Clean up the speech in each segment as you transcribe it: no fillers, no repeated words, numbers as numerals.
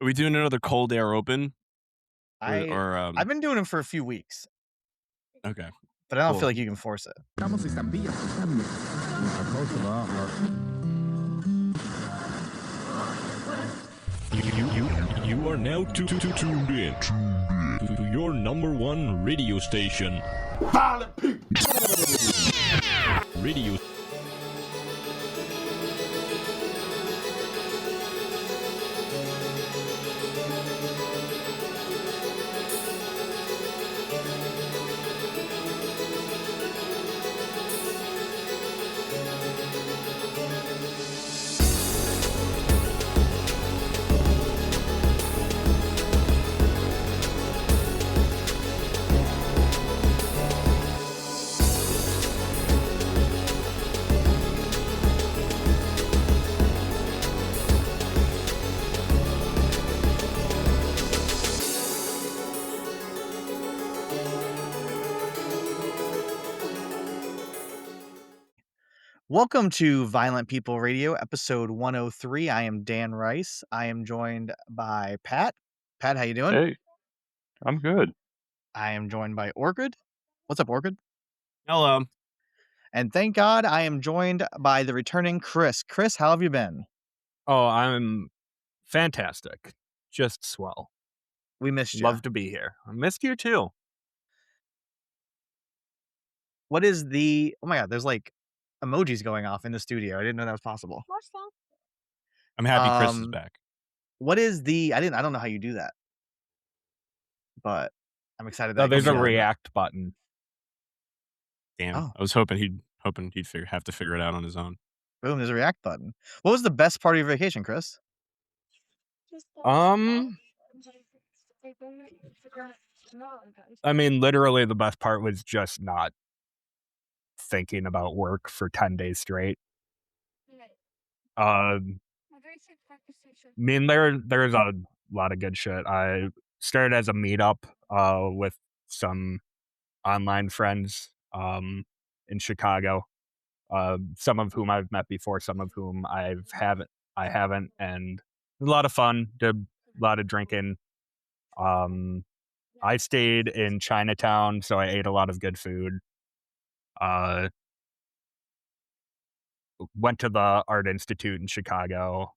Are we doing another cold air open? Or, I or I've been doing them for a few weeks, okay, but I don't feel cool. like you can force it. You are now tuned in to your number one radio station. Violent people! Radio. Welcome to Violent People Radio, episode 103. I am Dan Rice. I am joined by Pat. Pat, how you doing? Hey, I'm good. I am joined by Orchid. What's up, Orchid? Hello. And thank God I am joined by the returning Chris. Chris, how have you been? Oh, I'm fantastic. Just swell. We missed you. Love to be here. I missed you too. What is the... Oh my God, there's like emojis going off in the studio. I didn't know that was possible. I'm happy Chris is back. What is the... I don't know how you do that, but I'm excited that Oh, I there's can a do that. react button. Damn, Oh. I was hoping he'd have to figure it out on his own. Boom, there's a react button. What was the best part of your vacation, Chris? I mean, literally the best part was just not thinking about work for 10 days straight. I mean, there's a lot of good shit. I started as a meetup with some online friends in Chicago. Some of whom I've met before, some of whom I haven't, and it was a lot of fun. Did a lot of drinking. I stayed in Chinatown, so I ate a lot of good food. Went to the Art Institute in Chicago,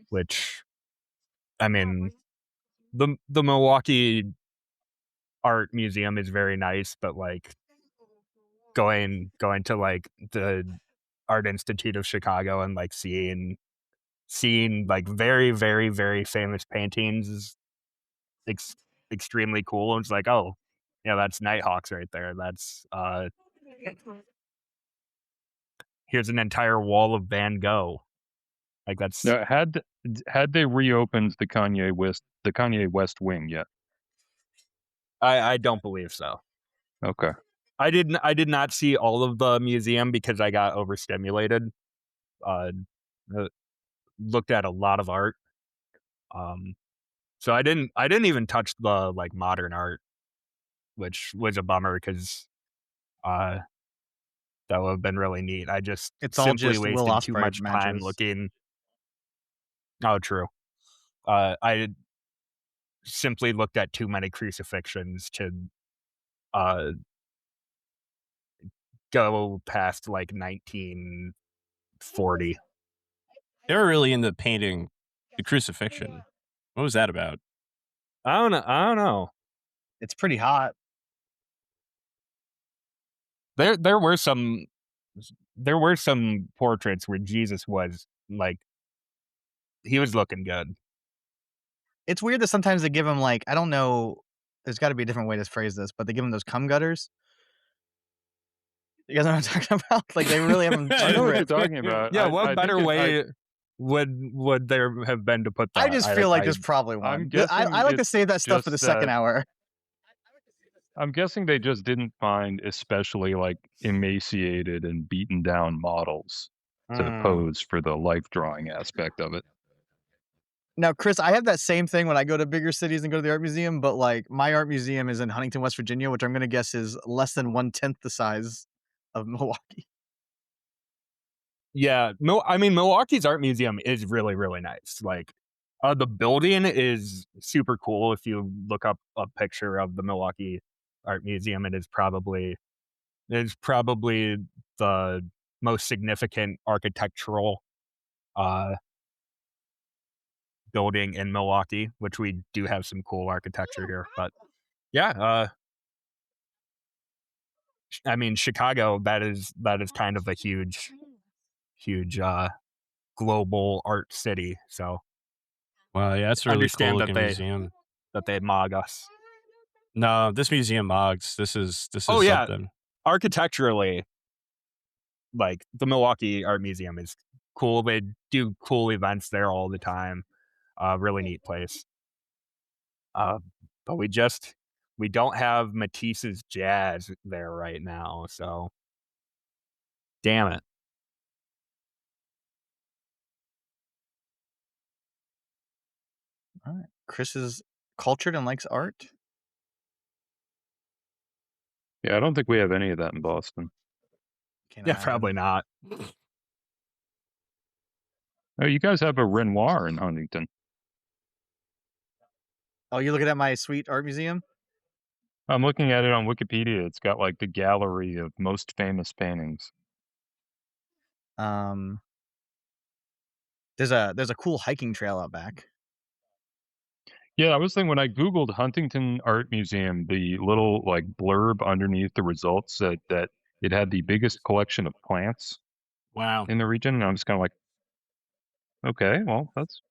which, I mean, the Milwaukee Art Museum is very nice, but like going to like the Art Institute of Chicago and like seeing like very, very, very famous paintings is extremely cool. It's like, oh, yeah, that's Nighthawks right there. That's here's an entire wall of Van Gogh. Like that's Now, had they reopened the Kanye West wing yet? I don't believe so. Okay. I did not see all of the museum because I got overstimulated. Looked at a lot of art. So I didn't even touch the like modern art, which was a bummer because that would have been really neat. I just It's all simply just Will wasted too Ospreay much time matches. looking. Oh, true. I simply looked at too many crucifixions to go past like 1940. They were really into painting the crucifixion. What was that about? I don't know. It's pretty hot. There were some portraits where Jesus was like, he was looking good. It's weird that sometimes they give him like, I don't know, there's got to be a different way to phrase this, but they give him those cum gutters. You guys know what I'm talking about? Like they really have him. I know what you're ripped. talking about. Yeah, I what think better it- way would there have been to put that? I just feel like there's probably one. I'm guessing I like to it's save that stuff for the just second that- hour. I'm guessing they just didn't find especially like emaciated and beaten down models to pose for the life drawing aspect of it. Now, Chris, I have that same thing when I go to bigger cities and go to the art museum, but like my art museum is in Huntington, West Virginia, which I'm going to guess is less than 1/10 the size of Milwaukee. Yeah, I mean, Milwaukee's art museum is really, really nice. Like, The building is super cool. If you look up a picture of the Milwaukee Art Museum, it is probably the most significant architectural building in Milwaukee, which we do have some cool architecture here. But yeah, I mean, Chicago, that is kind of a huge global art city. So Wow, yeah, that's a really cool understand looking museum. that they mog us. No, this museum mogs. This is Oh yeah, something. architecturally, like the Milwaukee Art Museum is cool. They do cool events there all the time. Really neat place. But we don't have Matisse's Jazz there right now, so damn it. All right. Chris is cultured and likes art. Yeah, I don't think we have any of that in Boston. Can't Yeah, imagine. probably not. Oh, you guys have a Renoir in Huntington. Oh, you looking at my sweet art museum? I'm looking at it on Wikipedia. It's got like the gallery of most famous paintings. There's a cool hiking trail out back. Yeah, I was thinking when I Googled Huntington Art Museum, the little like blurb underneath the results said that it had the biggest collection of plants Wow. in the region. And I was kind of like, okay, well, that's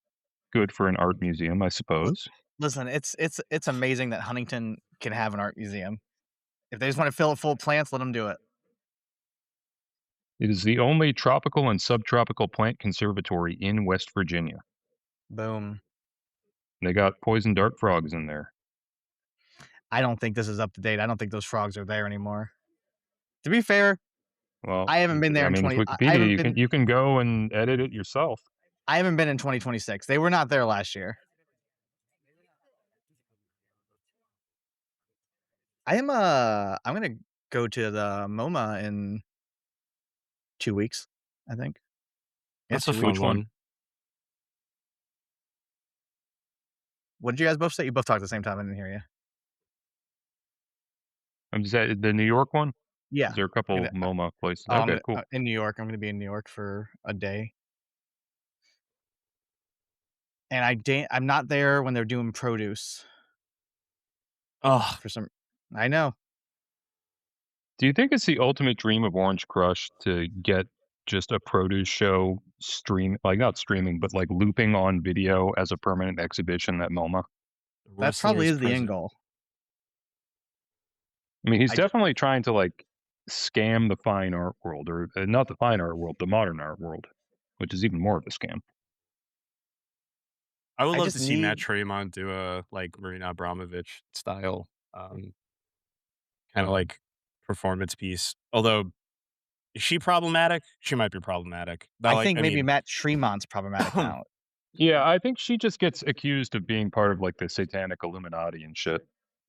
good for an art museum, I suppose. Listen, it's amazing that Huntington can have an art museum. If they just want to fill it full of plants, let them do it. It is the only tropical and subtropical plant conservatory in West Virginia. Boom. They got poison dart frogs in there. I don't think this is up to date. I don't think those frogs are there anymore. To be fair, Well, I haven't been there I in mean, 20 it's I Wikipedia. haven't You can go and edit it yourself. I haven't been in 2026. They were not there last year. I'm gonna go to the MoMA in 2 weeks, I think. That's a Yeah, fun Which one? one. What did you guys both say? You both talked at the same time. I didn't hear you. Is that the New York one? Yeah. Is there a couple gonna- MoMA places? I'm Okay, cool. in New York. I'm going to be in New York for a day. And I'm not there when they're doing produce Oh, for some. I know. Do you think it's the ultimate dream of Orange Crush to get just a produce show not streaming, but like looping on video as a permanent exhibition at MoMA? That probably is the end goal. I mean, he's I- definitely trying to like scam the fine art world, or not the fine art world, the modern art world, which is even more of a scam. I would I love just to see Matt need- Tremont do a like Marina Abramovich style, kind of like performance piece. Although, is she problematic? She might be problematic. I think maybe Matt Tremont's problematic now. Yeah, I think she just gets accused of being part of like the satanic Illuminati and shit.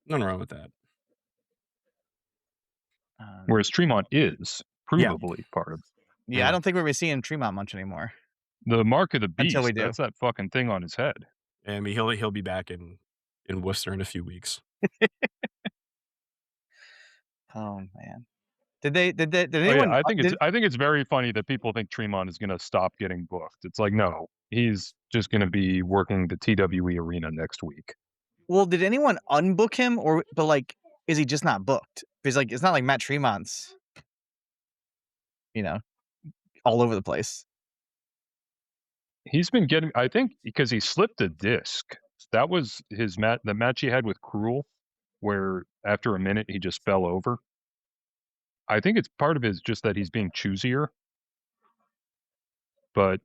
Nothing wrong with that. Whereas Tremont is provably part of Yeah, I don't think we're really seeing Tremont much anymore. the mark of the beast. Until we do. That's that fucking thing on his head. I mean, he'll be back in Worcester in a few weeks. Oh man. Did anyone? Oh, yeah, I think it's very funny that people think Tremont is going to stop getting booked. It's like, no, he's just going to be working the TWE arena next week. Well, did anyone unbook him, but like, is he just not booked? Because like, it's not like Matt Tremont's, all over the place. He's been getting, I think, because he slipped a disc. That was the match he had with Cruel, where after a minute he just fell over. I think it's part of it is just that he's being choosier. But,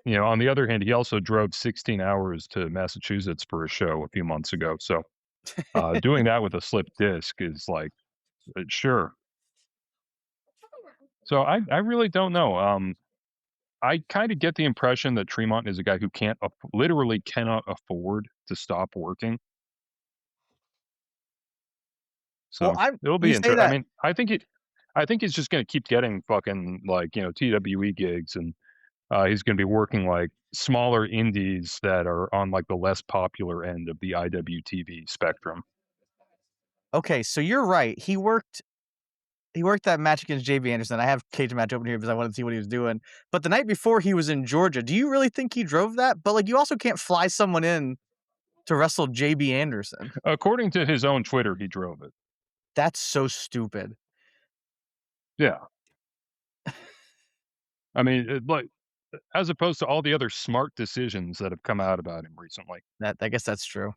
on the other hand, he also drove 16 hours to Massachusetts for a show a few months ago. So doing that with a slipped disc is like, sure. So I really don't know. I kind of get the impression that Tremont is a guy who literally cannot afford to stop working. So it'll be interesting. I mean, I think he's just going to keep getting fucking like, TWE gigs and He's going to be working like smaller indies that are on like the less popular end of the IWTV spectrum. Okay, so you're right. He worked that match against JB Anderson. I have Cage Match open here because I wanted to see what he was doing. But the night before he was in Georgia. Do you really think he drove that? But like you also can't fly someone in to wrestle JB Anderson. According to his own Twitter, he drove it. That's so stupid. Yeah. I mean, like, as opposed to all the other smart decisions that have come out about him recently. I guess that's true.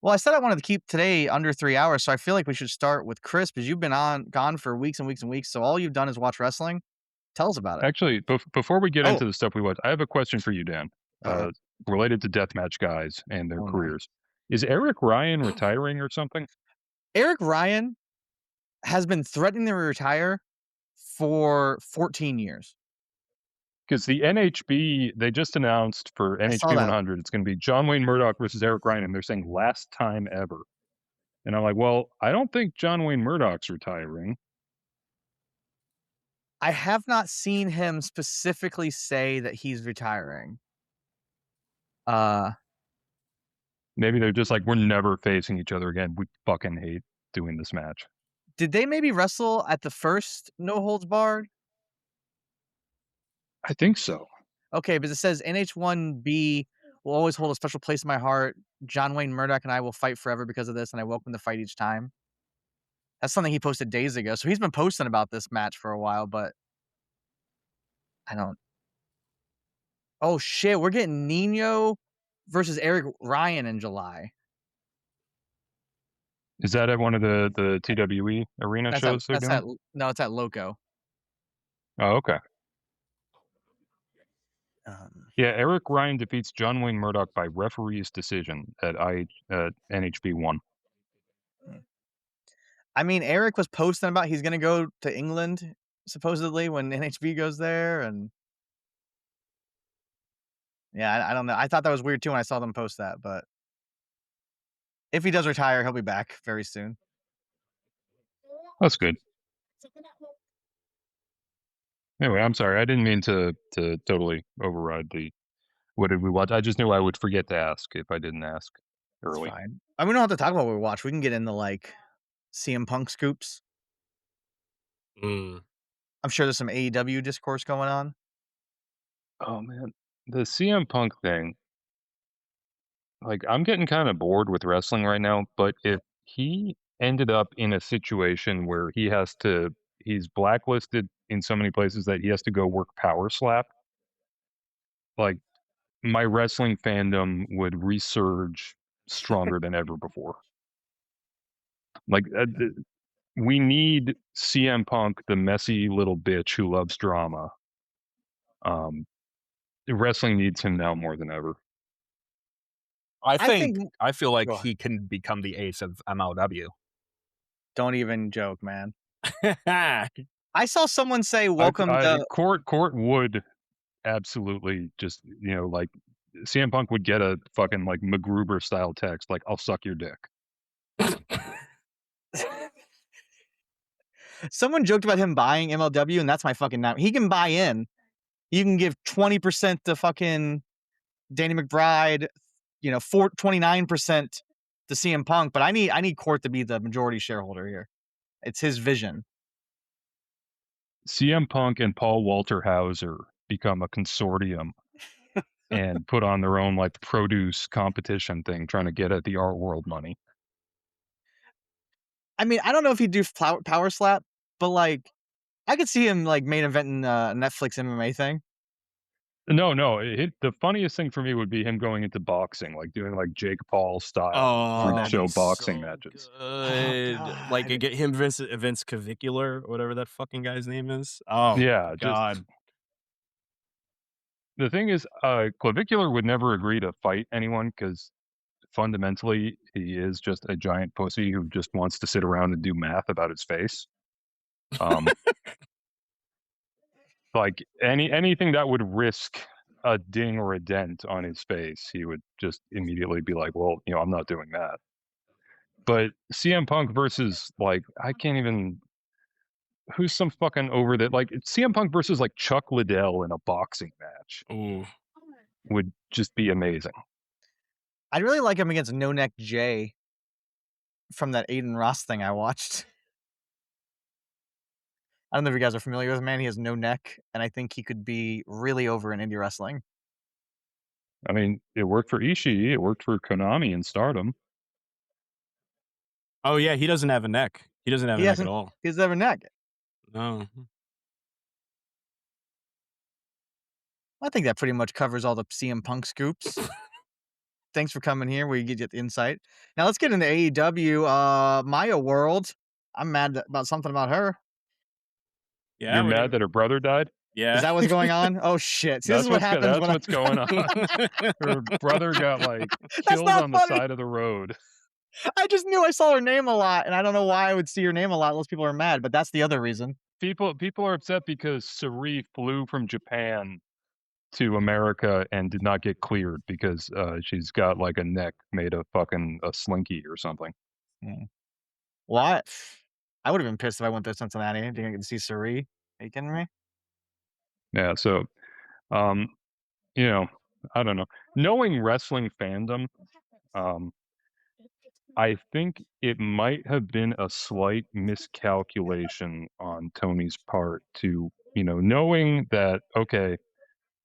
Well, I said I wanted to keep today under 3 hours, so I feel like we should start with Chris because you've been gone for weeks and weeks and weeks. So all you've done is watch wrestling. Tell us about it. Actually, before we get Oh. into the stuff we watch, I have a question for you, Dan, Uh-huh. related to deathmatch guys and their Oh, no. careers. Is Eric Ryan retiring or something? Eric Ryan has been threatening to retire for 14 years. Because the NHB, they just announced for I saw NHB that. 100, it's going to be John Wayne Murdoch versus Eric Ryan, and they're saying last time ever. And I'm like, well, I don't think John Wayne Murdoch's retiring. I have not seen him specifically say that he's retiring. Maybe they're just like, we're never facing each other again. We fucking hate doing this match. Did they maybe wrestle at the first No Holds Barred? I think so. Okay, but it says NH1B will always hold a special place in my heart. John Wayne Murdoch and I will fight forever because of this, and I welcome the fight each time. That's something he posted days ago. So he's been posting about this match for a while, but I don't. Oh shit, we're getting Nino versus Eric Ryan in July. Is that at one of the TWE arena shows they're doing? No, it's at Loco. Oh, okay. Um, Yeah, Eric Ryan defeats John Wayne Murdoch by referee's decision at NHB 1. I mean, Eric was posting about he's gonna go to England supposedly when NHB goes there, and yeah, I don't know. I thought that was weird too when I saw them post that, but if he does retire, he'll be back very soon. That's good. Anyway, I'm sorry. I didn't mean to totally override the what did we watch. I just knew I would forget to ask if I didn't ask It's early. fine. I mean, we don't have to talk about what we watch. We can get into like CM Punk scoops. Mm. I'm sure there's some AEW discourse going on. Oh man, the CM Punk thing. Like, I'm getting kind of bored with wrestling right now. But if he ended up in a situation where he's blacklisted in so many places that he has to go work Power Slap, like my wrestling fandom would resurge stronger than ever before. Like, we need CM Punk, the messy little bitch who loves drama. Wrestling needs him now more than ever. I think- feel like Go ahead. he can become the ace of MLW. Don't even joke, man. I saw someone say, "Welcome to." Court would absolutely just, like CM Punk would get a fucking like MacGruber style text like, "I'll suck your dick." Someone joked about him buying MLW, and that's my fucking name. He can buy in. You can give 20% to fucking Danny McBride, 29% to CM Punk, but I need Court to be the majority shareholder here. It's his vision. CM Punk and Paul Walter Hauser become a consortium and put on their own like produce competition thing, trying to get at the art world money. I mean, I don't know if he'd do Power Slap, but like, I could see him like main eventing a Netflix MMA thing. No. The funniest thing for me would be him going into boxing, like doing like Jake Paul style freak that'd show be boxing so matches. Good. Like God. get him Vince Cavicular, whatever that fucking guy's name is. Oh Yeah, God. The thing is, Clavicular would never agree to fight anyone because fundamentally he is just a giant pussy who just wants to sit around and do math about his face. Like anything that would risk a ding or a dent on his face, he would just immediately be like, well, I'm not doing that. But CM Punk versus like, I can't even, who's some fucking over that, like CM Punk versus like Chuck Liddell in a boxing match Ooh. would just be amazing. I'd really like him against No Neck Jay from that Aiden Ross thing I watched. I don't know if you guys are familiar with him, man. He has no neck, and I think he could be really over in indie wrestling. I mean, it worked for Ishii, it worked for Konami and Stardom. Oh yeah, he doesn't have a neck. He doesn't have a neck at all. He doesn't have a neck. No. I think that pretty much covers all the CM Punk scoops. Thanks for coming here where you get the insight. Now let's get into AEW. Maya World. I'm mad about something about her. Yeah, You're whatever. mad that her brother died? Yeah. Is that what's going on? Oh shit. See, this is what happens when what's going on. Her brother got like That's killed not on the funny. side of the road. I just knew I saw her name a lot, and I don't know why I would see her name a lot. Those people are mad, but that's the other reason. People are upset because Sari flew from Japan to America and did not get cleared because she's got like a neck made of fucking a slinky or something. What? I would have been pissed if I went to Cincinnati. Didn't get to see Sari. Are you kidding me? Yeah, so you know, I don't know. Knowing wrestling fandom, I think it might have been a slight miscalculation on Tony's part to, knowing that, okay,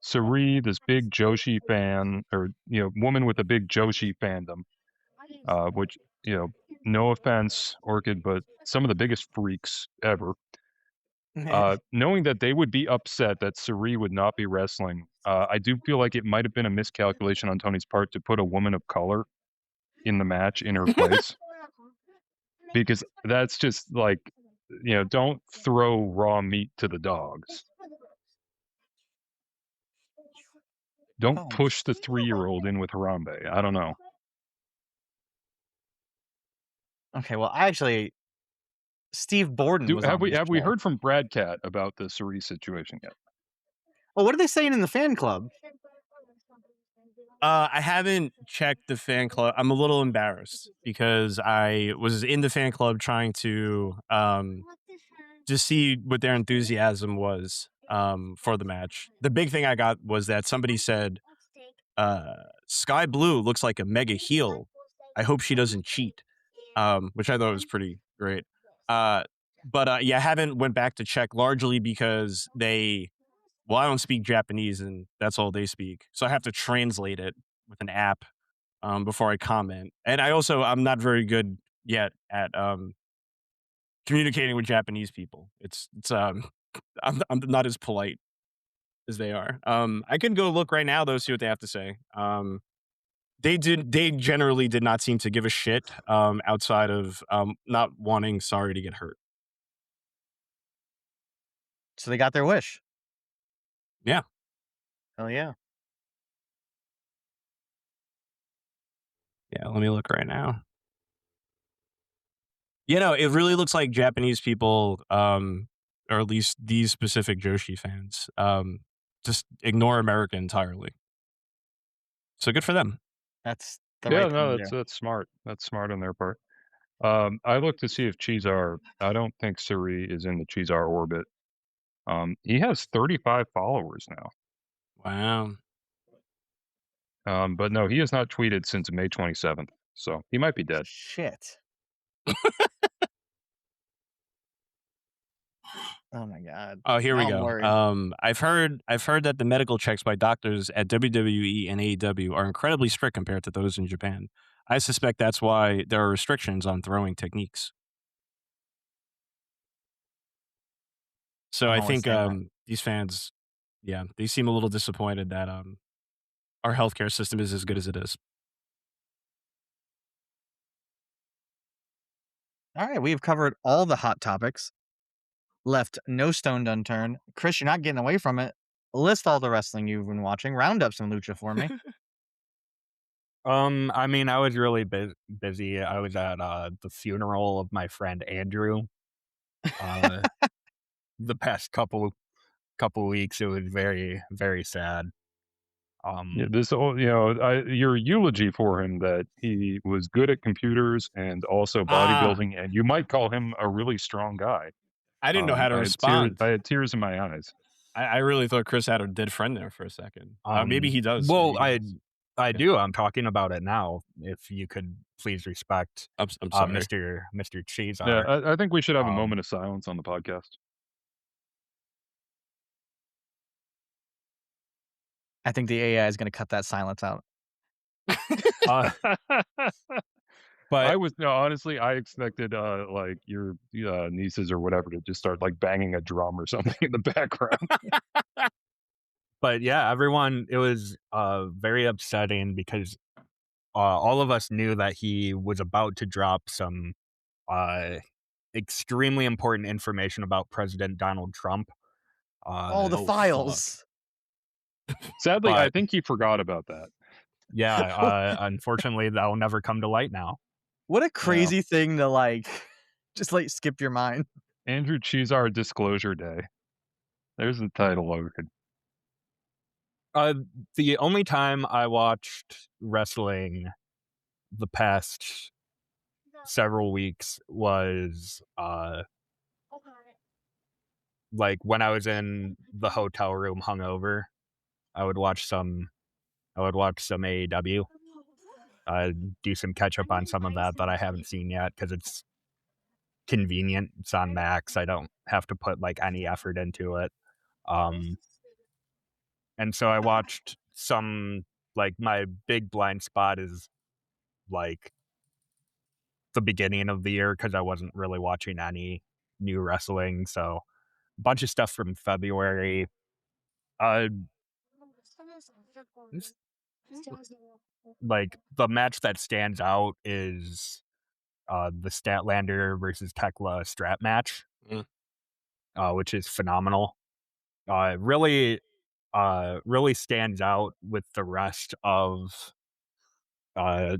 Sari, this big Joshi fan, or, woman with a big Joshi fandom, which, no offense, Orchid, but some of the biggest freaks ever. Knowing that they would be upset that Sari would not be wrestling, I do feel like it might have been a miscalculation on Tony's part to put a woman of color in the match in her place. Because that's just like, don't throw raw meat to the dogs. Don't push the 3-year-old in with Harambe. I don't know. Okay, well, actually, Steve Borden was Have on we this have we show. heard from Brad Cat about the Sari situation yet? Well, what are they saying in the fan club? I haven't checked the fan club. I'm a little embarrassed because I was in the fan club trying to just see what their enthusiasm was for the match. The big thing I got was that somebody said, Sky Blue looks like a mega heel. I hope she doesn't cheat, which I thought was pretty great. But yeah, I haven't went back to check largely because I don't speak Japanese and that's all they speak. So I have to translate it with an app before I comment. And I'm not very good yet at communicating with Japanese people. I'm not as polite as they are. I can go look right now though, see what they have to say. They generally did not seem to give a shit outside of not wanting Sari to get hurt. So they got their wish. Yeah. Oh yeah. Yeah, let me look right now. It really looks like Japanese people, or at least these specific Joshi fans, just ignore America entirely. So good for them. That's the right thing to do. That's smart. That's smart on their part. I looked to see if Chizar. I don't think Suri is in the Chizar orbit. He has 35 followers now. Wow. But no, he has not tweeted since May 27th, so he might be dead. Shit. Oh my god. Oh, here we Now I'm go. worried. I've heard that the medical checks by doctors at WWE and AEW are incredibly strict compared to those in Japan. I suspect that's why there are restrictions on throwing techniques. So I'm I always think saying that. these fans, yeah, they seem a little disappointed that our healthcare system is as good as it is. All right, we've covered all the hot topics. Left no stone unturned. Chris, you're not getting away from it. List all the wrestling you've been watching. Round up some lucha for me. I mean, I was really busy. I was at the funeral of my friend Andrew. The past couple weeks, it was very, very sad. Yeah, your eulogy for him that he was good at computers and also bodybuilding, and you might call him a really strong guy. I didn't know how to respond. I had tears in my eyes. I really thought Chris had a dead friend there for a second. Maybe he does. Well, Maybe he does. I Yeah. do. I'm talking about it now. If you could please respect I'm sorry. Mr. Cheese. Yeah, I think we should have a Um, moment of silence on the podcast. I think the AI is going to cut that silence out. but Honestly, I expected like your nieces or whatever to just start like banging a drum or something in the background. but yeah, everyone, it was very upsetting because all of us knew that he was about to drop some extremely important information about President Donald Trump. Oh, the oh, files. Sadly, I But- think he forgot about that. Yeah, unfortunately, that will never come to light now. What a crazy thing to like, just like skip your mind. Andrew Cheesar Disclosure Day. There's the title over it. The only time I watched wrestling the past several weeks was like when I was in the hotel room hungover. I would watch some AEW. Do some catch up on some of that I haven't seen yet because it's convenient. It's on Max. I don't have to put like any effort into it. And so I watched some, like my big blind spot is like the beginning of the year because I wasn't really watching any new wrestling. So a bunch of stuff from February. Like the match that stands out is the Statlander versus Tekla strap match, which is phenomenal. Really stands out with the rest of the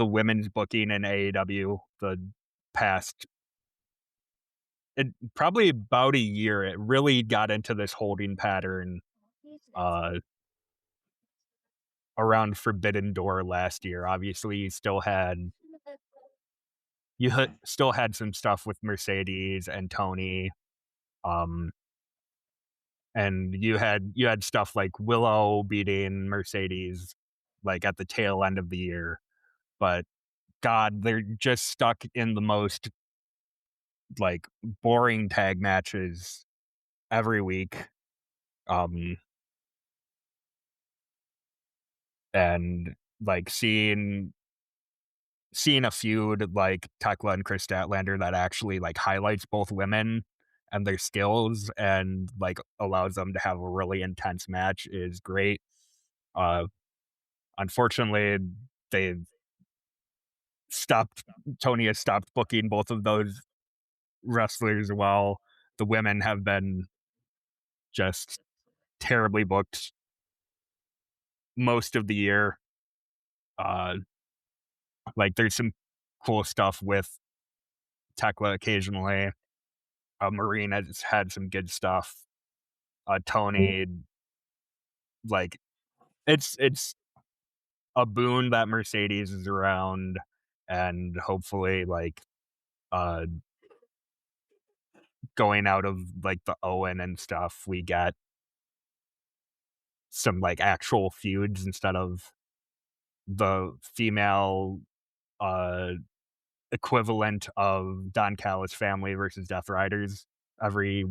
women's booking in AEW the past probably about a year. It really got into this holding pattern around Forbidden Door last year. Obviously, you still had some stuff with Mercedes and Tony, and you had stuff like Willow beating Mercedes like at the tail end of the year. But God, they're just stuck in the most like boring tag matches every week. And like seeing a feud like Tekla and Chris Statlander that actually like highlights both women and their skills and like allows them to have a really intense match is great. Unfortunately, Tony has stopped booking both of those wrestlers while the women have been just terribly booked most of the year. Like there's some cool stuff with Tekla occasionally. Marine has had some good stuff. Tony, like it's a boon that Mercedes is around, and hopefully like going out of like the Owen and stuff, we get some like actual feuds instead of the female equivalent of Don Callis family versus Death Riders every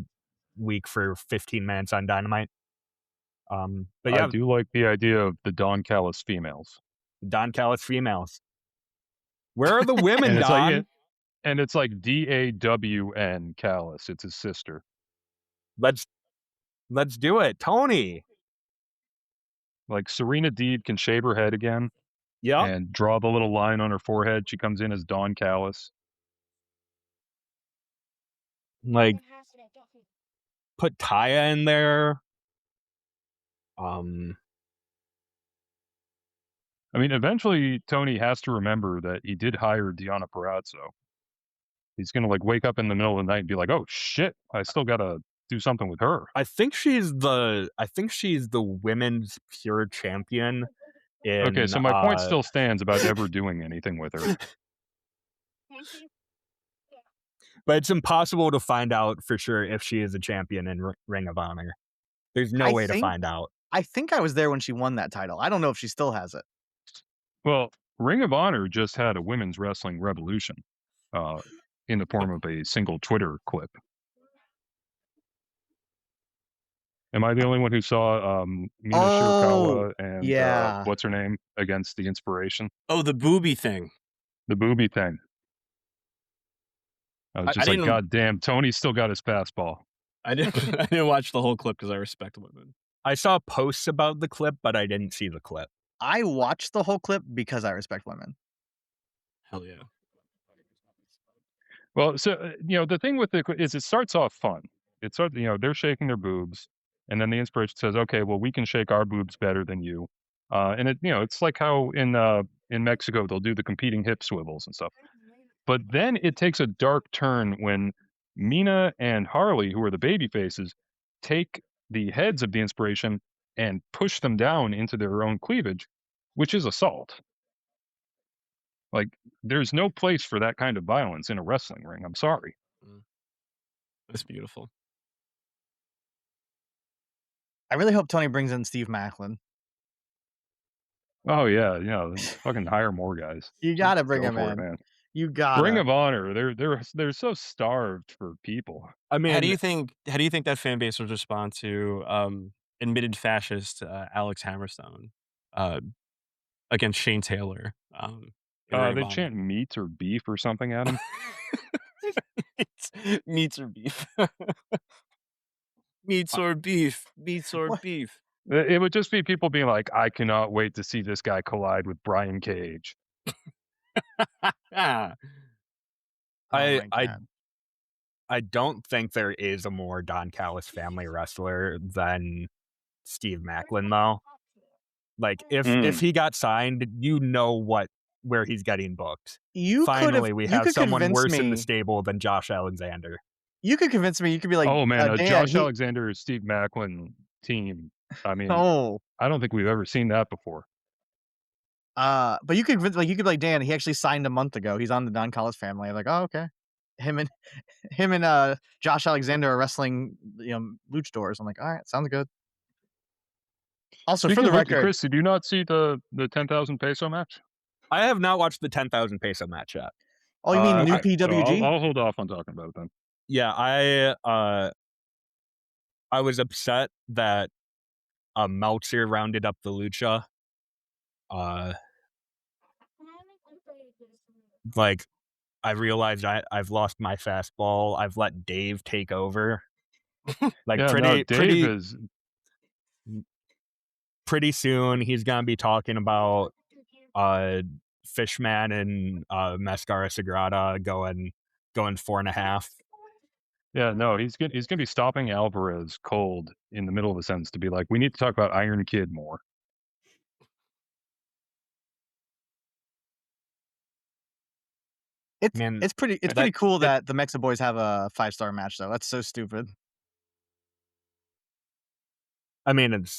week for 15 minutes on Dynamite. But yeah, I do like the idea of the Don Callis females. Don Callis females. Where are the women, And it's Don? like and it's like DAWN Callis. It's his sister. Let's do it, Tony. Like Serena Deeb can shave her head again Yep. and draw the little line on her forehead. She comes in as Don Callis. Like put Taya in there. I mean, eventually Tony has to remember that he did hire Deonna Purrazzo. He's gonna like wake up in the middle of the night and be like, "Oh shit, I still gotta do something with her." I think she's the women's pure champion. Okay, so my point still stands about ever doing anything with her. But it's impossible to find out for sure if she is a champion in Ring of Honor. There's no way to find out. I think I was there when she won that title. I don't know if she still has it. Well, Ring of Honor just had a women's wrestling revolution in the form of a single Twitter clip. Am I the only one who saw Mina Shirakawa and what's her name against the Inspiration? Oh, the booby thing. The booby thing. I was just like, God damn, Tony's still got his fastball. I didn't watch the whole clip because I respect women. I saw posts about the clip, but I didn't see the clip. I watched the whole clip because I respect women. Hell yeah. Well, so the thing with it is it starts off fun. It starts, they're shaking their boobs, and then the Inspiration says, "Okay, well, we can shake our boobs better than you." And it's like how in Mexico they'll do the competing hip swivels and stuff. But then it takes a dark turn when Mina and Harley, who are the baby faces, take the heads of the Inspiration and push them down into their own cleavage, which is assault. Like, there's no place for that kind of violence in a wrestling ring. I'm sorry. That's beautiful. I really hope Tony brings in Steve Macklin. Oh yeah, fucking hire more guys. You gotta bring him in, man. You gotta. Ring of Honor. They're so starved for people. I mean, how do you think that fan base would respond to admitted fascist Alex Hammerstone against Shane Taylor? They chant meat or beef or something at him. Meats or beef. Meats or beef. Meats or beef. It would just be people being like, I cannot wait to see this guy collide with Brian Cage. I don't think there is a more Don Callis family wrestler than Steve Macklin, though. Like, if he got signed, where he's getting booked. Finally, we have someone worse in the stable than Josh Alexander. You could convince me. You could be like, oh man, Josh Alexander, Steve Macklin team. I mean, I don't think we've ever seen that before. But you could be like, Dan, he actually signed a month ago. He's on the Don Callis family. I'm like, oh, okay. Him and Josh Alexander are wrestling, luchadors. I'm like, all right, sounds good. Also, Speaking for the record, Chris, did you not see the 10,000 peso match? I have not watched the 10,000 peso match yet. Oh, you mean new PWG? So I'll hold off on talking about it then. Yeah, I was upset that Meltzer rounded up the lucha. Like, I realized I've lost my fastball. I've let Dave take over. Like, pretty soon he's gonna be talking about Fishman and Mascara Sagrada going 4.5. Yeah, no, he's gonna be stopping Alvarez cold in the middle of a sentence to be like, we need to talk about Iron Kid more. It's pretty cool that the Mexa Boys have a 5-star match though. That's so stupid. I mean, it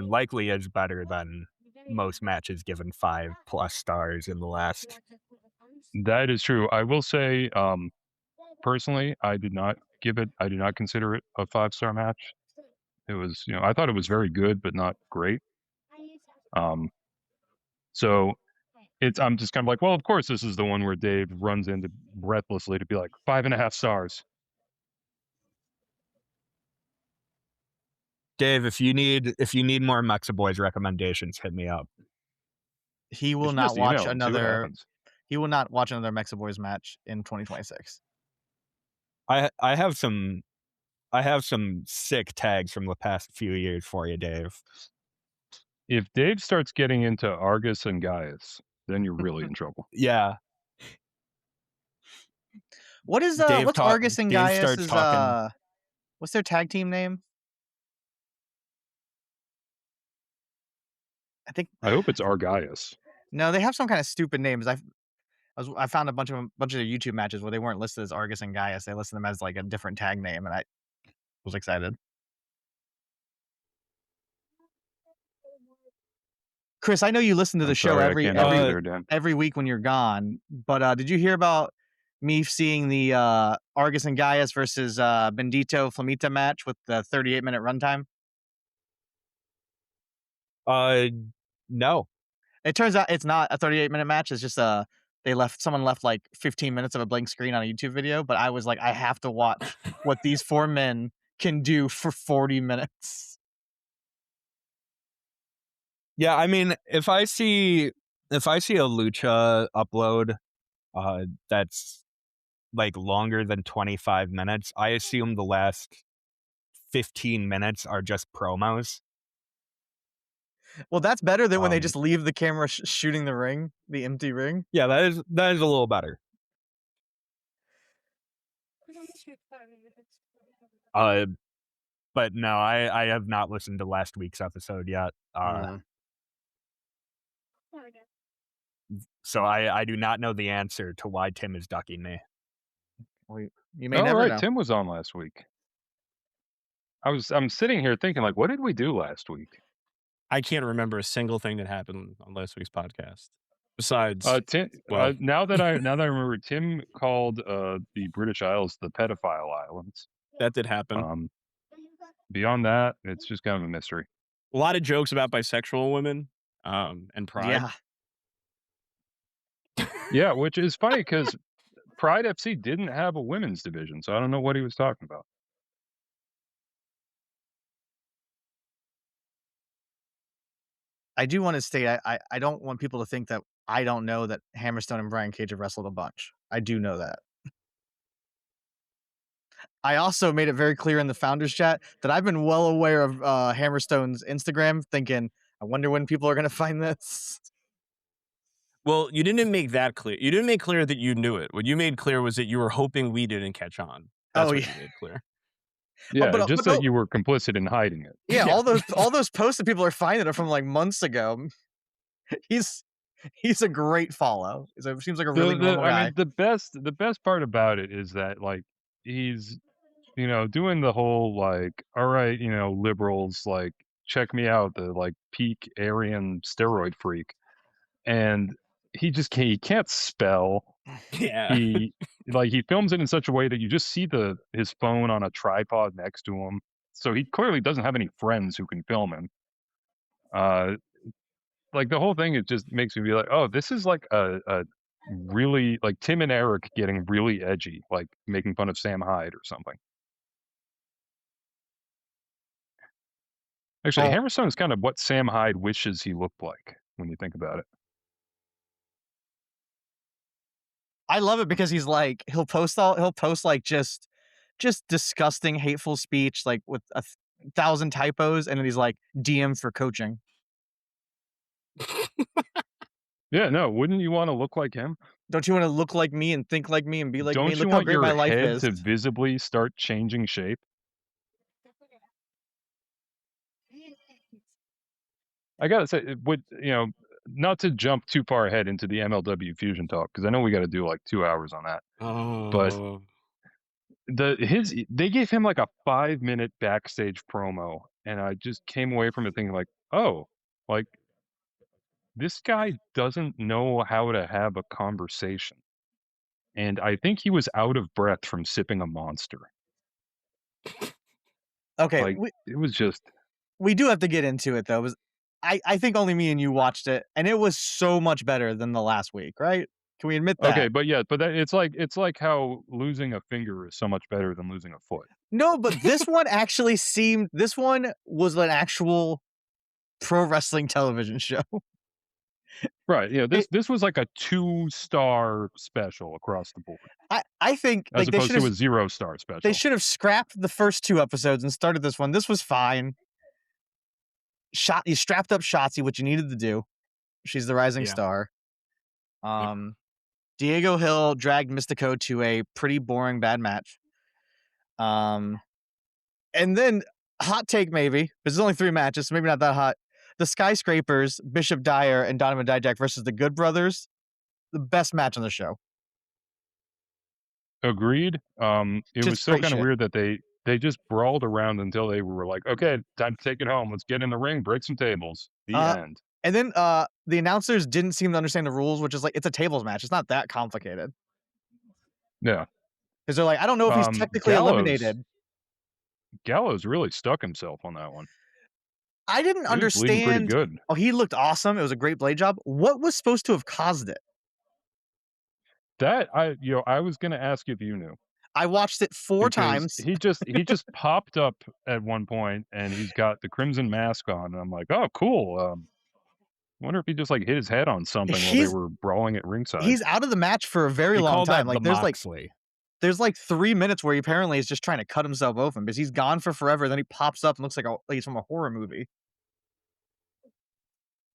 likely is better than most matches given 5+ stars in the last. That is true. I will say, personally, I did not consider it a 5-star match. It was, I thought it was very good, but not great. So I'm just kind of like, well, of course, this is the one where Dave runs into breathlessly to be like 5.5 stars. Dave, if you need more Mexa Boys recommendations, hit me up. He will not watch another. He will not watch another Mexa Boys match in 2026. I have some sick tags from the past few years for you, Dave. If Dave starts getting into Argus and Gaius, then you're really in trouble. Yeah. What's Argus and Gaius? What's their tag team name? I hope it's Argaius. No, they have some kind of stupid names. I found a bunch of their YouTube matches where they weren't listed as Argus and Gaius. They listed them as like a different tag name, and I was excited. Chris, I know you listen to the show every week when you're gone, but did you hear about me seeing the Argus and Gaius versus Bendito Flamita match with the 38-minute runtime? No. It turns out it's not a 38-minute match. It's just someone left like 15 minutes of a blank screen on a YouTube video, but I was like, I have to watch what these four men can do for 40 minutes. Yeah, I mean, if I see a lucha upload that's like longer than 25 minutes, I assume the last 15 minutes are just promos. Well, that's better than when they just leave the camera shooting the ring, the empty ring. Yeah, that is a little better. But no, I have not listened to last week's episode yet. So I do not know the answer to why Tim is ducking me. Well, you may never know. Tim was on last week. I'm sitting here thinking, like, what did we do last week? I can't remember a single thing that happened on last week's podcast. Besides, Tim, now that I remember, Tim called the British Isles the pedophile islands. That did happen. Beyond that, it's just kind of a mystery. A lot of jokes about bisexual women and Pride. Yeah, which is funny because Pride FC didn't have a women's division, so I don't know what he was talking about. I do want to state, I don't want people to think that I don't know that Hammerstone and Brian Cage have wrestled a bunch. I do know that. I also made it very clear in the founders chat that I've been well aware of Hammerstone's Instagram, thinking, I wonder when people are going to find this. Well, you didn't make that clear. You didn't make clear that you knew it. What you made clear was that you were hoping we didn't catch on. That's what you made clear. Yeah, just that you were complicit in hiding it. Yeah, all those posts that people are finding are from like months ago. He's a great follow. It seems like a really normal guy. I mean, the best part about it is that like he's doing the whole like, all right, liberals, like check me out, the like peak Aryan steroid freak, and he can't spell. Yeah. He films it in such a way that you just see his phone on a tripod next to him. So he clearly doesn't have any friends who can film him. Like the whole thing, it just makes me be like, oh, this is like a really like Tim and Eric getting really edgy, like making fun of Sam Hyde or something. Actually, Hammerstone is kind of what Sam Hyde wishes he looked like when you think about it. I love it because he's like he'll post like just disgusting, hateful speech like with 1,000 typos, and then he's like DM for coaching. Yeah, no, wouldn't you want to look like him? Don't you want to look like me and think like me and be like Don't me? you Look want how great your my life head is. to visibly start changing shape? I gotta say, not to jump too far ahead into the MLW Fusion talk, because I know we got to do like 2 hours on that. But they gave him like a 5-minute backstage promo, and I just came away from it thinking like, oh, like this guy doesn't know how to have a conversation, and I think he was out of breath from sipping a Monster. Okay, like it was just. We do have to get into it though. I think only me and you watched it, and it was so much better than the last week, right? Can we admit that? Okay, but it's like how losing a finger is so much better than losing a foot. No, but this one actually this one was an actual pro wrestling television show. Right. Yeah. This was like a 2-star special across the board. I think as like, opposed to a 0-star special. They should have scrapped the first 2 episodes and started this one. This was fine. You strapped up Shotzi, what you needed to do. She's the rising star. Diego Hill dragged Mystico to a pretty boring bad match. And then hot take maybe, but it's only 3 matches, so maybe not that hot. The Skyscrapers, Bishop Dyer and Donovan Dijak versus the Good Brothers, the best match on the show. Agreed. It was so kind of weird that they just brawled around until they were like, okay, time to take it home. Let's get in the ring, break some tables. The end. And then the announcers didn't seem to understand the rules, which is like, it's a tables match. It's not that complicated. Yeah. Because they're like, I don't know if he's technically eliminated. Gallows really stuck himself on that one. I didn't He was bleeding pretty understand. good. Oh, he looked awesome. It was a great blade job. What was supposed to have caused it? That I was gonna ask if you knew, I watched it 4 because times. he just popped up at one point and he's got the crimson mask on, and I'm like, "Oh, cool. Wonder if he just like hit his head on something while they He's were brawling at ringside." he's out of the match for a very We long call time. that Like the Moxley. there's like 3 minutes where he apparently is just trying to cut himself open because he's gone for forever. Then he pops up and looks like he's from a horror movie.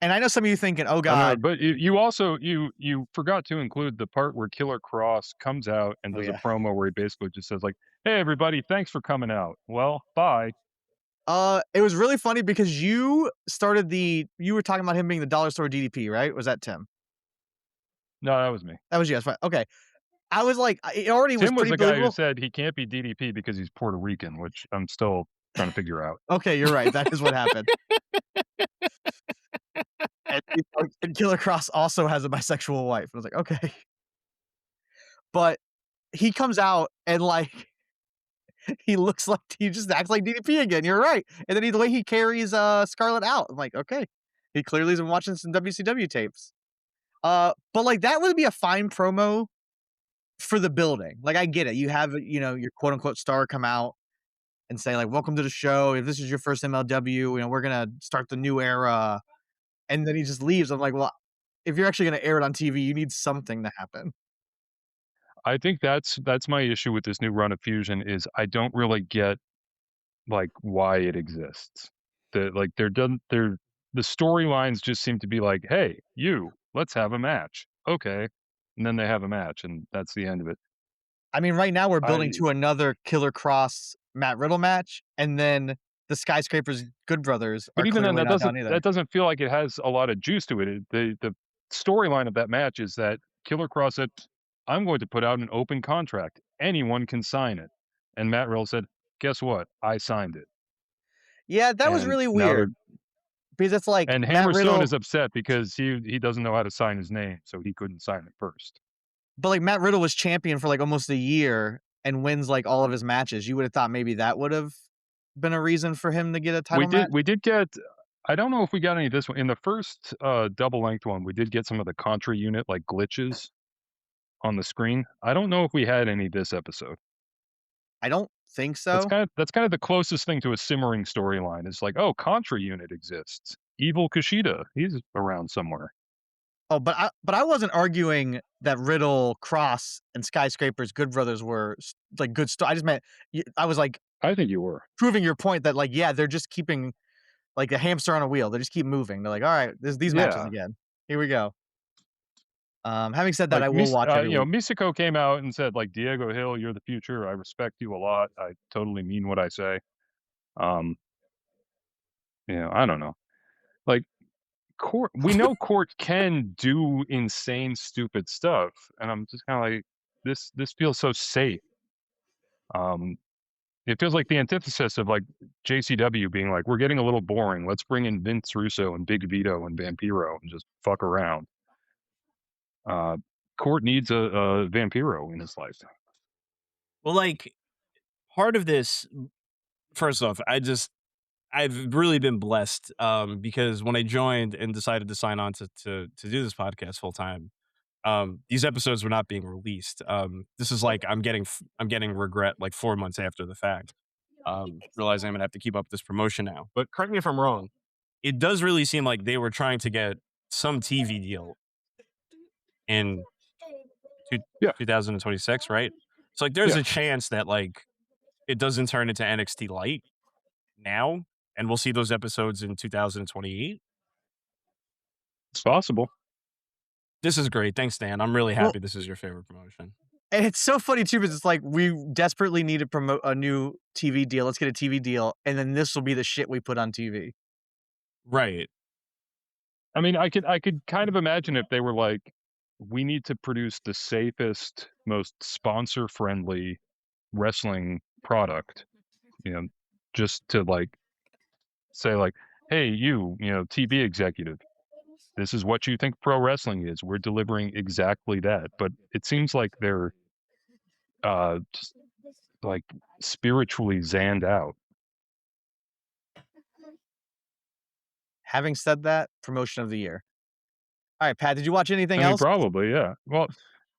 And I know some of you thinking, "Oh I know, God." but you also you forgot to include the part where Killer Cross comes out and Oh, does yeah. a promo where he basically just says like, "Hey everybody, thanks for coming out. Well, bye." It was really funny because you were talking about him being the dollar store DDP, right? Was that Tim? No, that was me. That was you. That's fine. Okay. I was like, it already was Tim was pretty the guy who believable. said he can't be DDP because he's Puerto Rican, which I'm still trying to figure out. Okay, you're right. That is what happened. And Killer Cross also has a bisexual wife. I was like, okay. But he comes out and like he looks like he just acts like DDP again. You're right. And then the way he carries Scarlett out, I'm like, okay. He clearly has been watching some WCW tapes. But like that would be a fine promo for the building. Like I get it. You have, your quote unquote star come out and say, like, welcome to the show. If this is your first MLW, we're gonna start the new era. And then he just leaves. I'm like, well, if you're actually gonna air it on TV, you need something to happen. I think that's my issue with this new run of Fusion is I don't really get like why it exists. The storylines just seem to be like, "Hey, let's have a match." Okay. And then they have a match and that's the end of it. I mean, right now we're building I to another Killer Cross Matt Riddle match, and then the Skyscrapers Good Brothers are But even then clearly not done either. that doesn't feel like it has a lot of juice to it. The storyline of that match is that Killer Cross said, "I'm going to put out an open contract. Anyone can sign it." And Matt Riddle said, "Guess what? I signed it." Yeah, that was And really now they're weird because it's like and Matt Hammerstone Riddle, is upset because he doesn't know how to sign his name, so he couldn't sign it first. but like Matt Riddle was champion for like almost a year and wins like all of his matches. You would have thought maybe that would have been a reason for him to get a title match. We did get I don't know if we got any of this one. In the first double length one, we did get some of the Contra unit like glitches on the screen. I don't know if we had any this episode. I don't think so. That's kind of the closest thing to a simmering storyline. It's like, oh, Contra unit exists. Evil Kushida, he's around somewhere. Oh, but I wasn't arguing that Riddle, Cross, and Skyscrapers Good Brothers were like good stuff. I just meant I was like I think you were. proving your point that like yeah, they're just keeping like a hamster on a wheel. They just keep moving. They're like, all right, there's these matches Yeah. again. Here we go. Having said that, Like I will watch every week. Místico came out and said, like, Diego Hill, you're the future. I respect you a lot. I totally mean what I say. I don't know. Like, we know Court can do insane, stupid stuff, and I'm just kind of like, this feels so safe. It feels like the antithesis of like JCW being like, we're getting a little boring. Let's bring in Vince Russo and Big Vito and Vampiro and just fuck around. Court needs a Vampiro in his life. Well, like part of this, first off, I've really been blessed because when I joined and decided to sign on to do this podcast full time, these episodes were not being released. This is like I'm getting regret like 4 months after the fact, realizing I'm gonna have to keep up this promotion now. But correct me if I'm wrong. It does really seem like they were trying to get some TV deal in 2026, right? So like there's a chance that like it doesn't turn into NXT Light now, and we'll see those episodes in 2028. It's possible. This is great. Thanks, Dan. I'm really happy this is your favorite promotion. And it's so funny too, because it's like we desperately need to promote a new TV deal. Let's get a TV deal, and then this will be the shit we put on TV. Right. I mean, I could kind of imagine if they were like, we need to produce the safest, most sponsor-friendly wrestling product, just to like say like, hey, TV executive, this is what you think pro wrestling is. We're delivering exactly that. But it seems like they're just like spiritually zanned out. Having said that, promotion of the year. All right, Pat, did you watch anything I mean, else? probably, yeah. Well,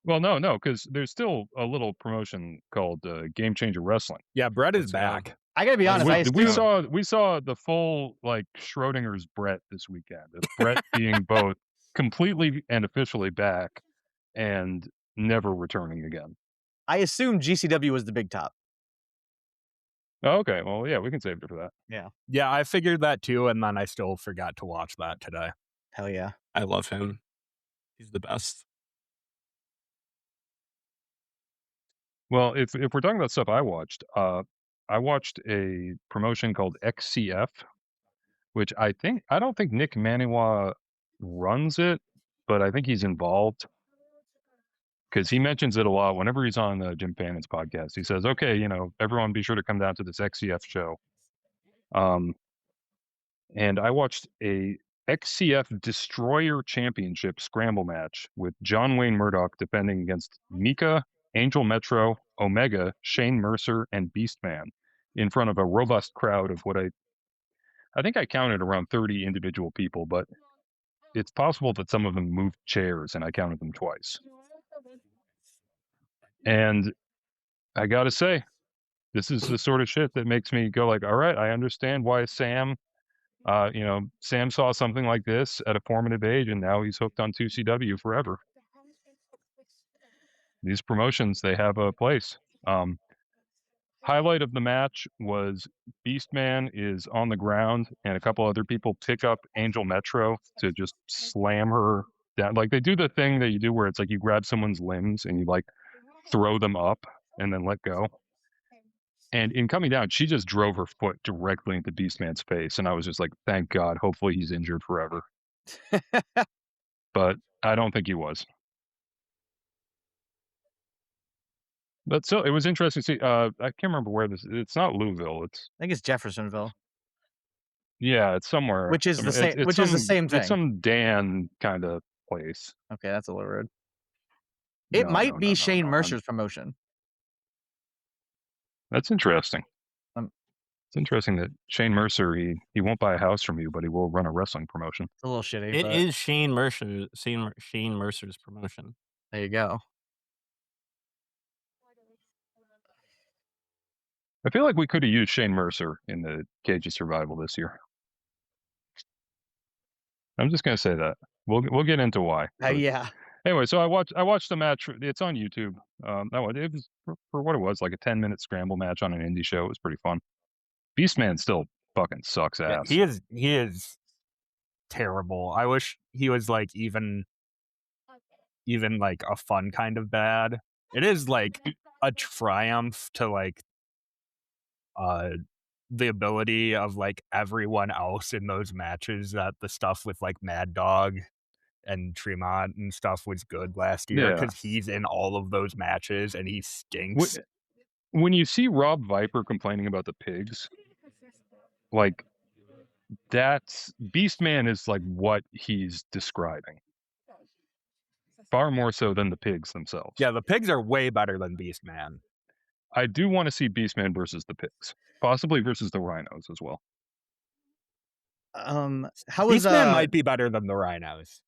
no, because there's still a little promotion called Game Changer Wrestling. Yeah, Brett is Let's go. back. I gotta be honest. I We assume we saw the full like Schrodinger's Brett this weekend. Of Brett being both completely and officially back and never returning again. GCW was the big top. Oh, okay, well, yeah, we can save it for that. Yeah. Yeah, I figured that too, and then I still forgot to watch that today. Hell yeah. I love him. He's the best. Well, if we're talking about stuff I watched a promotion called XCF, which I don't think Nick Maniwa runs it, but I think he's involved because he mentions it a lot whenever he's on Jim Fannon's podcast. He says, "Okay, everyone, be sure to come down to this XCF show." And I watched a XCF Destroyer Championship scramble match with John Wayne Murdoch defending against Mika, Angel Metro, Omega, Shane Mercer, and Beastman in front of a robust crowd of what I think I counted around 30 individual people, but it's possible that some of them moved chairs and I counted them twice. And I gotta say, this is the sort of shit that makes me go like, all right, I understand why Sam saw something like this at a formative age and now he's hooked on 2CW forever. These promotions, they have a place. Highlight of the match was Beastman is on the ground and a couple other people pick up Angel Metro to just slam her down. Like they do the thing that you do where it's like you grab someone's limbs and you like throw them up and then let go. And in coming down, she just drove her foot directly into Beastman's face. And I was just like, thank God, hopefully he's injured forever. But I don't think he was. But still, it was interesting to see. I can't remember where it's not Louisville. I think it's Jeffersonville. Yeah, it's somewhere. Which is the same. Which is the same thing. It's some Dan kind of place. Okay, that's a little rude. It might be Shane Mercer's promotion. That's interesting. It's interesting that Shane Mercer he won't buy a house from you, but he will run a wrestling promotion. It's a little shitty. It is Shane Mercer's promotion. There you go. I feel like we could have used Shane Mercer in the Cage of Survival this year. I'm just gonna say that. We'll get into why. Yeah. Anyway, so I watched the match. It's on YouTube. It was for what it was, like a 10-minute scramble match on an indie show. It was pretty fun. Beastman still fucking sucks ass. He is terrible. I wish he was like even like a fun kind of bad. It is like a triumph to like the ability of like everyone else in those matches that the stuff with like Mad Dog and Tremont and stuff was good last year because he's in all of those matches and he stinks. When you see Rob Viper complaining about the pigs, like that's Beastman is like what he's describing. Far more so than the pigs themselves. Yeah, the pigs are way better than Beastman. I do want to see Beastman versus the pigs, possibly versus the rhinos as well. Beastman might be better than the rhinos.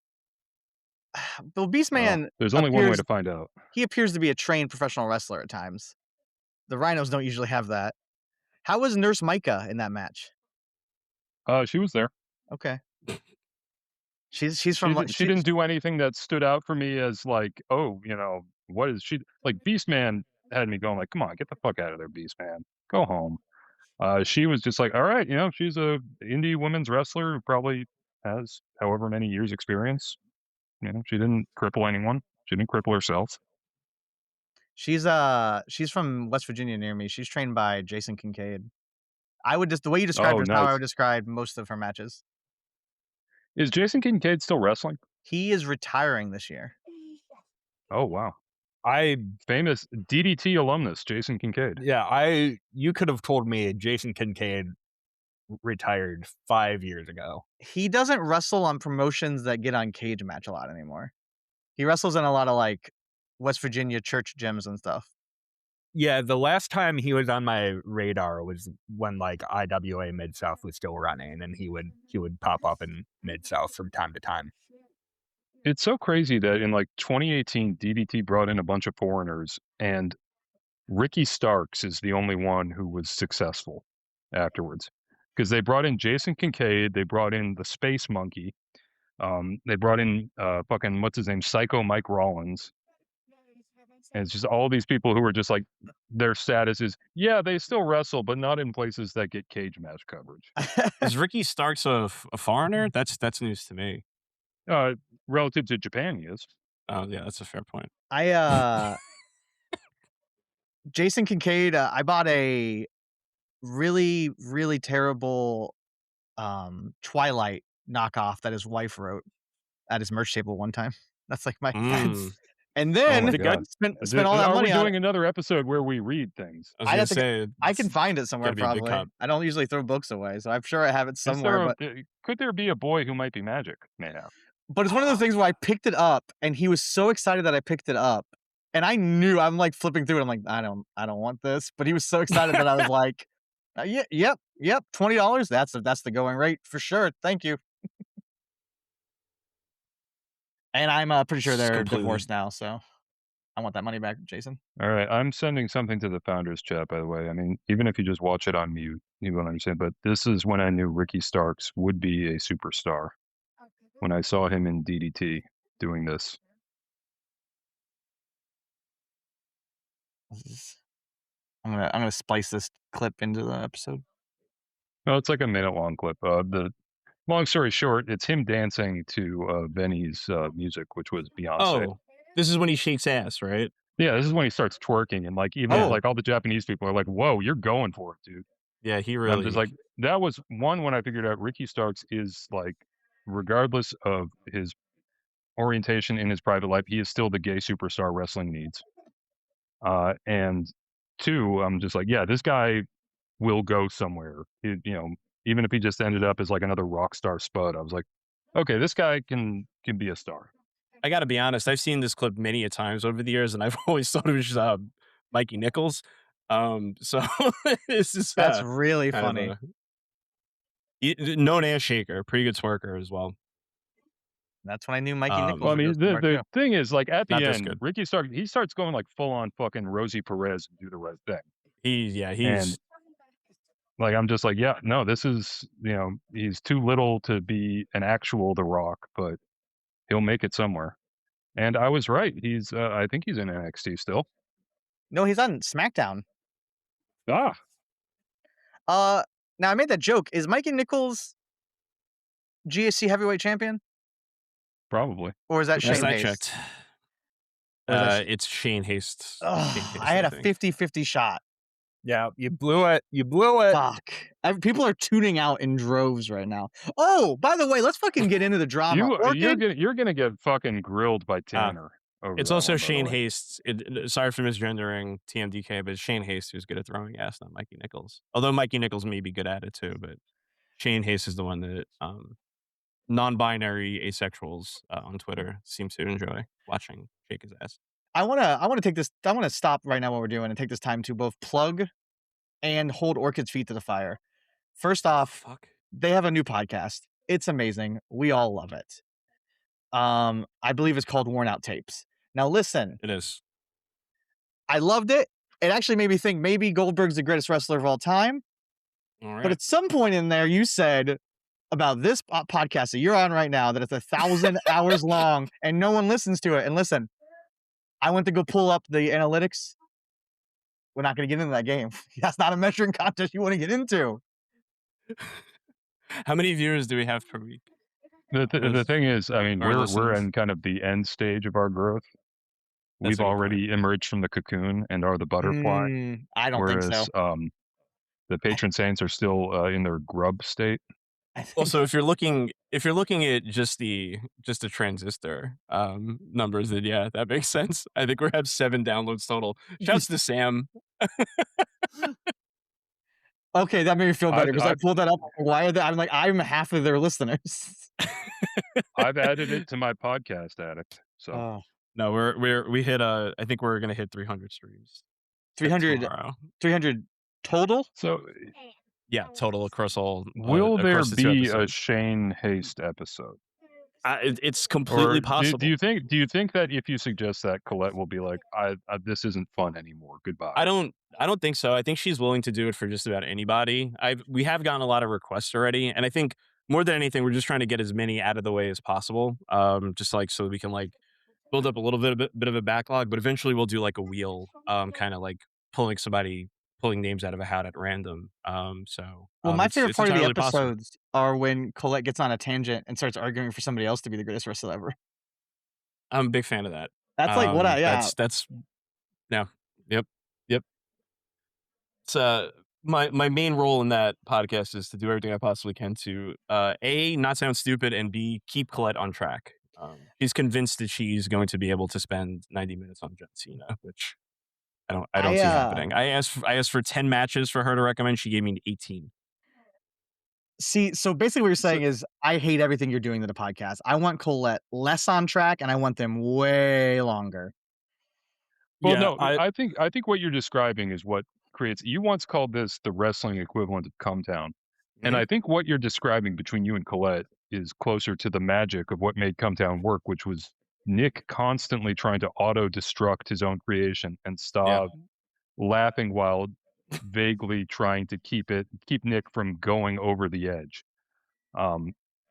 Well, Beastman. There's only one way to find out. He appears to be a trained professional wrestler at times. The rhinos don't usually have that. How was Nurse Micah in that match? She was there. Okay. She's from. She didn't do anything that stood out for me as like, oh, what is she like? Beastman had me going like, come on, get the fuck out of there, Beastman. Go home. She was just like, all right, she's a indie women's wrestler who probably has however many years experience. She didn't cripple anyone. She didn't cripple herself. She's from West Virginia near me. She's trained by Jason Kincaid. The way you described her is how I would describe most of her matches. Is Jason Kincaid still wrestling? He is retiring this year. Oh wow. Famous DDT alumnus, Jason Kincaid. Yeah, you could have told me Jason Kincaid retired 5 years ago. He doesn't wrestle on promotions that get on Cage Match a lot anymore. He wrestles in a lot of like West Virginia church gyms and stuff. Yeah, the last time he was on my radar was when like IWA Mid South was still running, and he would pop up in Mid South from time to time. It's so crazy that in like 2018, DDT brought in a bunch of foreigners, and Ricky Starks is the only one who was successful afterwards. Because they brought in Jason Kincaid, they brought in the Space Monkey, they brought in fucking what's his name, Psycho Mike Rollins. And it's just all these people who are just like, their status is, yeah, they still wrestle, but not in places that get cage match coverage. Is Ricky Starks a foreigner? That's news to me. Relative to Japan, he is. Oh yeah, that's a fair point. Jason Kincaid, I bought a really, really terrible Twilight knockoff that his wife wrote at his merch table one time. That's like my and then spent all that money on. Are we on doing another episode where we read things? I can find it somewhere probably. I don't usually throw books away, so I'm sure I have it somewhere. Could there be a boy who might be magic? But it's one of those things where I picked it up, and he was so excited that I picked it up, and I knew I'm like flipping through it. I'm like, I don't want this, but he was so excited that I was like, yep, $20. That's the going rate for sure. Thank you. And I'm pretty sure they're divorced now, so I want that money back, Jason. All right, I'm sending something to the Founders chat, by the way. I mean, even if you just watch it on mute, you won't understand. But this is when I knew Ricky Starks would be a superstar. When I saw him in DDT doing this. I'm gonna splice this clip into the episode. Well, it's like a minute-long clip. The long story short, it's him dancing to Benny's music, which was Beyonce. Oh, this is when he shakes ass, right? Yeah, this is when he starts twerking, and like even like all the Japanese people are like, "Whoa, you're going for it, dude!" Yeah, he really. I'm just like, that was one when I figured out Ricky Starks is like, regardless of his orientation in his private life, he is still the gay superstar wrestling needs. And two, I'm just like, yeah, this guy will go somewhere. Even if he just ended up as like another rock star spud, I was like, okay, this guy can be a star. I got to be honest, I've seen this clip many a times over the years, and I've always thought it was Mikey Nichols. So this is that's really funny. Known as Shaker, pretty good twerker as well. That's when I knew Mikey Nichols. Well, I mean, the thing is, like at the end, Ricky Starks, he starts going like full on fucking Rosie Perez and do the right thing. He's and, like, I'm just like, yeah, no, this is, he's too little to be an actual The Rock, but he'll make it somewhere. And I was right. I think he's in NXT still. No, he's on SmackDown. Now I made that joke. Is Mikey Nichols GSC heavyweight champion? Probably. Or is that Shane Haste? Checked. It's Shane Haste. I had a 50-50 shot. Yeah, you blew it. Fuck. People are tuning out in droves right now. Oh, by the way, let's fucking get into the drama. You're gonna get fucking grilled by Tanner. It's also Shane Haste. Sorry for misgendering TMDK, but it's Shane Haste who's good at throwing ass, not Mikey Nichols. Although Mikey Nichols may be good at it too, but Shane Haste is the one that non-binary asexuals on Twitter seem to enjoy watching shake his ass. I want to take this. I want to stop right now what we're doing and take this time to both plug and hold Orchid's feet to the fire. First off, they have a new podcast. It's amazing. We all love it. I believe it's called Worn Out Tapes. Now listen. It is. I loved it. It actually made me think maybe Goldberg's the greatest wrestler of all time. All right. But at some point in there, you said about this podcast that you're on right now that it's 1,000 hours long and no one listens to it. And listen, I went to go pull up the analytics. We're not going to get into that game. That's not a measuring contest you want to get into. How many viewers do we have per week? The thing is, I mean, we're in kind of the end stage of our growth. We've already emerged from the cocoon and are the butterfly. I don't think so. The patron saints are still in their grub state. Also, if you're looking at just the transistor numbers, then yeah, that makes sense. I think we have 7 downloads total. Shouts to Sam. Okay, that made me feel better because I pulled that up. Why are they? I'm like, I'm half of their listeners. I've added it to my podcast addict. So no, we hit I think we're gonna hit 300 streams. 300, tomorrow. 300 total. So Yeah, total across all will there across the 2 be a episodes. Shane Haste episode? It's Or completely do possible. you think that if you suggest that, Colette will be like, I this isn't fun anymore. Goodbye. I don't think so. I think she's willing to do it for just about anybody. We have gotten a lot of requests already, and I think more than anything, we're just trying to get as many out of the way as possible. Just like so we can like build up a little bit of a backlog, but eventually we'll do like a wheel, kind of like pulling names out of a hat at random. Well, my favorite it's part of the entirely possible. episodes are when Colette gets on a tangent and starts arguing for somebody else to be the greatest wrestler ever. I'm a big fan of that. That's like what I yeah. That's yeah. Yep. Yep. It's my main role in that podcast is to do everything I possibly can to A, not sound stupid, and B, keep Colette on track. She's convinced that she's going to be able to spend 90 minutes on John Cena, which I don't see happening. I asked for 10 matches for her to recommend. She gave me 18. See, so basically what you're saying So- is I hate everything you're doing to the podcast. I want Colette less on track and I want them way longer. Well, Yeah, no, I think what you're describing is what creates. You once called this the wrestling equivalent of Cumtown, and Mhm. I think what you're describing between you and Colette is closer to the magic of what made Cumtown work, which was Nick constantly trying to auto-destruct his own creation and stop laughing while vaguely trying to keep Nick from going over the edge.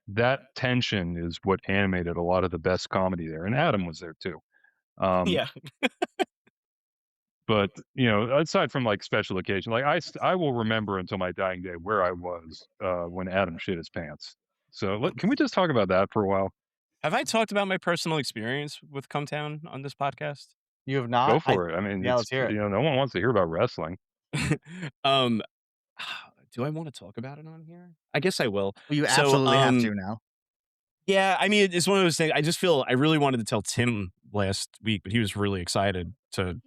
That tension is what animated a lot of the best comedy there, and Adam was there too. Yeah. But aside from like special occasion, like I will remember until my dying day where I was when Adam shit his pants. So can we just talk about that for a while? Have I talked about my personal experience with Cumtown on this podcast? You have not? Go for it. I mean, yeah, let's hear it. no one wants to hear about wrestling. um, do I want to talk about it on here? I guess I will. Well, you So, absolutely have to now. Yeah, I mean, it's one of those things. I just feel I really wanted to tell Tim last week, but he was really excited to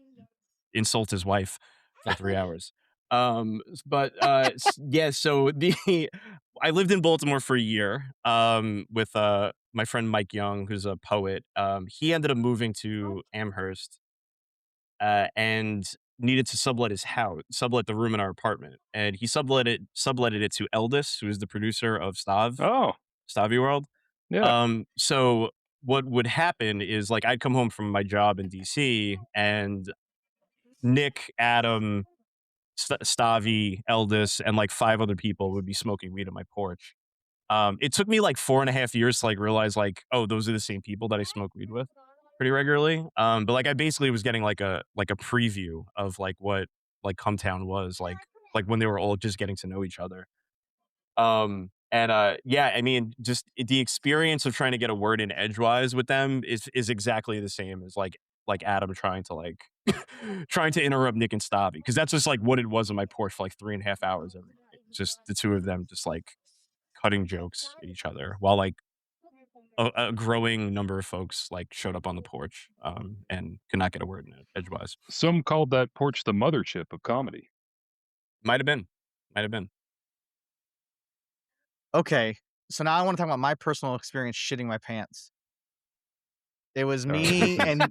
insult his wife for 3 hours. Yeah, so I lived in Baltimore for a year with my friend Mike Young, who's a poet. He ended up moving to Amherst and needed to sublet the room in our apartment, and he subletted it to Eldis, who is the producer of Oh, Stavy World. yeah. So what would happen is like I'd come home from my job in DC and Nick, Adam, Stavi, Eldis, and like 5 other people would be smoking weed on my porch. It took me like 4.5 years to like realize like, oh, those are the same people that I smoke weed with pretty regularly. But like I basically was getting like a preview of like what like Cumtown was like when they were all just getting to know each other. Yeah, I mean, just the experience of trying to get a word in edgewise with them is exactly the same as like Adam trying to like trying to interrupt Nick and Stavi, because that's just like what it was on my porch for like 3.5 hours every day. Just the two of them just like cutting jokes at each other while like a growing number of folks like showed up on the porch and could not get a word in edgewise. Some called that porch the mothership of comedy. Might have been. Okay, so now I want to talk about my personal experience shitting my pants. It was me and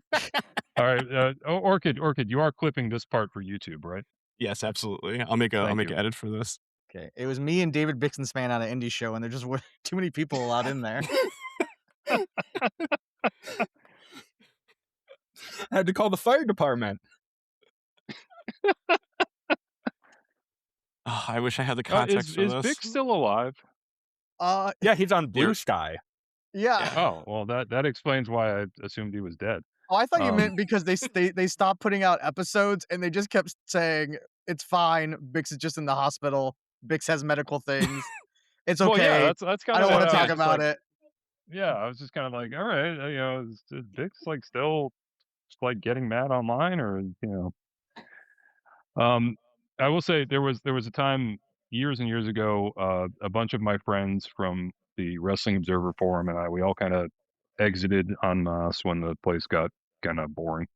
All right, Orchid, you are clipping this part for YouTube, right? Yes, absolutely. I'll make an edit for this. okay, it was me and David Bixenspan on an indie show, and there just were too many people allowed in there. I had to call the fire department. Oh, I wish I had the context for Is this. Bix still alive? Yeah, he's on Blue Sky. Yeah. Oh, well, that explains why I assumed he was dead. Oh, I thought you meant because they stopped putting out episodes and they just kept saying it's fine. Bix is just in the hospital. Bix has medical things. It's okay. Well, yeah, that's kind I of. don't want to talk about it. Yeah, I was just kind of like, all right, is Bix like still just like getting mad online, or I will say there was a time years and years ago, a bunch of my friends from the Wrestling Observer Forum and we all kind of exited en masse when the place got kind of boring.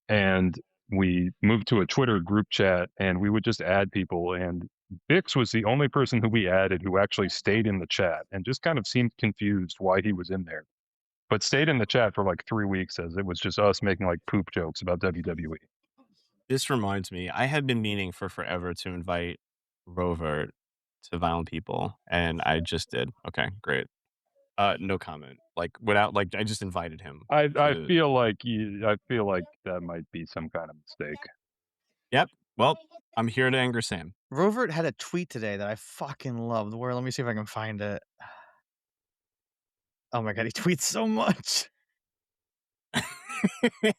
And we moved to a Twitter group chat and we would just add people. And Bix was the only person who we added who actually stayed in the chat and just kind of seemed confused why he was in there. But stayed in the chat for like 3 weeks as it was just us making like poop jokes about WWE. This reminds me, I have been meaning for forever to invite Rovert to Violent People, and I just did. Okay, great. No comment. Like without like I just invited him I to. feel like that might be some kind of mistake. Yep. Well, I'm here to anger Sam. Rovert had a tweet today that I fucking loved. Where? Let me see if I can find it. Oh my god, he tweets so much. I'm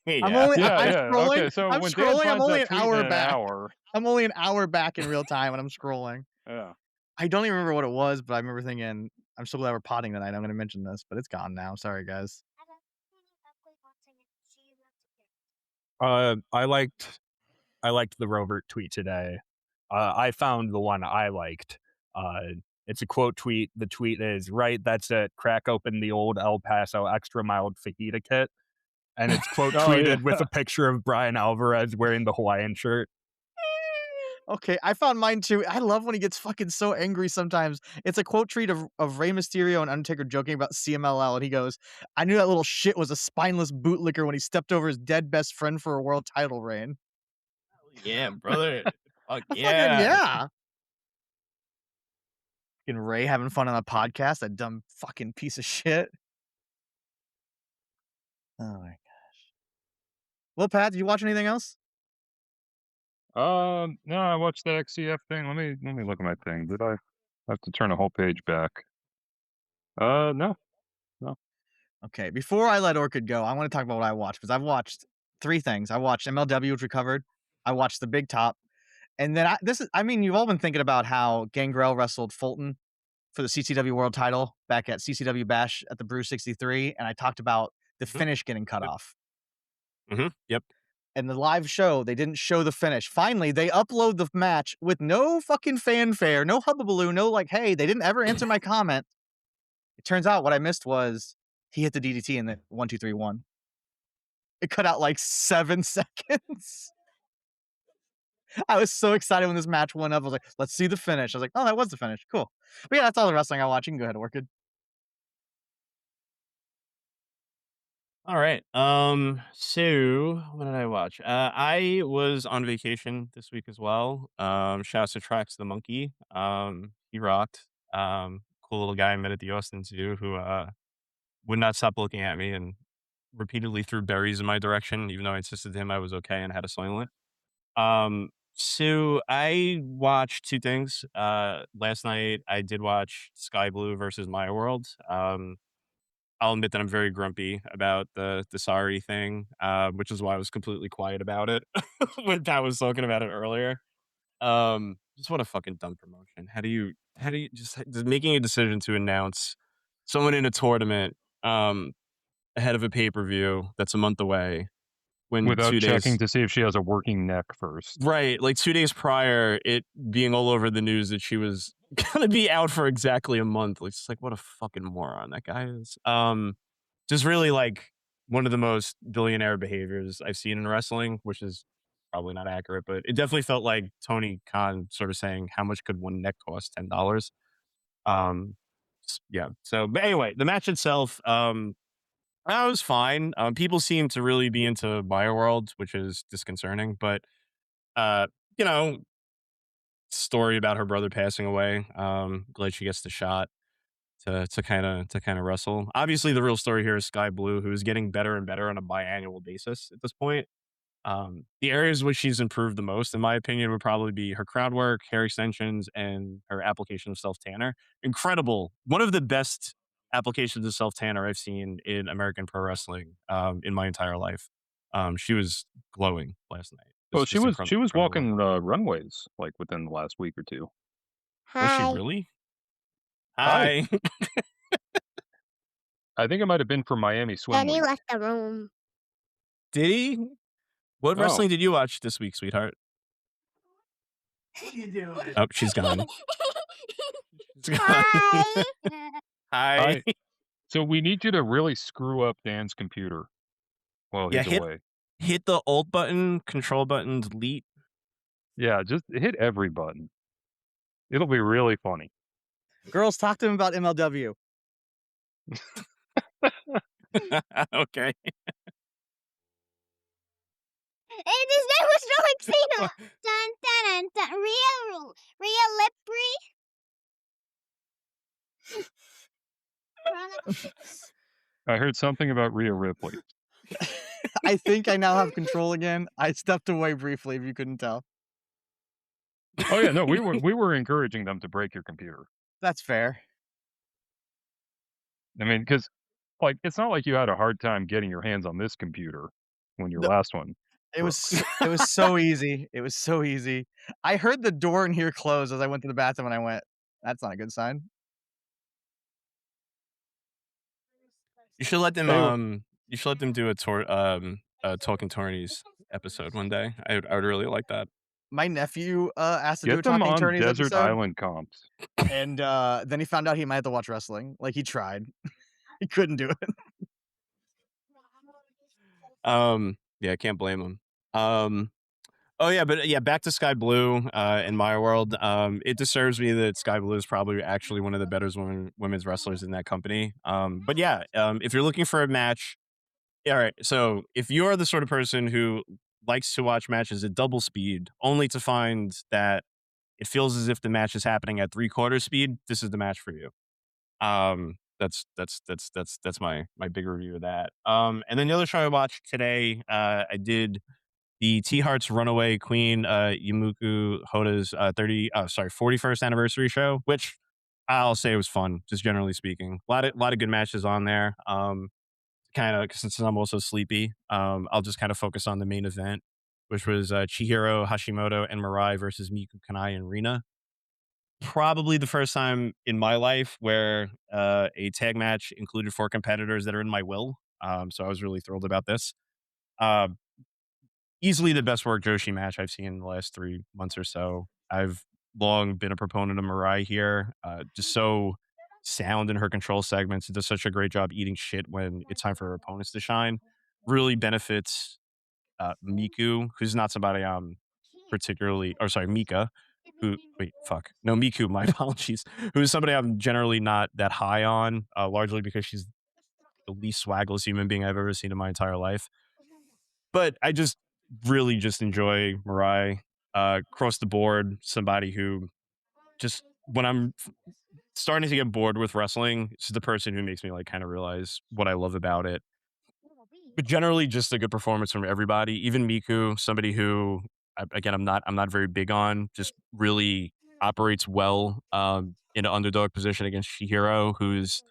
Yeah. only Yeah, I'm yeah. scrolling. Okay, so I'm when Dan scrolling. I'm finds only that an tweet hour in an back. hour, I'm only an hour back in real time when I'm scrolling. yeah. I don't even remember what it was, but I remember thinking, I'm so glad we're potting tonight. I'm going to mention this, but it's gone now. Sorry, guys. I liked the Rovert tweet today. I found the one I liked. It's a quote tweet. The tweet is, right, that's it. Crack open the old El Paso extra mild fajita kit. And it's quote Oh, tweeted yeah. with a picture of Brian Alvarez wearing the Hawaiian shirt. Okay, I found mine too. I love when he gets fucking so angry sometimes. It's a quote tweet of Rey Mysterio and Undertaker joking about CMLL, and he goes, I knew that little shit was a spineless bootlicker when he stepped over his dead best friend for a world title reign. Yeah, brother. Fuck Fucking yeah. yeah. Fucking Ray having fun on a podcast, that dumb fucking piece of shit. Oh my gosh. Well, Pat, did you watch anything else? No, I watched that XCF thing. Let me look at my thing. Did I have to turn a whole page back? No. Okay, before I let Orchid go, I want to talk about what I watched because I've watched 3 things. I watched MLW, which we covered. I watched the Big Top, and then I mean, you've all been thinking about how Gangrel wrestled Fulton for the CCW World Title back at CCW Bash at the Brew 63, and I talked about the Mhm. finish getting cut Yep. off. Yep. And the live show, they didn't show the finish. Finally, they upload the match with no fucking fanfare, no hubbubaloo, no like, hey, they didn't ever answer my comment. It turns out what I missed was he hit the DDT in the 1, 2, 3, 1. It cut out like 7 seconds. I was so excited when this match went up. I was like, let's see the finish. I was like, oh, that was the finish. Cool. But yeah, that's all the wrestling I watch. You can go ahead, Orchid. All right. So what did I watch? I was on vacation this week as well. Shouts to Trax the Monkey. He rocked. Cool little guy I met at the Austin Zoo who would not stop looking at me and repeatedly threw berries in my direction, even though I insisted to him I was okay and had a soylent. So I watched 2 things. Last night I did watch Sky Blue versus Maya World. I'll admit that I'm very grumpy about the sorry thing, which is why I was completely quiet about it when Pat was talking about it earlier. Just what a fucking dumb promotion. How do you just making a decision to announce someone in a tournament ahead of a pay-per-view that's a month away when Without 2 checking days. to see if she has a working neck first. Right, like 2 days prior, it being all over the news that she was gonna be out for exactly a month. Like, it's like, what a fucking moron that guy is. Just really, like, one of the most billionaire behaviors I've seen in wrestling, which is probably not accurate, but it definitely felt like Tony Khan sort of saying, "How much could one neck cost? $10?" Um, yeah, so but anyway, the match itself, that was fine. People seem to really be into Bioworld, which is disconcerting, but uh, you know, story about her brother passing away. Glad she gets the shot to kind of wrestle. Obviously, the real story here is Sky Blue, who is getting better and better on a biannual basis at this point. The areas which she's improved the most, in my opinion, would probably be her crowd work, hair extensions, and her application of self tanner. Incredible, one of the best applications of self tanner I've seen in American pro wrestling in my entire life. She was glowing last night. Oh, Just she was incredible work. walking runways like within the last week or 2. Was she Hi. really? Hi. Hi. I think it might have been for Miami Swim Daddy Week. left the room. Did he? What Oh. wrestling did you watch this week, sweetheart? Oh, she's gone. She's gone. Hi. Hi. So we need you to really screw up Dan's computer while Yeah, he's away. hit the alt button, control button, delete. Yeah, just hit every button. It'll be really funny. Girls, talk to him about MLW. Okay. his name was John Cena. Dun dun dun dun. Rhea Ripley. I heard something about Rhea Ripley. I think I now have control again. I stepped away briefly, if you couldn't tell. Oh yeah, no, we were encouraging them to break your computer. That's fair. I mean, because like it's not like you had a hard time getting your hands on this computer when your No. last one. It was so easy. It was so easy. I heard the door in here close as I went to the bathroom, and I went, "That's not a good sign." You should let them Anyway. you should let them do a Talking Tourneys episode one day. I would really like that. My nephew asked to do a Get them Talking on Tourneys Desert episode, Island comps. and then he found out he might have to watch wrestling. Like, he tried. He couldn't do it. Yeah, I can't blame him. Oh yeah, but yeah, back to Sky Blue in my world. It disturbs me that Sky Blue is probably actually one of the better women's wrestlers in that company. But yeah, if you're looking for a match, all right. So if you're the sort of person who likes to watch matches at double speed, only to find that it feels as if the match is happening at 3/4 speed, this is the match for you. That's my big review of that. And then the other show I watched today, I did the T Heart's Runaway Queen, Yumuku Hoda's 41st anniversary show, which I'll say was fun, just generally speaking. A lot of good matches on there. Kind of since I'm also sleepy, I'll just kind of focus on the main event, which was Chihiro Hashimoto and Mirai versus Miku Kanai and Rina. Probably the first time in my life where a tag match included 4 competitors that are in my will. So I was really thrilled about this. Uh, Easily the best work Joshi match I've seen in the last 3 months or so. I've long been a proponent of Mirai here. Just so sound in her control segments. Does such a great job eating shit when it's time for her opponents to shine. Really benefits Miku, who's not somebody I'm particularly, or sorry, Mika, who, wait, fuck. No, Miku, my apologies, who's somebody I'm generally not that high on, largely because she's the least swagless human being I've ever seen in my entire life. But I just really just enjoy Mirai across the board. Somebody who just when I'm starting to get bored with wrestling, this is the person who makes me like kind of realize what I love about it. But generally, just a good performance from everybody. Even Miku, somebody who again I'm not very big on, just really operates well in an underdog position against Chihiro, who's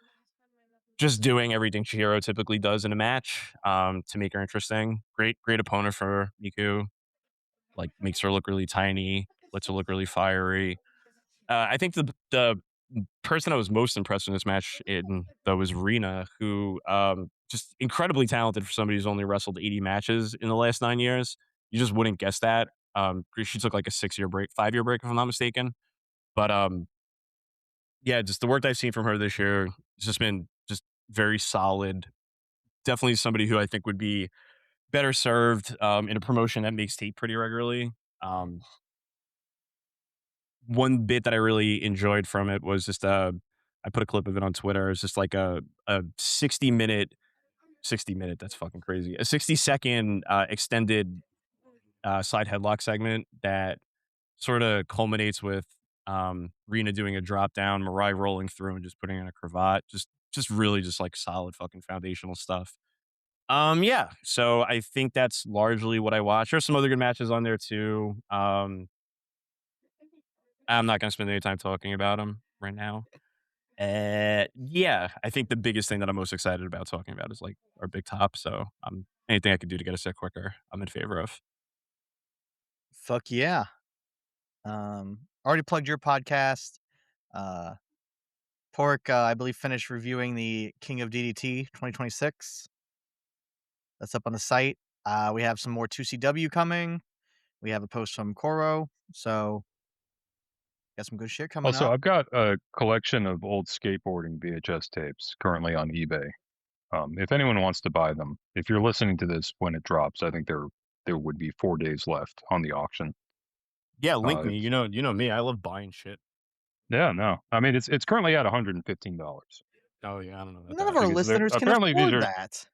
just doing everything Chihiro typically does in a match to make her interesting. Great opponent for Miku. Like makes her look really tiny, lets her look really fiery. I think the person I was most impressed in this match in though was Rina, who just incredibly talented for somebody who's only wrestled 80 matches in the last 9 years. You just wouldn't guess that. She took like a 6-year break, 5-year break, if I'm not mistaken. But yeah, just the work I've seen from her this year has just been just very solid. Definitely somebody who I think would be better served in a promotion that makes tape pretty regularly. Um, One bit that I really enjoyed from it was just I put a clip of it on Twitter. It's just like a 60 minute that's fucking crazy. A 60-second extended side headlock segment that sort of culminates with Rena doing a drop down, Mirai rolling through and just putting in a cravat. Just really just like solid fucking foundational stuff. Yeah, so I think that's largely what I watch. There's some other good matches on there too. I'm not gonna spend any time talking about them right now. Yeah, I think the biggest thing that I'm most excited about talking about is like our big top. So anything I could do to get us there quicker, I'm in favor of. Fuck yeah. Already plugged your podcast. Uh, Pork, I believe, finished reviewing the King of DDT 2026. That's up on the site. We have some more 2CW coming. We have a post from Koro. So, got some good shit coming Also, up. I've got a collection of old skateboarding VHS tapes currently on eBay. If anyone wants to buy them, if you're listening to this when it drops, I think there would be 4 days left on the auction. Yeah, link me. It's- You know me. I love buying shit. Yeah, no, I mean it's currently at $115. Oh yeah, I don't know about None of that. our Because listeners can apparently these afford are that.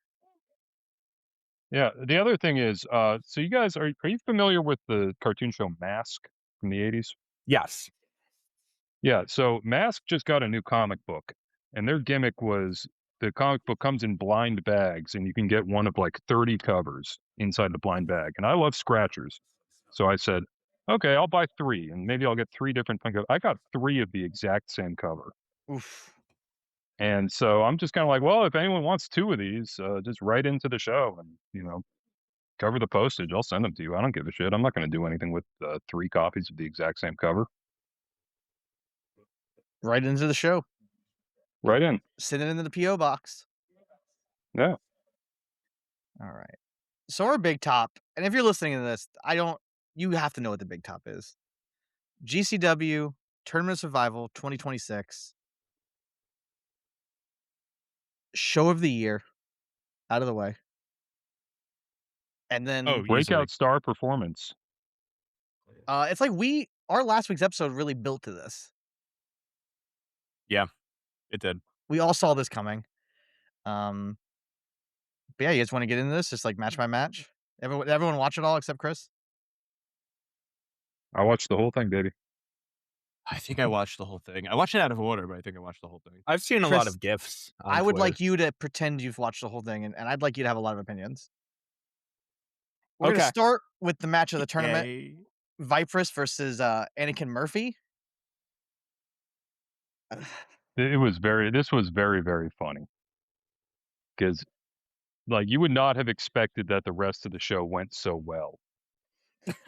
Yeah. The other thing is, so you guys are you familiar with the cartoon show Mask from the 80s? Yes. Yeah. So Mask just got a new comic book, and their gimmick was the comic book comes in blind bags, and you can get one of like 30 covers inside the blind bag. And I love scratchers, so I said, okay, I'll buy three, and maybe I'll get three different. I got three of the exact same cover. Oof. And so I'm just kind of like, well, if anyone wants two of these, just write into the show and, cover the postage. I'll send them to you. I don't give a shit. I'm not going to do anything with three copies of the exact same cover. Right into the show. Right in. Send it into the P.O. box. Yeah. All right. So our big top, and if you're listening to this, you have to know what the big top is. GCW Tournament of Survival 2026. Show of the year. Out of the way. And then Oh, Breakout easily. star performance. it's like our last week's episode really built to this. Yeah, it did. We all saw this coming. But yeah, you guys want to get into this? Just like match by match? Everyone watch it all except Chris? I watched the whole thing, baby. I think I watched the whole thing. I watched it out of order, but I think I watched the whole thing. I've seen a Chris, lot of GIFs. On I would Twitter. like you to pretend you've watched the whole thing, and I'd like you to have a lot of opinions. We're going to start with the match of the tournament. Yay. Vipress versus Anakin Murphy. This was very, very funny. Because, you would not have expected that the rest of the show went so well.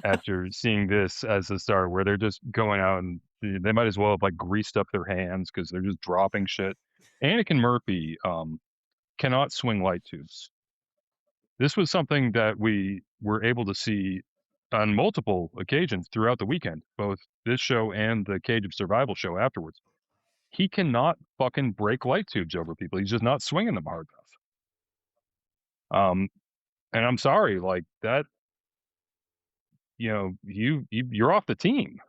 After seeing this as the start, where they're just going out and they might as well have greased up their hands because they're just dropping shit. Anakin Murphy cannot swing light tubes. This was something that we were able to see on multiple occasions throughout the weekend, both this show and the Cage of Survival show afterwards. He cannot fucking break light tubes over people. He's just not swinging them hard enough. And I'm sorry, that. You're off the team.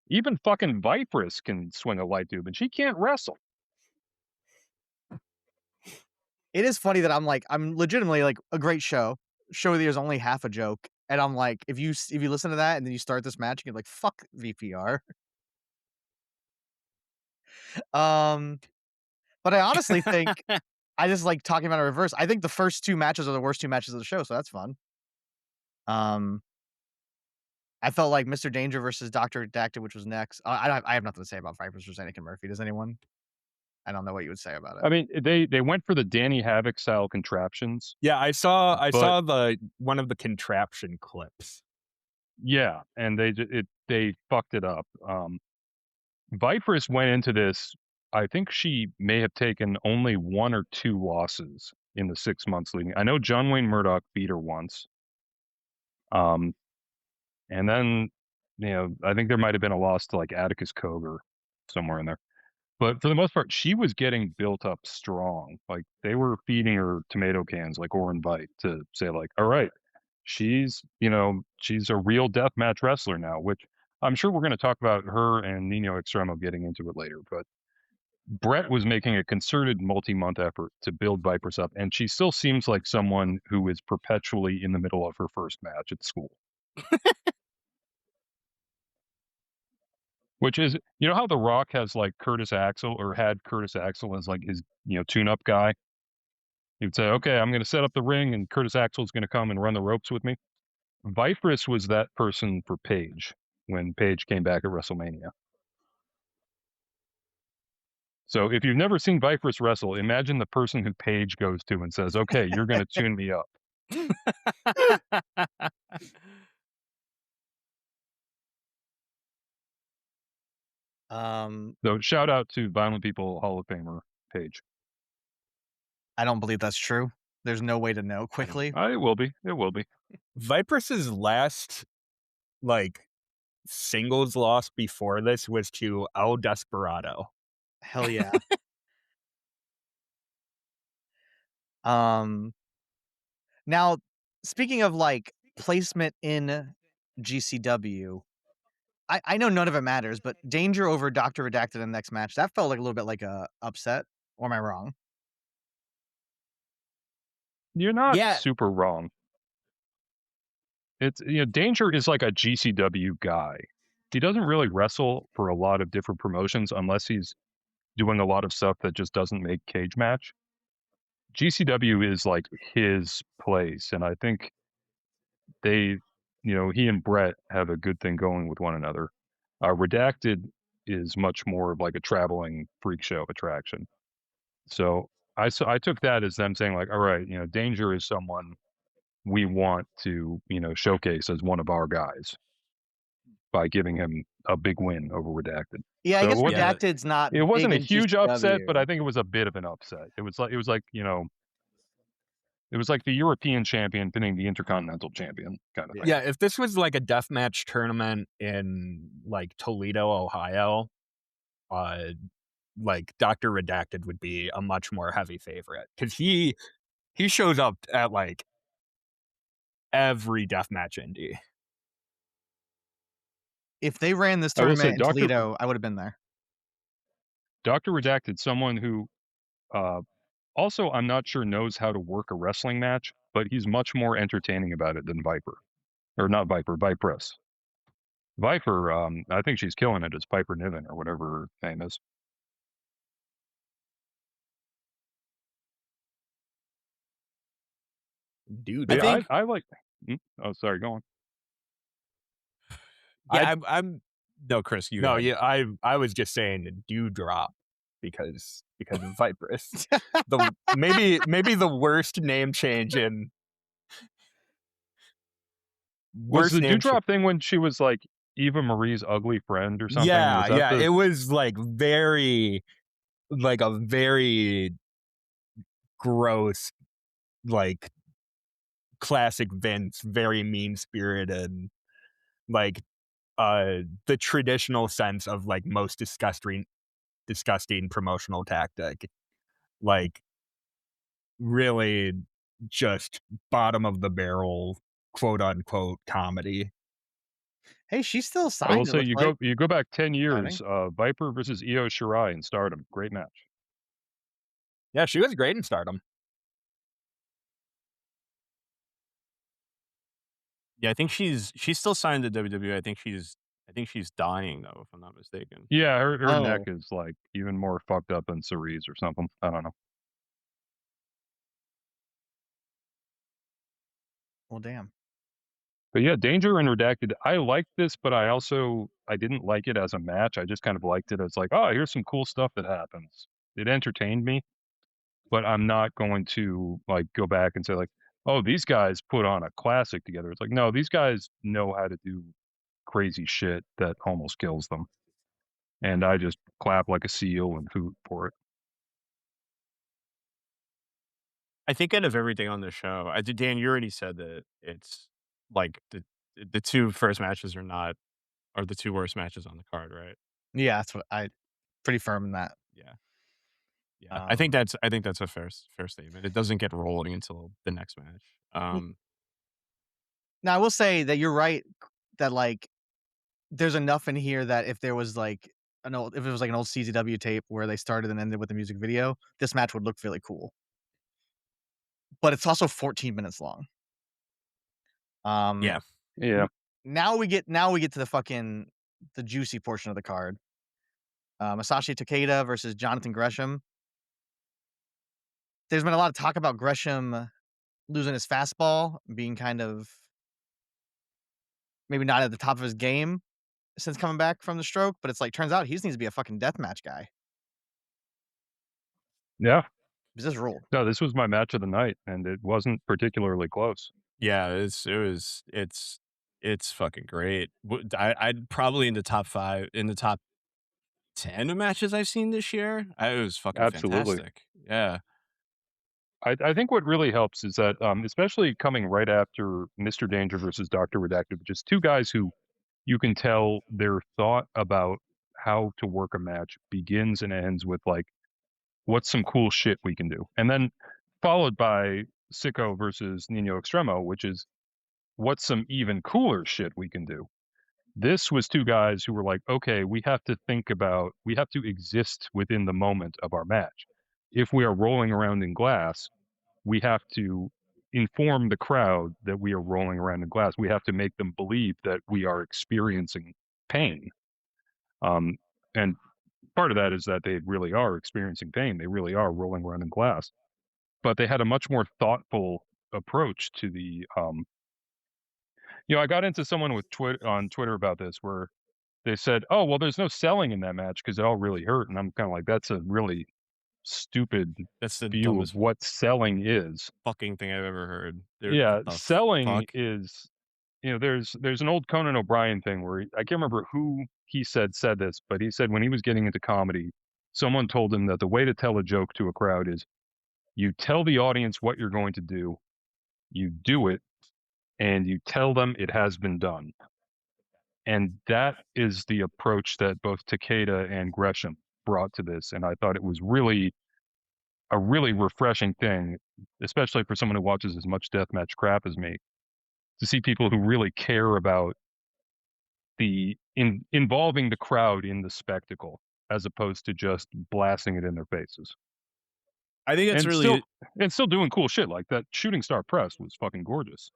Even fucking Vipress can swing a light tube, and she can't wrestle. It is funny that I'm legitimately a great show. Show of the year is only half a joke, and I'm like, if you listen to that and then you start this match, you're like, fuck VPR. But I honestly think I just like talking about it reverse. I think the first two matches are the worst two matches of the show, so that's fun. I felt like Mr. Danger versus Dr. Redacted, which was next. I have nothing to say about Vipers versus Anakin Murphy. Does anyone? I don't know what you would say about it. I mean, they went for the Danny Havoc style contraptions. Yeah, I saw the one of the contraption clips. Yeah, and they fucked it up. Vipress went into this. I think she may have taken only one or two losses in the 6 months leading. I know John Wayne Murdoch beat her once. And then, I think there might have been a loss to Atticus Koger somewhere in there. But for the most part, she was getting built up strong. They were feeding her tomato cans like Oren Veidt to say all right, she's a real deathmatch wrestler now, which I'm sure we're going to talk about her and Nino Extremo getting into it later. But Brett was making a concerted multi-month effort to build Vipers up, and she still seems like someone who is perpetually in the middle of her first match at school. Which is, how The Rock has Curtis Axel, or had Curtis Axel as his, tune-up guy. He would say, okay, I'm going to set up the ring and Curtis Axel is going to come and run the ropes with me. Vipress was that person for Paige when Paige came back at WrestleMania. So if you've never seen Vipress wrestle, imagine the person who Paige goes to and says, okay, you're going to tune me up. So shout out to Violent People Hall of Famer Paige. I don't believe that's true. There's no way to know quickly. It will be. It will be. Vipress's last singles loss before this was to El Desperado. Hell yeah. Now, speaking of placement in GCW, I know none of it matters, but Danger over Dr. Redacted in the next match, that felt a little bit like a upset. Or am I wrong? You're not Yeah. super wrong. It's Danger is like a GCW guy. He doesn't really wrestle for a lot of different promotions unless he's doing a lot of stuff that just doesn't make cage match. GCW is like his place, and I think they, he and Brett have a good thing going with one another. Redacted is much more of like a traveling freak show attraction. So I took that as them saying like, all right, Danger is someone we want to, showcase as one of our guys by giving him a big win over Redacted. Yeah, I So guess Yeah. Redacted's not it wasn't a big in huge upset, but I GCW. think it was a bit of an upset. It was like it was like the European champion pinning the Intercontinental champion kind of thing. Yeah, if this was like a deathmatch tournament in like Toledo, Ohio, like Dr. Redacted would be a much more heavy favorite because he shows up at like every deathmatch indie. If they ran this I will say tournament in Toledo, I would have been there. Dr. Redacted, someone who also I'm not sure knows how to work a wrestling match, but he's much more entertaining about it than Viper. Or not Viper, Vipress. Viper, I think she's killing it as Piper Niven or whatever her name is. Dude, I like. Oh, sorry, go on. Yeah, I'm no, Chris. You no, go ahead. yeah, I was just saying Dewdrop because of Viperous. maybe the worst name change in. Was the Dewdrop thing when she was like Eva Marie's ugly friend or something? Yeah, it was like a very gross, like classic Vince, very mean spirited, like the traditional sense of like most disgusting promotional tactic, like really just bottom of the barrel, quote unquote comedy. Hey, she's still signed. I will say it looks you go back 10 Exciting. years, Viper versus Io Shirai in Stardom, great match. Yeah, she was great in Stardom. Yeah, I think she's still signed to WWE. I think she's dying though, if I'm not mistaken. Yeah, her Oh. neck is like even more fucked up than Cerise or something. I don't know. Well, damn. But yeah, Danger and Redacted. I liked this, but I didn't like it as a match. I just kind of liked it as like, oh, here's some cool stuff that happens. It entertained me, but I'm not going to like go back and say like, oh, these guys put on a classic together. It's like, no, these guys know how to do crazy shit that almost kills them. And I just clap like a seal and hoot for it. I think out of everything on the show, Dan, you already said that it's like the two first matches are the two worst matches on the card, right? Yeah, that's what I pretty firm in that. Yeah. Yeah. I think that's a fair statement. It doesn't get rolling until the next match. Now I will say that you're right that like there's enough in here that if there was like if it was like an old CZW tape where they started and ended with a music video, this match would look really cool. But it's also 14 minutes long. Yeah. Now we get to the juicy portion of the card. Masashi Takeda versus Jonathan Gresham. There's been a lot of talk about Gresham losing his fastball, being kind of maybe not at the top of his game since coming back from the stroke, but it's like turns out he just needs to be a fucking deathmatch guy. Yeah. He's just ruled. No, this was my match of the night, and it wasn't particularly close. Yeah, it's fucking great. I'd probably in the top 10 of matches I've seen this year. It was fucking fantastic. Yeah. I think what really helps is that, especially coming right after Mr. Danger versus Dr. Redacted, which is two guys who you can tell their thought about how to work a match begins and ends with like, what's some cool shit we can do? And then followed by Sicko versus Nino Extremo, which is what's some even cooler shit we can do? This was two guys who were like, okay, we have to exist within the moment of our match. If we are rolling around in glass, we have to inform the crowd that we are rolling around in glass. We have to make them believe that we are experiencing pain. And part of that is that they really are experiencing pain. They really are rolling around in glass. But they had a much more thoughtful approach to the I got into someone with on Twitter about this where they said, "Oh, well, there's no selling in that match because it all really hurt." And I'm kind of like, that's a really stupid That's the view of dumbest what selling is. fucking thing I've ever heard. Yeah, The selling fuck? is, there's an old Conan O'Brien thing where I can't remember who he said this, but he said when he was getting into comedy, someone told him that the way to tell a joke to a crowd is you tell the audience what you're going to do, you do it, and you tell them it has been done. And that is the approach that both Takeda and Gresham brought to this. And I thought it was really a really refreshing thing, especially for someone who watches as much deathmatch crap as me, to see people who really care about involving the crowd in the spectacle as opposed to just blasting it in their faces. I think it's And really still doing cool shit. Like that Shooting Star Press was fucking gorgeous.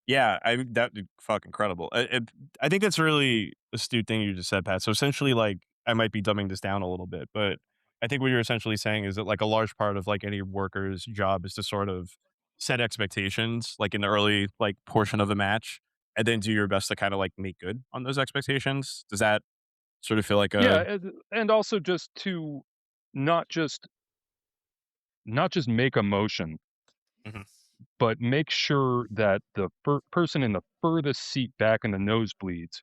Yeah, that fucking incredible. I think that's a really astute thing you just said, Pat. So essentially, like, I might be dumbing this down a little bit, but I think what you're essentially saying is that like a large part of like any worker's job is to sort of set expectations, like in the early like portion of the match, and then do your best to kind of like make good on those expectations. Does that sort of feel like a Yeah, and also just to not just make a motion, Mhm. but make sure that the person in the furthest seat back in the nosebleeds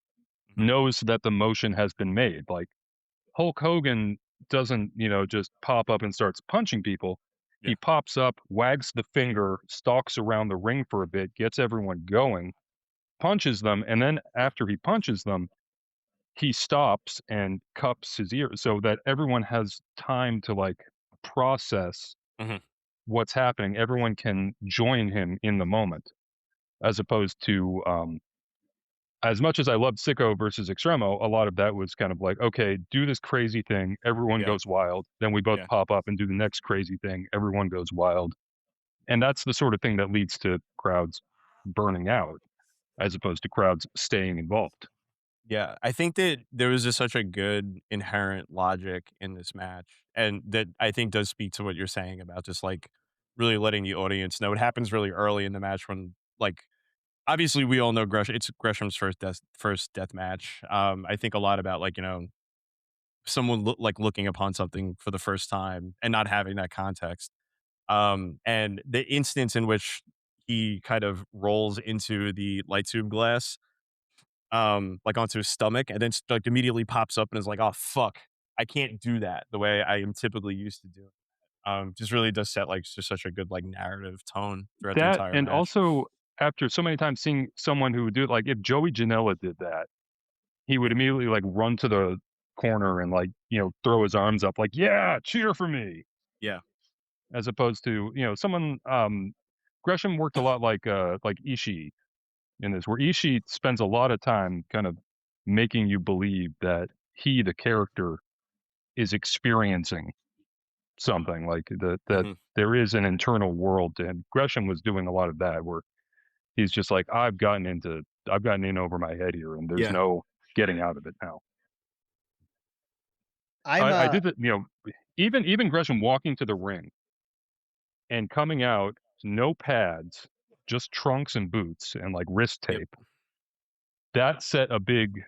Mhm. knows that the motion has been made. Like Hulk Hogan doesn't, just pop up and starts punching people. Yeah. He pops up, wags the finger, stalks around the ring for a bit, gets everyone going, punches them, and then after he punches them, he stops and cups his ear so that everyone has time to like process Mhm. what's happening. Everyone can join him in the moment, as opposed to as much as I loved Sicko versus Extremo, a lot of that was kind of like, okay, do this crazy thing, everyone Yeah. goes wild. Then we both Yeah. pop up and do the next crazy thing, everyone goes wild. And that's the sort of thing that leads to crowds burning out, as opposed to crowds staying involved. Yeah, I think that there was just such a good inherent logic in this match, and that I think does speak to what you're saying about just like really letting the audience know. It happens really early in the match when like obviously we all know it's Gresham's first death match. I think a lot about like someone like looking upon something for the first time and not having that context. And the instance in which he kind of rolls into the light tube glass like onto his stomach and then like immediately pops up and is like, "Oh fuck, I can't do that the way I am typically used to doing." Just really does set like just such a good like narrative tone throughout the That, entire and match. also after so many times seeing someone who would do it, like if Joey Janela did that, he would immediately like run to the corner and like, throw his arms up like, yeah, cheer for me. Yeah. As opposed to, someone, Gresham worked a lot like Ishii in this, where Ishii spends a lot of time kind of making you believe that he, the character, is experiencing something like that Mhm. there is an internal world to him. Gresham was doing a lot of that where he's just like, I've gotten in over my head here and there's Yeah. no getting out of it now. I'm I did that, even Gresham walking to the ring and coming out, no pads, just trunks and boots and like wrist Yep. tape. That set a big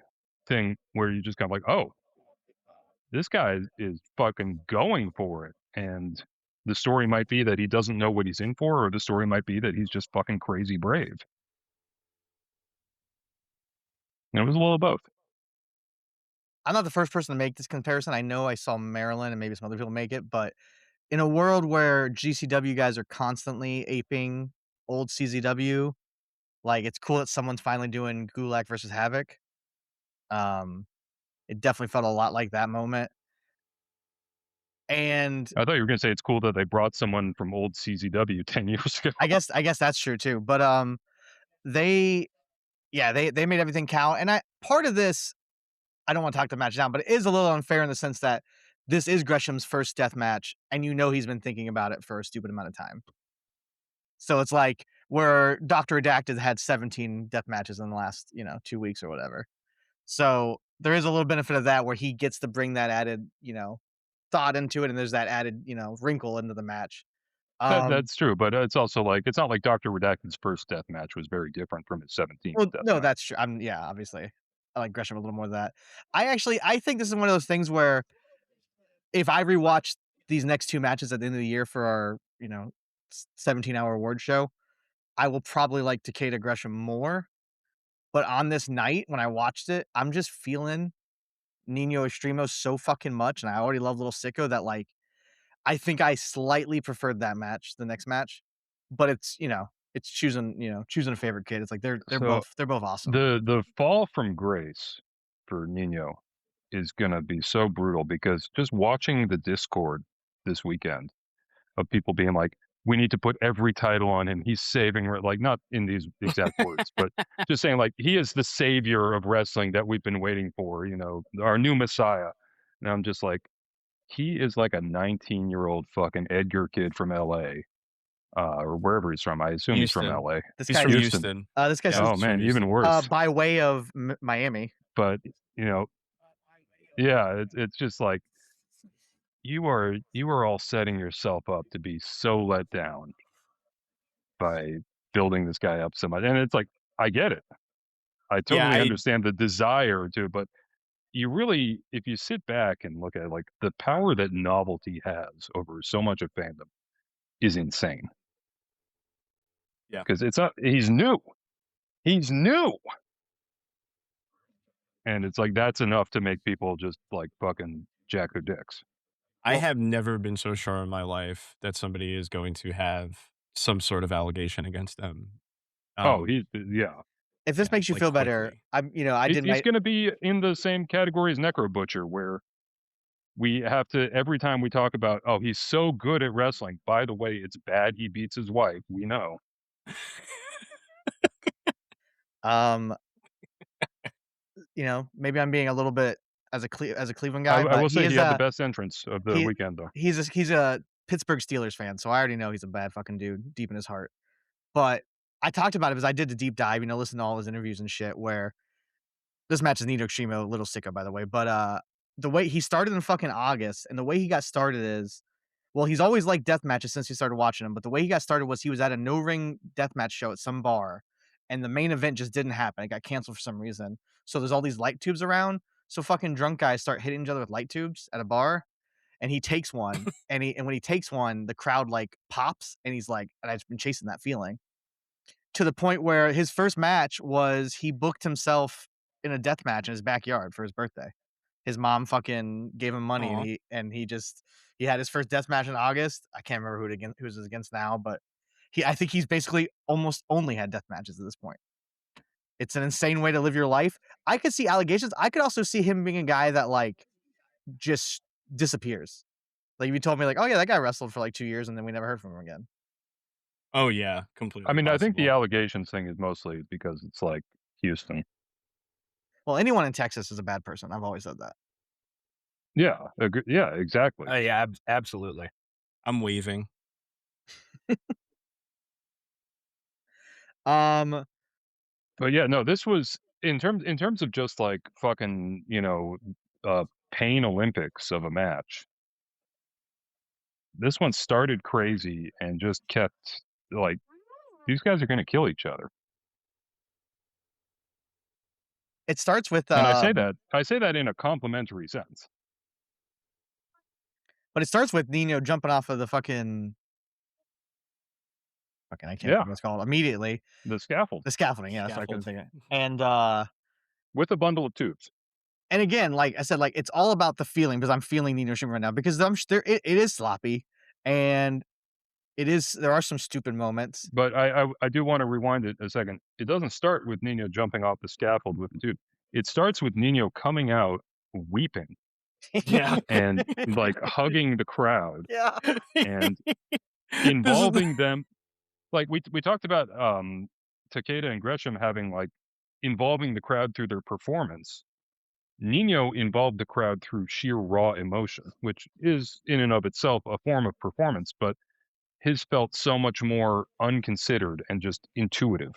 thing where you just kind of like, oh, this guy is fucking going for it. And the story might be that he doesn't know what he's in for, or the story might be that he's just fucking crazy brave. And it was a little of both. I'm not the first person to make this comparison. I know I saw Marilyn and maybe some other people make it, but in a world where GCW guys are constantly aping old CZW, like it's cool that someone's finally doing Gulak versus Havoc. It definitely felt a lot like that moment. And I thought you were going to say it's cool that they brought someone from old CZW 10 years ago. I guess that's true too. But they they made everything count. And part of this, I don't want to talk the match down, but it is a little unfair in the sense that this is Gresham's first death match, and he's been thinking about it for a stupid amount of time. So it's like where Dr. Redacted had 17 death matches in the last 2 weeks or whatever. So there is a little benefit of that where he gets to bring that added thought into it, and there's that added wrinkle into the match. That's true, but it's also like it's not like Dr. Redacted's first death match was very different from his 17th Well, death no, match. that's true. Obviously, I like Gresham a little more than that. I think this is one of those things where if I rewatch these next 2 matches at the end of the year for our 17-hour award show, I will probably like Takeda Gresham more. But on this night when I watched it, I'm just feeling Nino Extremo so fucking much, and I already love Little Sicko that like I think I slightly preferred that match, the next match, but it's it's choosing a favorite kid. It's like they're So both awesome. the fall from grace for Nino is gonna be so brutal because just watching the Discord this weekend of people being like, "We need to put every title on him. He's saving," like not in these exact words, but just saying like he is the savior of wrestling that we've been waiting for. Our new messiah. And I'm just like, he is like a 19-year-old fucking Edgar kid from L.A. Or wherever he's from. I assume he's from Houston. L.A. This He's guy from Houston. Houston. This guy Yeah, says Oh he's from man, even Houston. worse. by way of Miami. But yeah, it's just like you are all setting yourself up to be so let down by building this guy up so much. And it's like, I get it. I Yeah, totally understand the desire to, but you really, if you sit back and look at it, like the power that novelty has over so much of fandom is insane. Yeah. Because he's new. He's new. And it's like, that's enough to make people just like fucking jack their dicks. I have never been so sure in my life that somebody is going to have some sort of allegation against them. Yeah. If this makes you like feel better, quickly. He's going to be in the same category as Necro Butcher, where we have to, every time we talk about, oh, he's so good at wrestling. By the way, it's bad he beats his wife. We know. Maybe I'm being a little bit as a Cleveland guy, I but will say he had the best entrance of the weekend, though. he's a Pittsburgh Steelers fan, so I already know he's a bad fucking dude deep in his heart. But I talked about it because I did the deep dive, listen to all his interviews and shit. Where this match is Nino Extremo, Little Sicko, by the way. But the way he started in fucking August, and the way he got started is, well, he's always liked death matches since he started watching them. But the way he got started was he was at a no ring death match show at some bar, and the main event just didn't happen. It got canceled for some reason. So there's all these light tubes around. So fucking drunk guys start hitting each other with light tubes at a bar, and he takes one, and when he takes one, the crowd like pops, and he's like, and I've been chasing that feeling to the point where his first match was he booked himself in a death match in his backyard for his birthday. His mom fucking gave him money, Aw. and he had his first death match in August. I can't remember who it was against now, but I think he's basically almost only had death matches at this point. It's an insane way to live your life. I could see allegations. I could also see him being a guy that like just disappears. Like if you told me like, oh yeah, that guy wrestled for like 2 years and then we never heard from him again. Oh yeah, completely. I mean, I think the possible. allegations thing is mostly because it's like Houston. Well, anyone in Texas is a bad person. I've always said that. Yeah, yeah, exactly. Yeah, absolutely. I'm waving. But yeah, no, this was in terms of just like fucking, pain Olympics of a match. This one started crazy and just kept like these guys are going to kill each other. It starts with And I say that in a complimentary sense. but it starts with Nino jumping off of the fucking I can't remember what it's called immediately. The scaffold. The scaffolding, yeah, that's what I couldn't think of. And with a bundle of tubes. And again, like I said, like it's all about the feeling because I'm feeling Nino Extremo right now because it is sloppy and there are some stupid moments. But I do want to rewind it a second. It doesn't start with Nino jumping off the scaffold with the tube. It starts with Nino coming out weeping. Yeah. And like hugging the crowd. Yeah. And involving them. Like we talked about Takeda and Gresham having like involving the crowd through their performance. Nino involved the crowd through sheer raw emotion, which is in and of itself a form of performance, but his felt so much more unconsidered and just intuitive.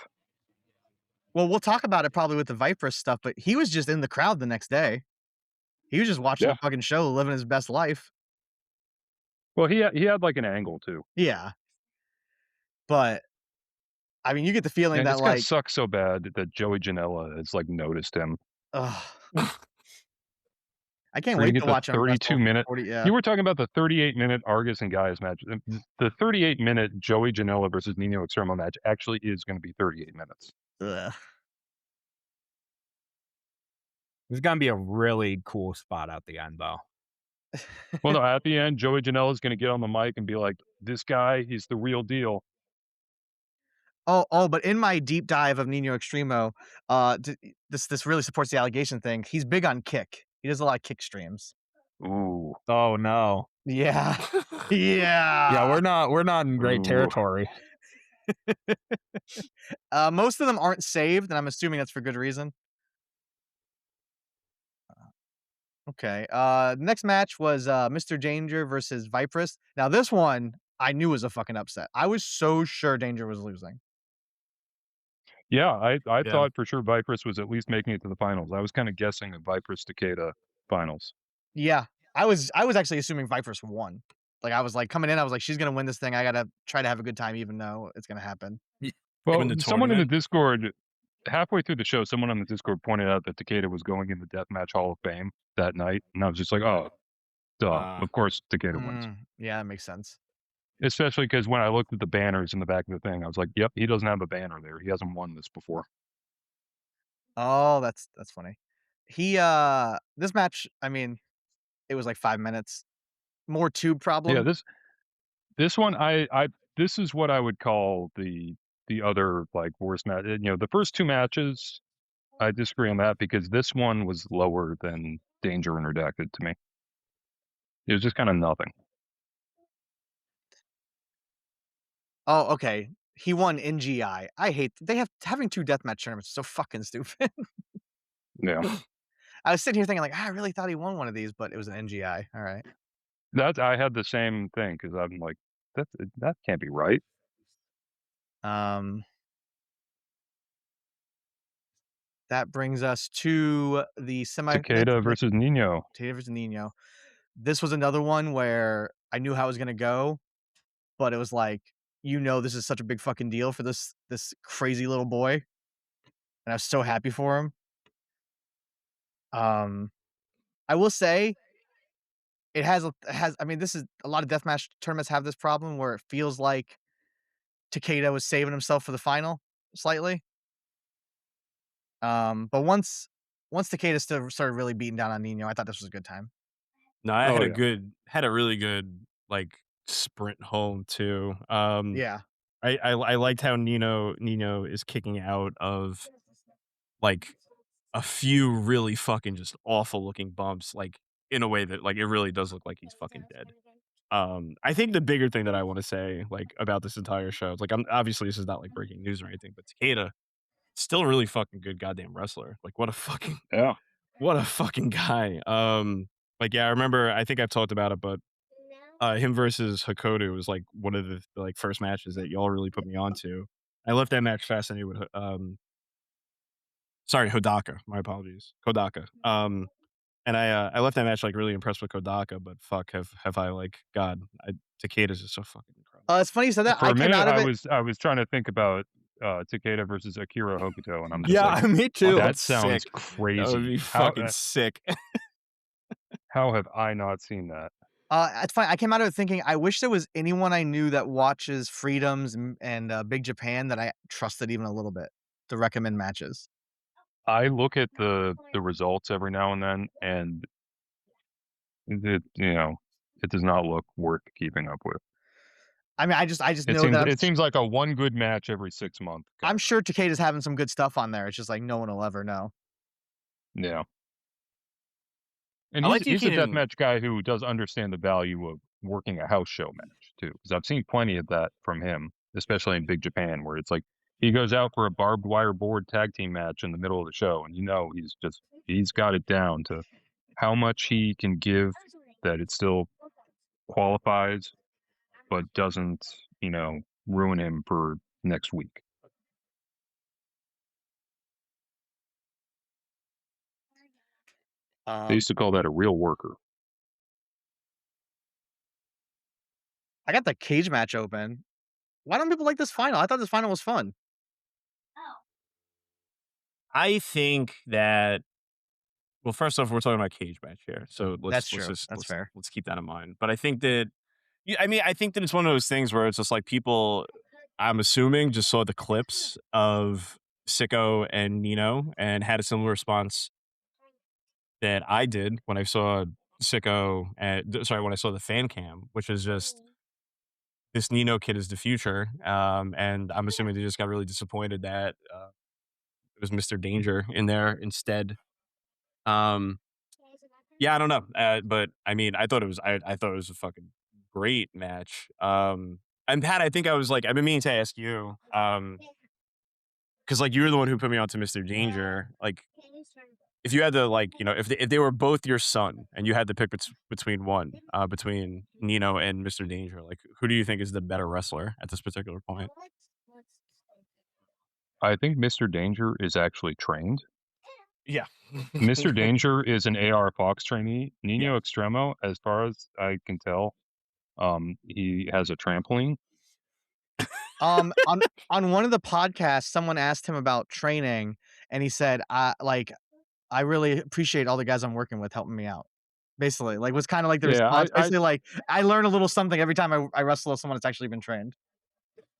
Well, we'll talk about it probably with the Viper's stuff, but he was just in the crowd the next day. He was just watching Yeah. the fucking show, living his best life. Well, he had like an angle too, Yeah. But I mean, you get the feeling and that it's gonna like, suck so bad that Joey Janela has like noticed him. ugh. I can't We're gonna wait get to the watch him wrestle 32-minute. 40, yeah. You were talking about the 38-minute Argus and Gaius match. The 38-minute Joey Janela versus Nino Extremo match actually is going to be 38 minutes. Ugh. There's gonna be a really cool spot at the end, though. Well, no, at the end, Joey Janela is going to get on the mic and be like, "This guy, he's the real deal." Oh, but in my deep dive of Nino Extremo, this really supports the allegation thing. He's big on kick. He does a lot of kick streams. Ooh, Oh no. Yeah. Yeah, we're not in great Ooh. territory. Most of them aren't saved, and I'm assuming that's for good reason. Okay. Next match was Mr. Danger versus Vipress. Now this one I knew was a fucking upset. I was so sure Danger was losing. Yeah, I Yeah. thought for sure Vipress was at least making it to the finals. I was kind of guessing a Vipress Takeda finals. Yeah. I was actually assuming Vipress won. Like I was like coming in, I was like, she's gonna win this thing. I gotta try to have a good time, even though it's gonna happen. Well, Win the someone in the tournament. Discord, halfway through the show, someone on the Discord pointed out that Takeda was going in the Deathmatch Hall of Fame that night, and I was just like, oh, duh, of course Takeda wins. Yeah, that makes sense. Especially because when I looked at the banners in the back of the thing, I was like, yep, he doesn't have a banner there. He hasn't won this before. Oh, that's funny. He this match, I mean, it was like 5 minutes. More tube problem. Yeah, this one, this is what I would call the other like worst match. You know, the first two matches, I disagree on that because this one was lower than Danger and Redacted to me. It was just kind of nothing. Oh, okay. He won NGI. I hate having 2 deathmatch tournaments is so fucking stupid. Yeah, I was sitting here thinking like, I really thought he won one of these, but it was an NGI. All right. I had the same thing because I'm like, that can't be right. That brings us to the Takeda versus Nino. Takeda versus Nino. This was another one where I knew how it was gonna go, but it was like, this is such a big fucking deal for this crazy little boy, and I was so happy for him. I will say, it has. I mean, this is a lot of deathmatch tournaments have this problem where it feels like Takeda was saving himself for the final slightly. But once Takeda started really beating down on Nino, I thought this was a good time. No, I Oh, yeah. had a really good like sprint home too. Yeah. I liked how Nino is kicking out of like a few really fucking just awful looking bumps, like in a way that like it really does look like he's fucking dead. I think the bigger thing that I want to say like about this entire show, it's like obviously this is not like breaking news or anything, but Takeda still a really fucking good goddamn wrestler. Like what a fucking Yeah. guy. Like yeah, I think I've talked about it, but him versus Hakoda was like one of the like first matches that y'all really put me onto. I left that match fascinated with sorry, Hodaka. My apologies. Kodaka. And I left that match like really impressed with Kodaka, but fuck have I like God, Takeda's just so fucking incredible. It's funny you said that. For I a came minute, out of it. I was trying to think about Takeda versus Akira Hokuto, and I'm just like, me too. that That's sounds sick. crazy. That would be How, fucking sick. how have I not seen that? It's funny. I came out of it thinking I wish there was anyone I knew that watches Freedoms and Big Japan that I trusted even a little bit to recommend matches. I look at the results every now and then, and it does not look worth keeping up with. I mean, I just know that It seems like a one good match every 6 months. I'm sure Takeda's having some good stuff on there. It's just like no one will ever know. Yeah. And I like he's a you can- deathmatch guy who does understand the value of working a house show match too, because I've seen plenty of that from him, especially in Big Japan, where it's like he goes out for a barbed wire board tag team match in the middle of the show, and he's got it down to how much he can give that it still qualifies, but doesn't ruin him for next week. They used to call that a real worker. I got the cage match open. Why don't people like this final? I thought this final was fun. I think that. Well, first off, we're talking about cage match here, so That's true. That's fair. let's keep that in mind. But I think that, I think that it's one of those things where it's just like people, I'm assuming, just saw the clips of Sicko and Nino and had a similar response that I did when I saw Sicko. When I saw the fan cam, which is just this Nino kid is the future, and I'm assuming they just got really disappointed that it was Mr. Danger in there instead. Yeah, I don't know, but I mean, I thought it was I thought it was a fucking great match. And Pat, I think I've been meaning to ask you, because like you were the one who put me onto Mr. Danger. Like, if you had to, like, if they were both your son and you had to pick between between Nino and Mr. Danger, like, who do you think is the better wrestler at this particular point? I think Mr. Danger is actually trained. Yeah, Mr. Danger is an AR Fox trainee. Nino Extremo, as far as I can tell, he has a trampoline. On one of the podcasts, someone asked him about training, and he said, "I really appreciate all the guys I'm working with helping me out." Basically, like, was kind of like the Yeah, response. Basically, like, I learn a little something every time I wrestle someone that's actually been trained.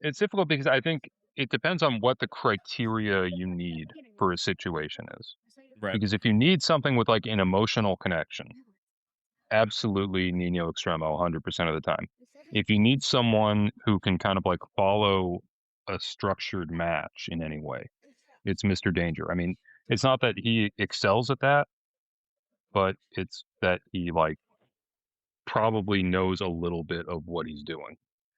It's difficult because I think it depends on what the criteria you need for a situation is. right. Because if you need something with like an emotional connection, absolutely Nino Extremo 100% of the time. If you need someone who can kind of like follow a structured match in any way, it's Mr. Danger. I mean, it's not that he excels at that, but it's that he like probably knows a little bit of what he's doing.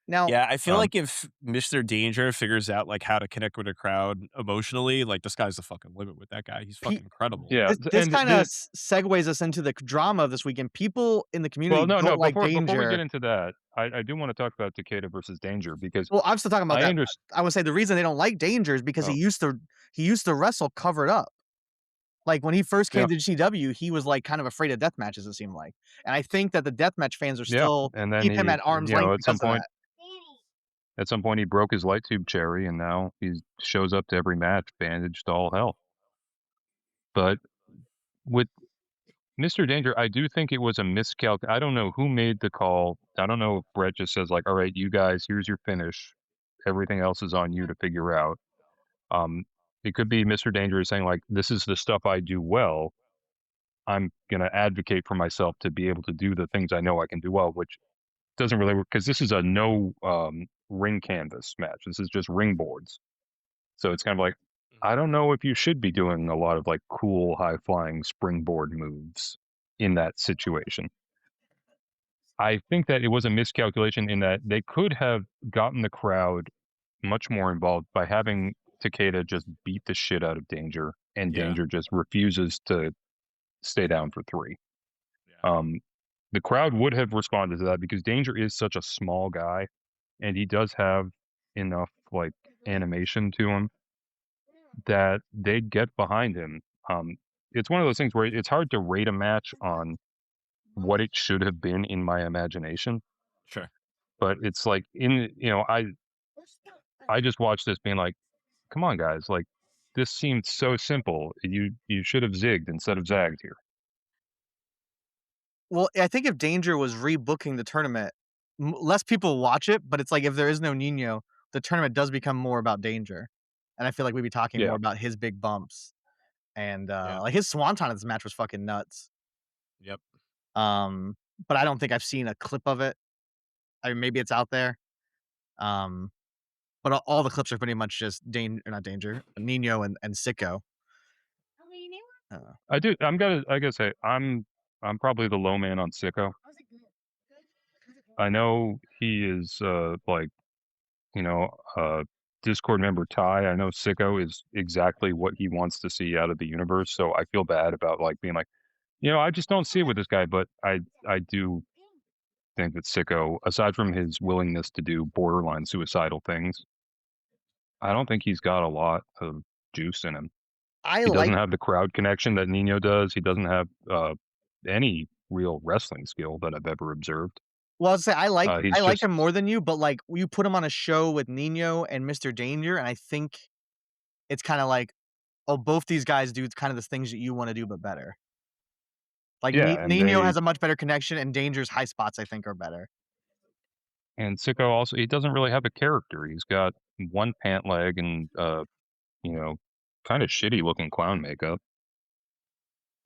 Now, Yeah, I feel Um, like if Mr. Danger figures out like how to connect with a crowd emotionally, like the sky's the fucking limit with that guy. He's Pe- fucking incredible. Yeah, this and kind of segues us into the drama of this weekend. People in the community well, no. don't like Before we Danger. get into that, I do want to talk about Takeda versus Danger because Well, I'm still talking about I that. understand. I would say the reason they don't like Danger is because Oh. he used to wrestle covered up. Like, when he first Yeah. came to GCW, he was like kind of afraid of death matches, it seemed like. And I think that the deathmatch fans are Yeah, still and then keep him he, at arm's length at some because of point, that. at some point, he broke his light tube cherry, and now he shows up to every match bandaged to all hell. But with Mr. Danger, I do think it was a miscalc. I don't know who made the call. I don't know if Brett just says like, "All right, you guys, here's your finish. Everything else is on you to figure out." It could be Mr. Danger saying like, "This is the stuff I do well. I'm gonna advocate for myself to be able to do the things I know I can do well," which doesn't really work because this is a no ring canvas match. This is just ring boards. So it's kind of like, I don't know if you should be doing a lot of like cool high flying springboard moves in that situation. I think that it was a miscalculation in that they could have gotten the crowd much more involved by having Takeda just beat the shit out of Danger, and Yeah. Danger just refuses to stay down for 3. Yeah. The crowd would have responded to that because Danger is such a small guy, and he does have enough like animation to him that they'd get behind him. It's one of those things where it's hard to rate a match on what it should have been in my imagination, Sure. but it's like I just watched this being like, come on guys, like this seemed so simple. You should have zigged instead of zagged here. Well, I think if Danger was rebooking the tournament, less people watch it, but it's like if there is no Nino, the tournament does become more about Danger. And I feel like we'd be talking Yeah. more about his big bumps. And Yeah. like his swanton in this match was fucking nuts. Yep. But I don't think I've seen a clip of it. I mean, maybe it's out there. But all the clips are pretty much just not Danger, Nino and Sicko. I gotta say, I'm probably the low man on Sicko. I know he is Discord member Ty. I know Sicko is exactly what he wants to see out of the universe, so I feel bad about like being like, I just don't see it with this guy, but I do think that Sicko, aside from his willingness to do borderline suicidal things, I don't think he's got a lot of juice in him. I He doesn't like. have the crowd connection that Nino does. He doesn't have any real wrestling skill that I've ever observed. Well, I'll say I He's like just him more than you, but like you put him on a show with Nino and Mr. Danger, and I think it's kind of like, oh, both these guys do kind of the things that you want to do, but better. Like yeah, and Nino has a much better connection, and Danger's high spots I think are better. and Sicko also he doesn't really have a character. He's got one pant leg and you know, kind of shitty looking clown makeup.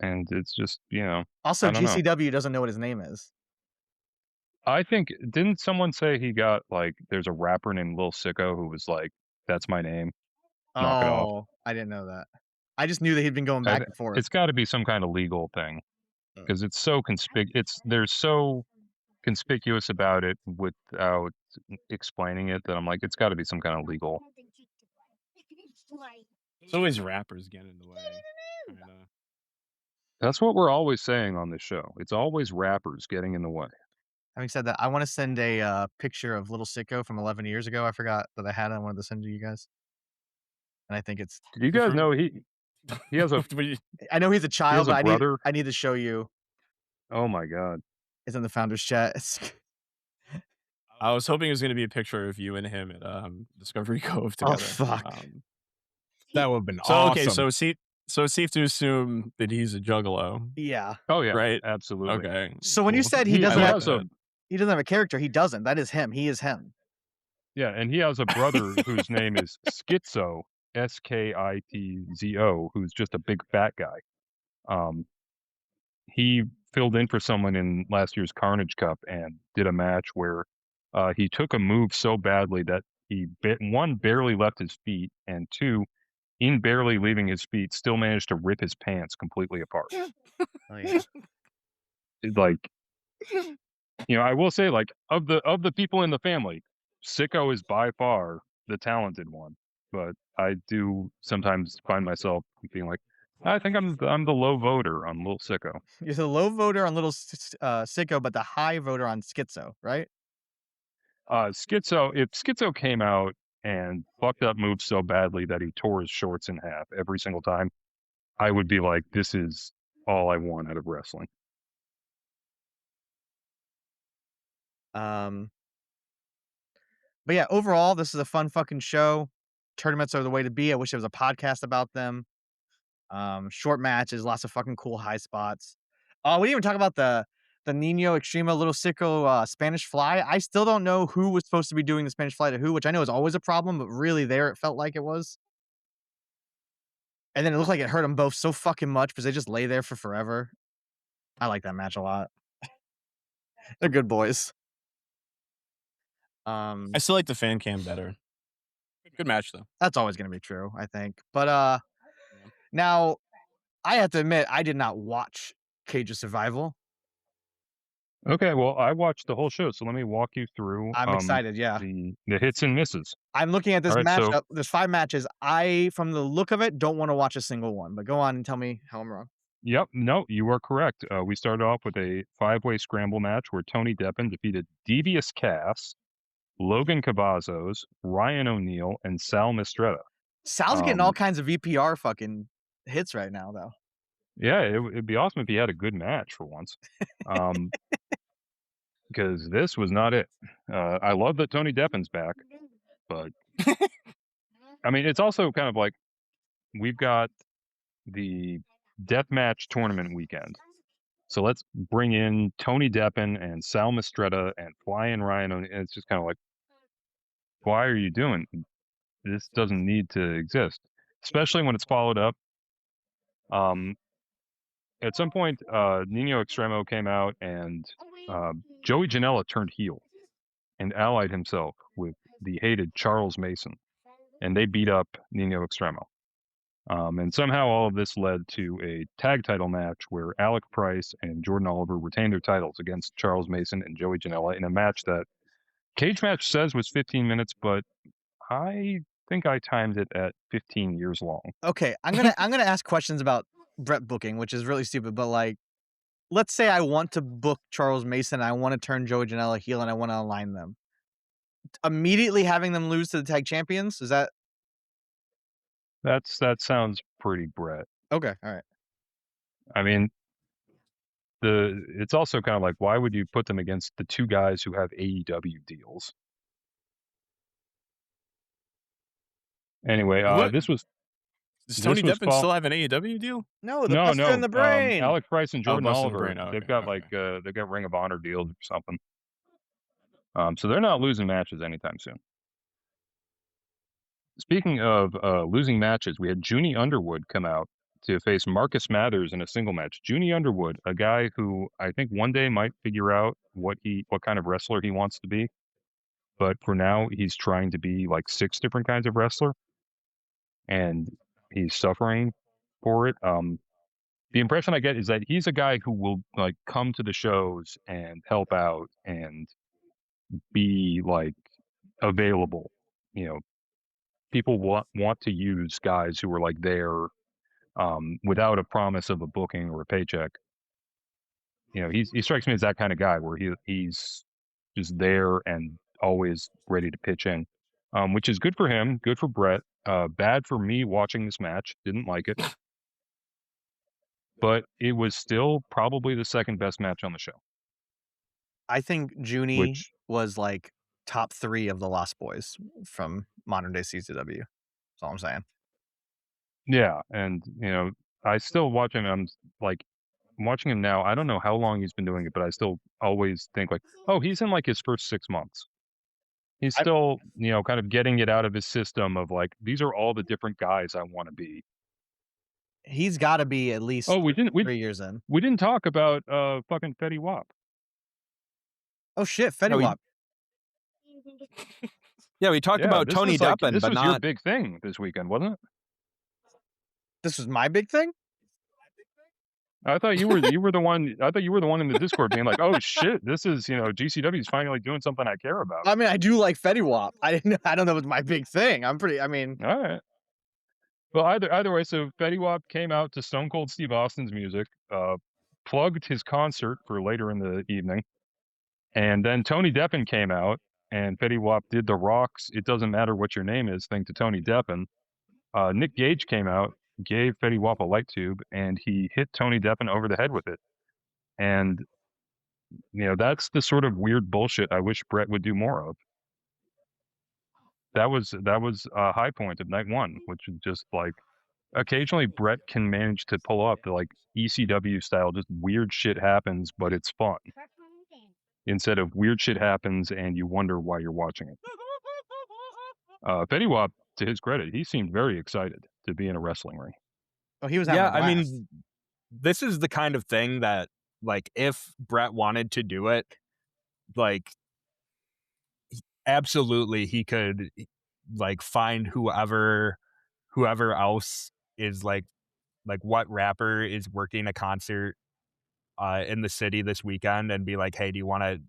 And it's just, Also, I don't know. GCW doesn't know what his name is. I think didn't someone say he got like there's a rapper named Lil Sicko who was like, that's my name. Knock it off. Oh, I didn't know that. I just knew that he'd been going back and forth. It's got to be some kind of legal thing because it's so they're so conspicuous about it without explaining it that I'm like, it's got to be some kind of legal. It's always rappers getting in the way. Kinda. That's what we're always saying on this show. It's always rappers getting in the way. Having said that, I want to send a picture of Little Sicko from 11 years ago. I forgot that I had it. I wanted to send to you guys. And I think it's. Did you guys know he has a I know he's a child, but brother? I need to show you. Oh my god. It's in the founders chat. I was hoping it was going to be a picture of you and him at Discovery Cove together. Oh fuck. That would have been So awesome. okay, so it's safe to assume that he's a juggalo. Yeah. Oh yeah. Right. Absolutely. Okay. So when you cool. said he doesn't he have a character, he doesn't. That is him. He is him. Yeah, and he has a brother whose name is Schizo, Skitzo, who's just a big fat guy. He filled in for someone in last year's Carnage Cup and did a match where he took a move so badly that he one barely left his feet, and two, in barely leaving his feet, still managed to rip his pants completely apart. Oh, yeah. Like, I will say, like, of the people in the family, Sicko is by far the talented one. But I do sometimes find myself being like, I think I'm the low voter on Little Sicko. You're the low voter on Little Sicko, but the high voter on Schizo, right? Schizo, if Schizo came out and fucked up moves so badly that he tore his shorts in half every single time, I would be like, this is all I want out of wrestling. But yeah, overall, this is a fun fucking show. Tournaments are the way to be. I wish there was a podcast about them. Short matches, lots of fucking cool high spots. We didn't even talk about the Nino Extremo Little Sicko Spanish Fly. I still don't know who was supposed to be doing the Spanish Fly to who, which I know is always a problem, but really there it felt like it was. And then it looked like it hurt them both so fucking much because they just lay there for forever. I like that match a lot. They're good boys. I still like the fan cam better. Good match though. That's always going to be true, I think. But now I have to admit I did not watch Cage of Survival. Okay, well, I watched the whole show, so let me walk you through. I'm excited. Yeah, the hits and misses. I'm looking at this All right, matchup. so- There's 5 matches. I, from the look of it, don't want to watch a single one. But go on and tell me how I'm wrong. Yep, no, you are correct. We started off with a 5-way scramble match where Tony Deppen defeated Devious Cass, Logan Cavazos, Ryan O'Neal, and Sal Mistretta. Sal's getting all kinds of VPR fucking hits right now, though. Yeah, it'd be awesome if he had a good match for once. Because this was not it. I love that Tony Deppen's back, but I mean, it's also kind of like we've got the deathmatch tournament weekend. So let's bring in Tony Deppen and Sal Mistretta and fly in Ryan O'Neal. It's just kind of like, why are you doing this? Doesn't need to exist, especially when it's followed up. At some point, Nino Extremo came out and Joey Janela turned heel and allied himself with the hated Charles Mason, and they beat up Nino Extremo. And somehow all of this led to a tag title match where Alec Price and Jordan Oliver retained their titles against Charles Mason and Joey Janela in a match that Cage Match says was 15 minutes, but I think I timed it at 15 years long. Okay, I'm gonna ask questions about Brett booking, which is really stupid, but like, let's say I want to book Charles Mason, I want to turn Joey Janela heel, and I want to align them. Immediately having them lose to the tag champions, is that That sounds pretty Brett. okay? All right. I mean, it's also kind of like, why would you put them against the two guys who have AEW deals? Anyway, What? this was Does Tony was Deppen still have an AEW deal? No, the Buster in the brain. Alex Price and Jordan Busted in the Oliver, Brain, they've okay, got okay. they've got Ring of Honor deals or something. So they're not losing matches anytime soon. Speaking of losing matches, we had Junie Underwood come out to face Marcus Mathers in a single match. Junie Underwood, a guy who I think one day might figure out what kind of wrestler he wants to be, but for now he's trying to be like 6 different kinds of wrestler, and he's suffering for it. The impression I get is that he's a guy who will like come to the shows and help out and be like available. You know, people want to use guys who are like there without a promise of a booking or a paycheck. You know, he strikes me as that kind of guy where he's just there and always ready to pitch in, which is good for him, good for Brett. Bad for me watching this match. Didn't like it. But it was still probably the second best match on the show. I think Junie Which- was like top 3 of the Lost Boys from modern day CZW. That's all I'm saying. Yeah, and you know, I still watch him. I'm watching him now. I don't know how long he's been doing it, but I still always think like, oh, he's in like his first 6 months. He's still, you know, kind of getting it out of his system of like, these are all the different guys I want to be. He's got to be at least 3 years in. We didn't talk about fucking Fetty Wap. Oh shit, Fetty Wap. Yeah, we talked about Tony Deppen, this but was not your big thing this weekend, wasn't it? This was my big thing? I thought you were the one. I thought you were the one in the Discord being like, "Oh shit, this is GCW is finally doing something I care about." I mean, I do like Fetty Wap. I don't know if it's my big thing. I mean, all right. Well, either way, so Fetty Wap came out to Stone Cold Steve Austin's music, plugged his concert for later in the evening, and then Tony Deppen came out, and Fetty Wap did the Rock's "It Doesn't Matter What Your Name Is" thing to Tony Deppen. Nick Gage came out, gave Fetty Wap a light tube, and he hit Tony Deppen over the head with it. And that's the sort of weird bullshit I wish Brett would do more of. That was a high point of night one, which is just like occasionally Brett can manage to pull up the like ECW style, just weird shit happens, but it's fun. Instead of weird shit happens and you wonder why you're watching it. Fetty Wap, to his credit, he seemed very excited to be in a wrestling ring. Oh, he was having a blast. I mean, this is the kind of thing that, like, if Brett wanted to do it, like, absolutely he could, like, find whoever else is like what rapper is working a concert in the city this weekend and be like, hey, do you want to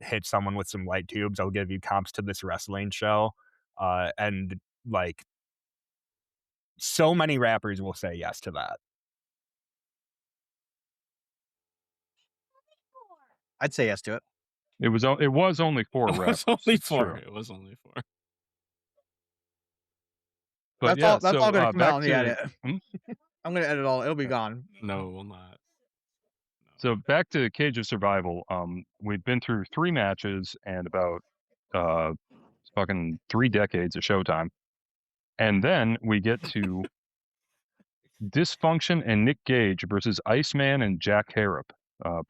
hit someone with some light tubes? I'll give you comps to this wrestling show. And like, so many rappers will say yes to that. I'd say yes to it. It was only 4 rappers. It was only 4. But that's all gonna come out in the edit. I'm gonna edit all. It'll be gone. No, we'll not. So back to Cage of Survival. We've been through 3 matches and about fucking 3 decades of Showtime, and then we get to Dysfunction and Nick Gage versus Iceman and Jack Harrop,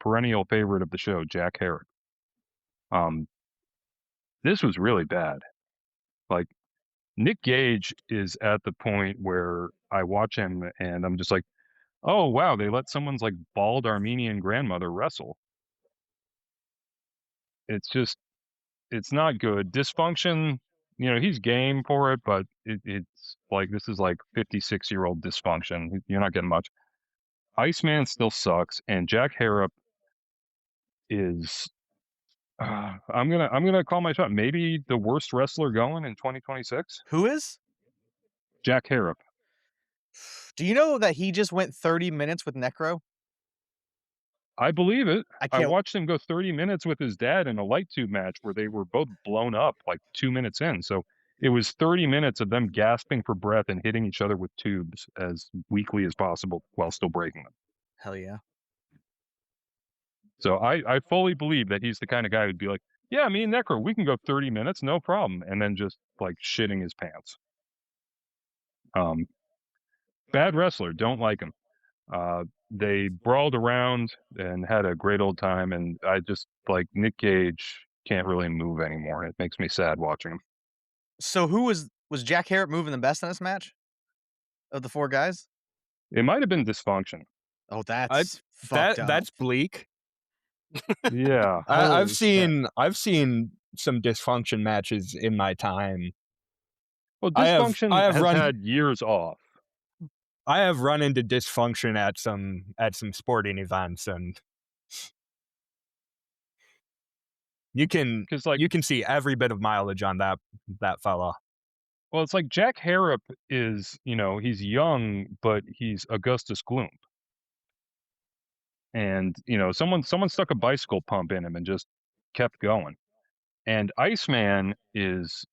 perennial favorite of the show, Jack Harrop. This was really bad. Like, Nick Gage is at the point where I watch him and I'm just like, oh wow, they let someone's like bald Armenian grandmother wrestle. It's not good. Dysfunction, he's game for it, but it's like, this is like 56-year-old Dysfunction. You're not getting much. Iceman still sucks, and Jack Harrop is I'm gonna call my shot. Maybe the worst wrestler going in 2026. Who is? Jack Harrop. Do you know that he just went 30 minutes with Necro? I believe it. I I can't. watched him go 30 minutes with his dad in a light tube match where they were both blown up like 2 minutes in. So it was 30 minutes of them gasping for breath and hitting each other with tubes as weakly as possible while still breaking them. Hell yeah. So I fully believe that he's the kind of guy who'd be like, yeah, me and Necro, we can go 30 minutes, no problem. And then just like shitting his pants. Bad wrestler, don't like him. They brawled around and had a great old time. And I just like Nick Gage can't really move anymore. It makes me sad watching him. So who was Jack Harrop moving the best in this match? Of the 4 guys? It might have been Dysfunction. Oh, that's fucked up. That's bleak. Yeah. I've Holy shit. seen some Dysfunction matches in my time. Well, I have Dysfunction has had years off. I have run into Dysfunction at some sporting events, and you can see every bit of mileage on that fella. Well, it's like Jack Harrop is, he's young, but he's Augustus Gloom. And, someone stuck a bicycle pump in him and just kept going. And Iceman is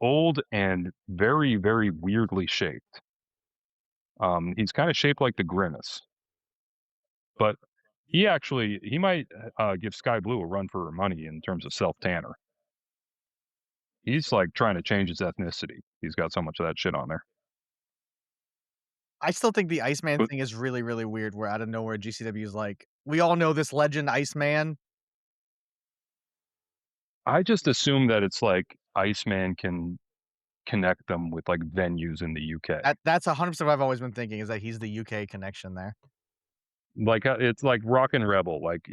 old and very, very weirdly shaped. He's kind of shaped like the Grimace. But he might give Sky Blue a run for her money in terms of self-tanner. He's like trying to change his ethnicity. He's got so much of that shit on there. I still think the Iceman thing is really, really weird, where out of nowhere GCW is like, we all know this legend Iceman. I just assume that it's like Iceman can connect them with like venues in the UK. That's 100% what I've always been thinking, is that he's the UK connection there. Like it's like Rockin' Rebel, like,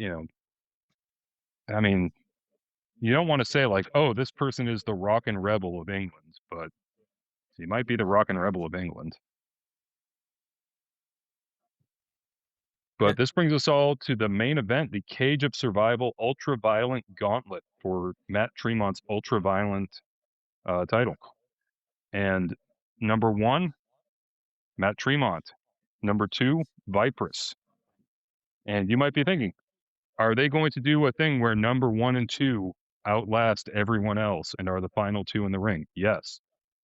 I mean, you don't want to say like, oh, this person is the Rockin' Rebel of England, but he might be the Rockin' Rebel of England. But this brings us all to the main event, the Cage of Survival Ultra-Violent Gauntlet for Matt Tremont's Ultra-Violent title. And number 1, Matt Tremont. Number 2, Vipress. And you might be thinking, are they going to do a thing where number 1 and 2 outlast everyone else and are the final 2 in the ring? Yes.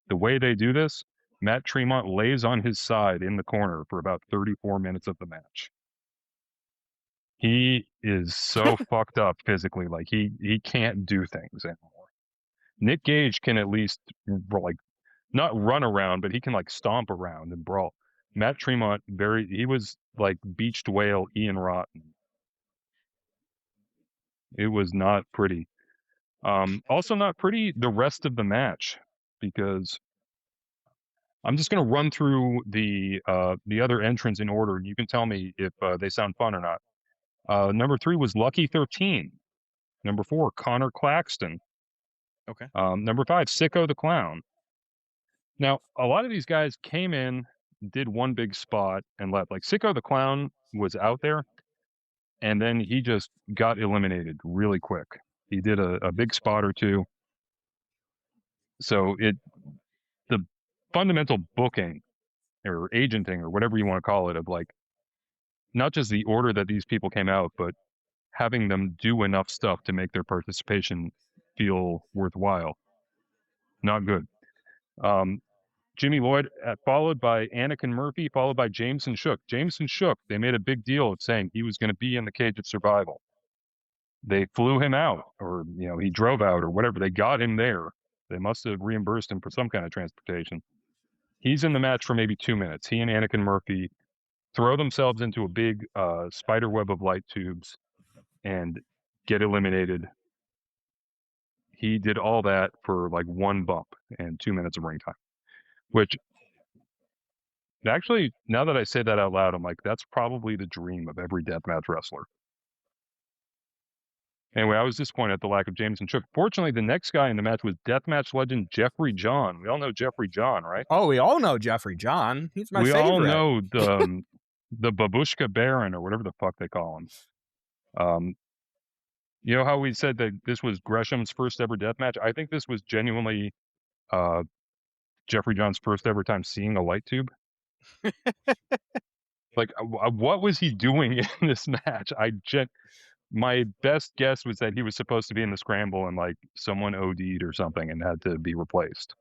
The way they do this, Matt Tremont lays on his side in the corner for about 34 minutes of the match. He is so fucked up physically, like he can't do things anymore. Nick Gage can at least like not run around, but he can like stomp around and brawl. Matt Tremont, he was like beached whale Ian Rotten. It was not pretty. Also not pretty the rest of the match, because I'm just going to run through the other entrants in order, and you can tell me if they sound fun or not. Number 3 was Lucky 13. Number 4, Connor Claxton. Okay. Number 5, Sicko the Clown. Now, a lot of these guys came in, did one big spot, and left. Like Sicko the Clown was out there, and then he just got eliminated really quick. He did a big spot or two. So the fundamental booking or agenting or whatever you want to call it, of like not just the order that these people came out, but having them do enough stuff to make their participation feel worthwhile. Not good. Jimmy Lloyd, followed by Anakin Murphy, followed by Jameson Shook. Jameson Shook, they made a big deal of saying he was going to be in the Cage of Survival. They flew him out, or he drove out, or whatever. They got him there. They must have reimbursed him for some kind of transportation. He's in the match for maybe 2 minutes. He and Anakin Murphy throw themselves into a big spider web of light tubes and get eliminated. He did all that for like 1 bump and 2 minutes of ring time, which actually, now that I say that out loud, I'm like, that's probably the dream of every deathmatch wrestler. Anyway, I was disappointed at the lack of Jameson Shook. Fortunately, the next guy in the match was deathmatch legend Jeffrey John. We all know Jeffrey John, right? Oh, we all know Jeffrey John. He's my favorite. We all know the Babushka Baron, or whatever the fuck they call him. You know how we said that this was Gresham's first ever deathmatch? I think this was genuinely Jeffrey John's first ever time seeing a light tube. Like, what was he doing in this match? My best guess was that he was supposed to be in the scramble and like someone OD'd or something and had to be replaced.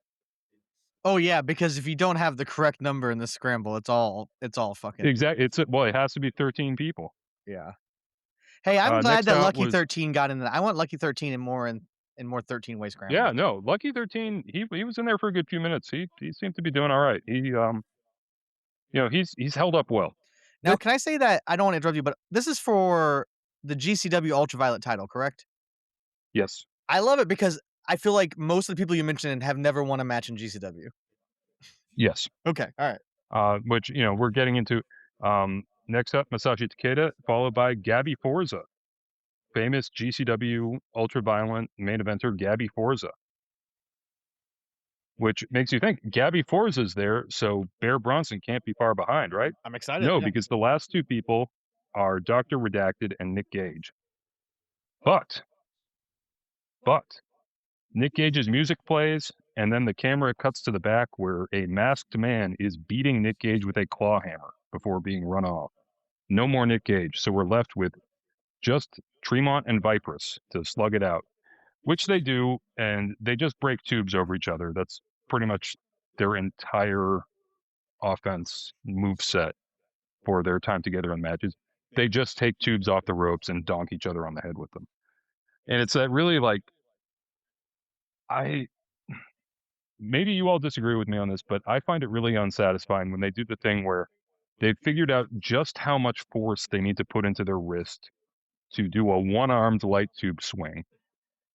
Oh yeah, because if you don't have the correct number in the scramble, it's all fucking Exactly. It has to be 13 people. yeah. Hey, I'm glad Next that out Lucky was 13 got in. I want Lucky 13 in more 13-way scrambles. yeah, no, Lucky 13. He was in there for a good few minutes. He seemed to be doing all right. He's held up well. Now, can I say that I don't want to interrupt you, but this is for the GCW Ultraviolet title, correct? Yes. I love it because I feel like most of the people you mentioned have never won a match in GCW. Yes. Okay, all right. Which we're getting into. Next up, Masashi Takeda, followed by Gabby Forza, famous GCW ultraviolent main eventer Gabby Forza. Which makes you think Gabby Forza's there, so Bear Bronson can't be far behind, right? I'm excited. No, yeah. because the last two people are Dr. Redacted and Nick Gage. But Nick Gage's music plays, and then the camera cuts to the back where a masked man is beating Nick Gage with a claw hammer before being run off. No more Nick Gage, so we're left with just Tremont and Vipress to slug it out, which they do, and they just break tubes over each other. That's pretty much their entire offense move set for their time together in matches. They just take tubes off the ropes and donk each other on the head with them. And it's that really like, maybe you all disagree with me on this, but I find it really unsatisfying when they do the thing where they've figured out just how much force they need to put into their wrist to do a one-armed light tube swing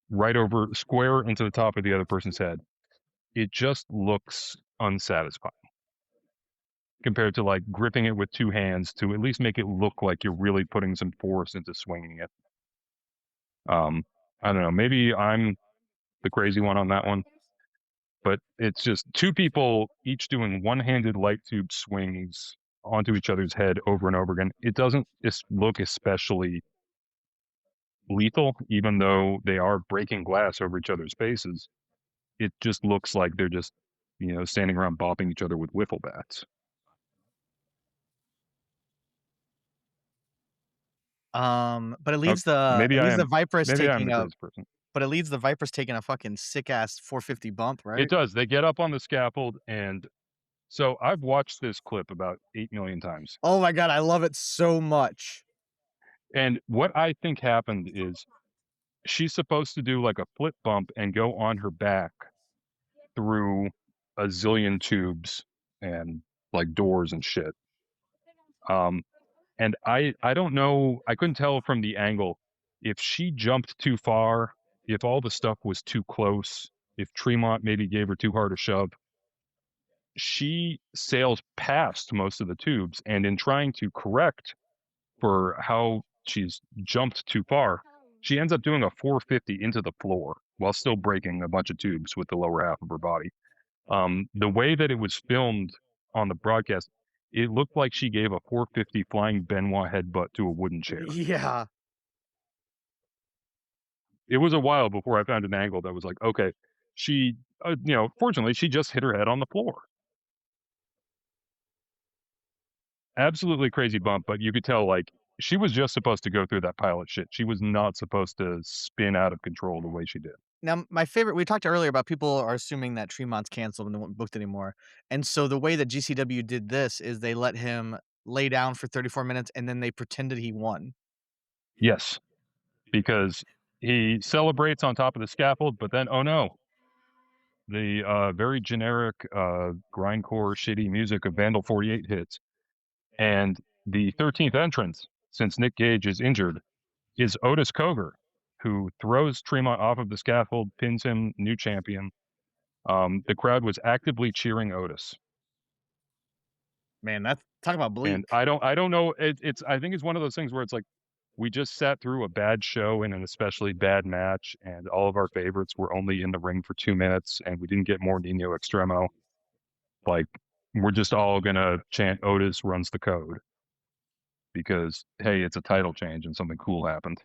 right over square into the top of the other person's head. It just looks unsatisfying compared to like gripping it with two hands to at least make it look like you're really putting some force into swinging it. I don't know. Maybe I'm the crazy one on that one, but it's just two people each doing one-handed light tube swings onto each other's head over and over again. It doesn't look especially lethal, even though they are breaking glass over each other's faces. It just looks like they're just, standing around bopping each other with wiffle bats. But it leads the Maybe I am Vipress the taking a crazy person. but it leads the Vipress taking a fucking sick ass 450 bump, right? It does. They get up on the scaffold, and so I've watched this clip about 8 million times. Oh my god, I love it so much. And what I think happened is she's supposed to do like a flip bump and go on her back through a zillion tubes and like doors and shit. And I don't know, I couldn't tell from the angle if she jumped too far, if all the stuff was too close, if Tremont maybe gave her too hard a shove. She sails past most of the tubes, and in trying to correct for how she's jumped too far, she ends up doing a 450 into the floor while still breaking a bunch of tubes with the lower half of her body. The way that it was filmed on the broadcast, it looked like she gave a 450 flying Benoit headbutt to a wooden chair. Yeah. It was a while before I found an angle that was like, okay, she, fortunately, she just hit her head on the floor. Absolutely crazy bump, but you could tell, like, she was just supposed to go through that pile of shit. She was not supposed to spin out of control the way she did. Now, my favorite, we talked earlier about people are assuming that Tremont's canceled and they won't booked anymore. And so the way that GCW did this is they let him lay down for 34 minutes and then they pretended he won. Yes, because he celebrates on top of the scaffold, but then, oh no, the very generic grindcore shitty music of Vandal 48 hits. And the 13th entrance, since Nick Gage is injured, is Otis Cogar, who throws Tremont off of the scaffold, pins him, new champion. The crowd was actively cheering Otis. Man, that's talk about bleak. And I don't know. I think it's one of those things where it's like, we just sat through a bad show and an especially bad match, and all of our favorites were only in the ring for 2 minutes, and we didn't get more Nino Extremo. Like, we're just all gonna chant Otis runs the code because, hey, it's a title change and something cool happened.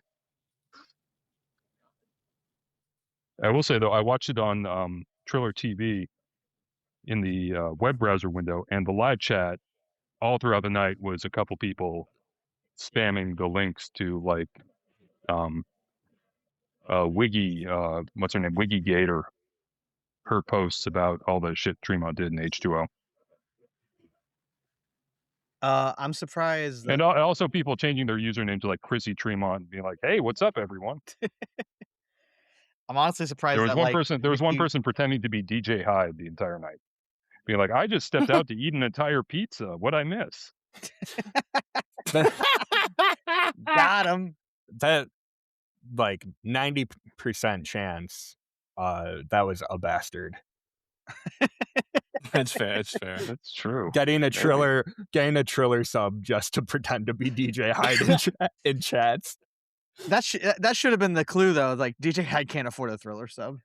I will say though, I watched it on Triller TV in the web browser window, and the live chat all throughout the night was a couple people spamming the links to like Wiggy, what's her name, Wiggy Gator, her posts about all the shit Tremont did in H2O. I'm surprised that And also people changing their username to like Chrissy Tremont and being like, "Hey, what's up, everyone?" I'm honestly surprised There was that one like person. There was one Mickey- person pretending to be DJ Hyde the entire night, being like, "I just stepped out to eat an entire pizza. What'd I miss?" got him. That like 90% chance that was a bastard. That's fair. It's fair. That's true. Getting a Triller sub just to pretend to be DJ Hyde in chats. That should have been the clue though. Like DJ Hyde can't afford a Thriller sub.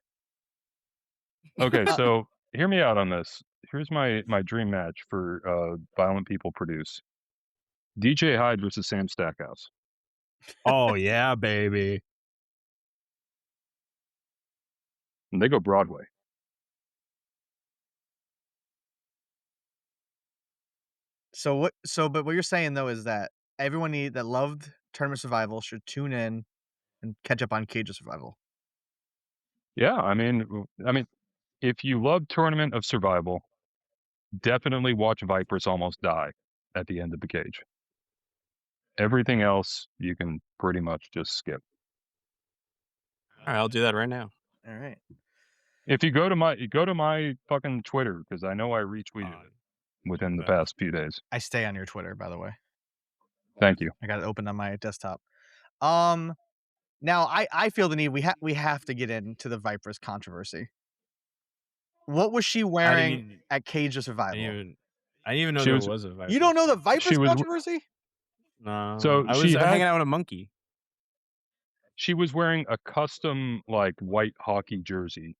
Okay, so hear me out on this. Here's my dream match for Violent People Produce: DJ Hyde versus Sam Stackhouse. Oh yeah, baby. And they go Broadway. But what you're saying though is that everyone that loved Tournament Survival should tune in and catch up on Cage of Survival. Yeah, I mean, if you love Tournament of Survival, definitely watch Vipers Almost Die at the end of the cage. Everything else you can pretty much just skip. All right, I'll do that right now. All right. If you go to my fucking Twitter, because I know I retweeted it within the past few days. I stay on your Twitter, by the way. Thank you. I got it open on my desktop. Now I feel the need. We have to get into the Vipers controversy. What was she wearing at Cage of Survival? I didn't even know there was a Vipers. You don't know the Vipers controversy? No. So I was hanging out with a monkey. She was wearing a custom like white hockey jersey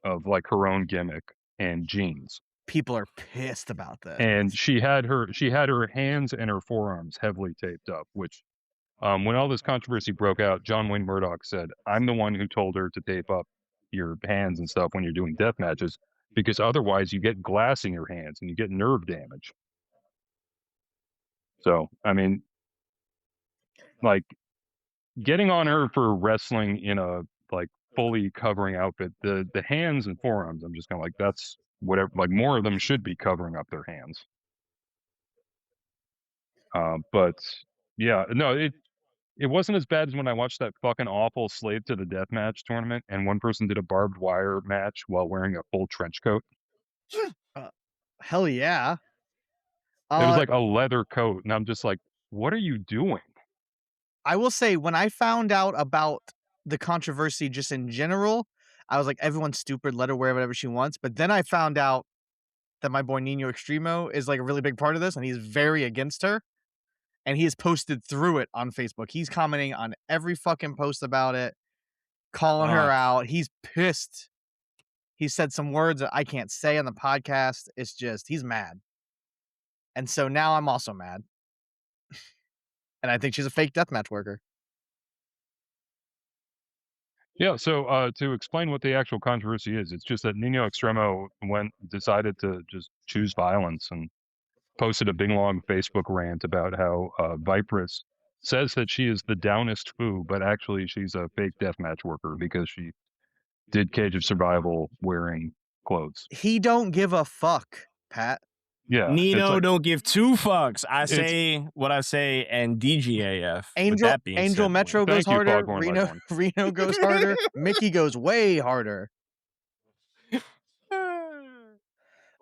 of like her own gimmick and jeans. People are pissed about this. And she had her hands and her forearms heavily taped up, which when all this controversy broke out, John Wayne Murdoch said, "I'm the one who told her to tape up your hands and stuff when you're doing death matches, because otherwise you get glass in your hands and you get nerve damage." So, I mean, like getting on her for wrestling in a like fully covering outfit, the hands and forearms, I'm just kind of like, that's whatever, like more of them should be covering up their hands. But yeah, no, it wasn't as bad as when I watched that fucking awful Slave to the Deathmatch tournament and one person did a barbed wire match while wearing a full trench coat. Hell yeah. It was like a leather coat, and I'm just like, what are you doing? I will say, when I found out about the controversy just in general, I was like, everyone's stupid, let her wear whatever she wants. But then I found out that my boy Nino Extremo is like a really big part of this, and he's very against her. And he has posted through it on Facebook. He's commenting on every fucking post about it, calling her out. He's pissed. He said some words that I can't say on the podcast. It's just, he's mad. And so now I'm also mad. And I think she's a fake deathmatch worker. Yeah, so to explain what the actual controversy is, it's just that Nino Extremo decided to just choose violence and posted a big long Facebook rant about how Vipress says that she is the downest foo, but actually she's a fake deathmatch worker because she did Cage of Survival wearing clothes. He don't give a fuck, Pat. Yeah, Nino don't give two fucks. I say what I say, and DGAF. Angel Metro goes harder. Reno goes harder. Mickey goes way harder.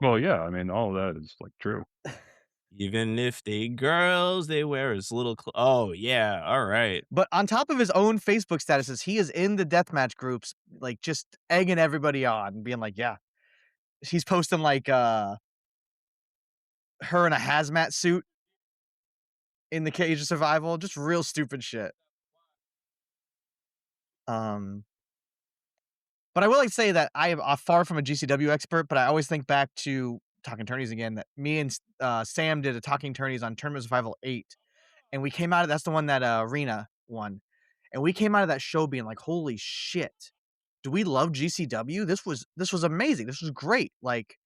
Well, yeah, I mean, all of that is like true. Even if they girls, they wear as little oh, yeah, all right. But on top of his own Facebook statuses, he is in the deathmatch groups, like just egging everybody on and being like, yeah. He's posting like her in a hazmat suit in the Cage of Survival, just real stupid shit. But I will like to say that I am far from a GCW expert, but I always think back to Talking Tourneys again, that me and Sam did a Talking Tourneys on Tournament Survival 8, and we came out of, that's the one that Arena won, and we came out of that show being like, holy shit, do we love GCW? This was amazing. This was great. Like,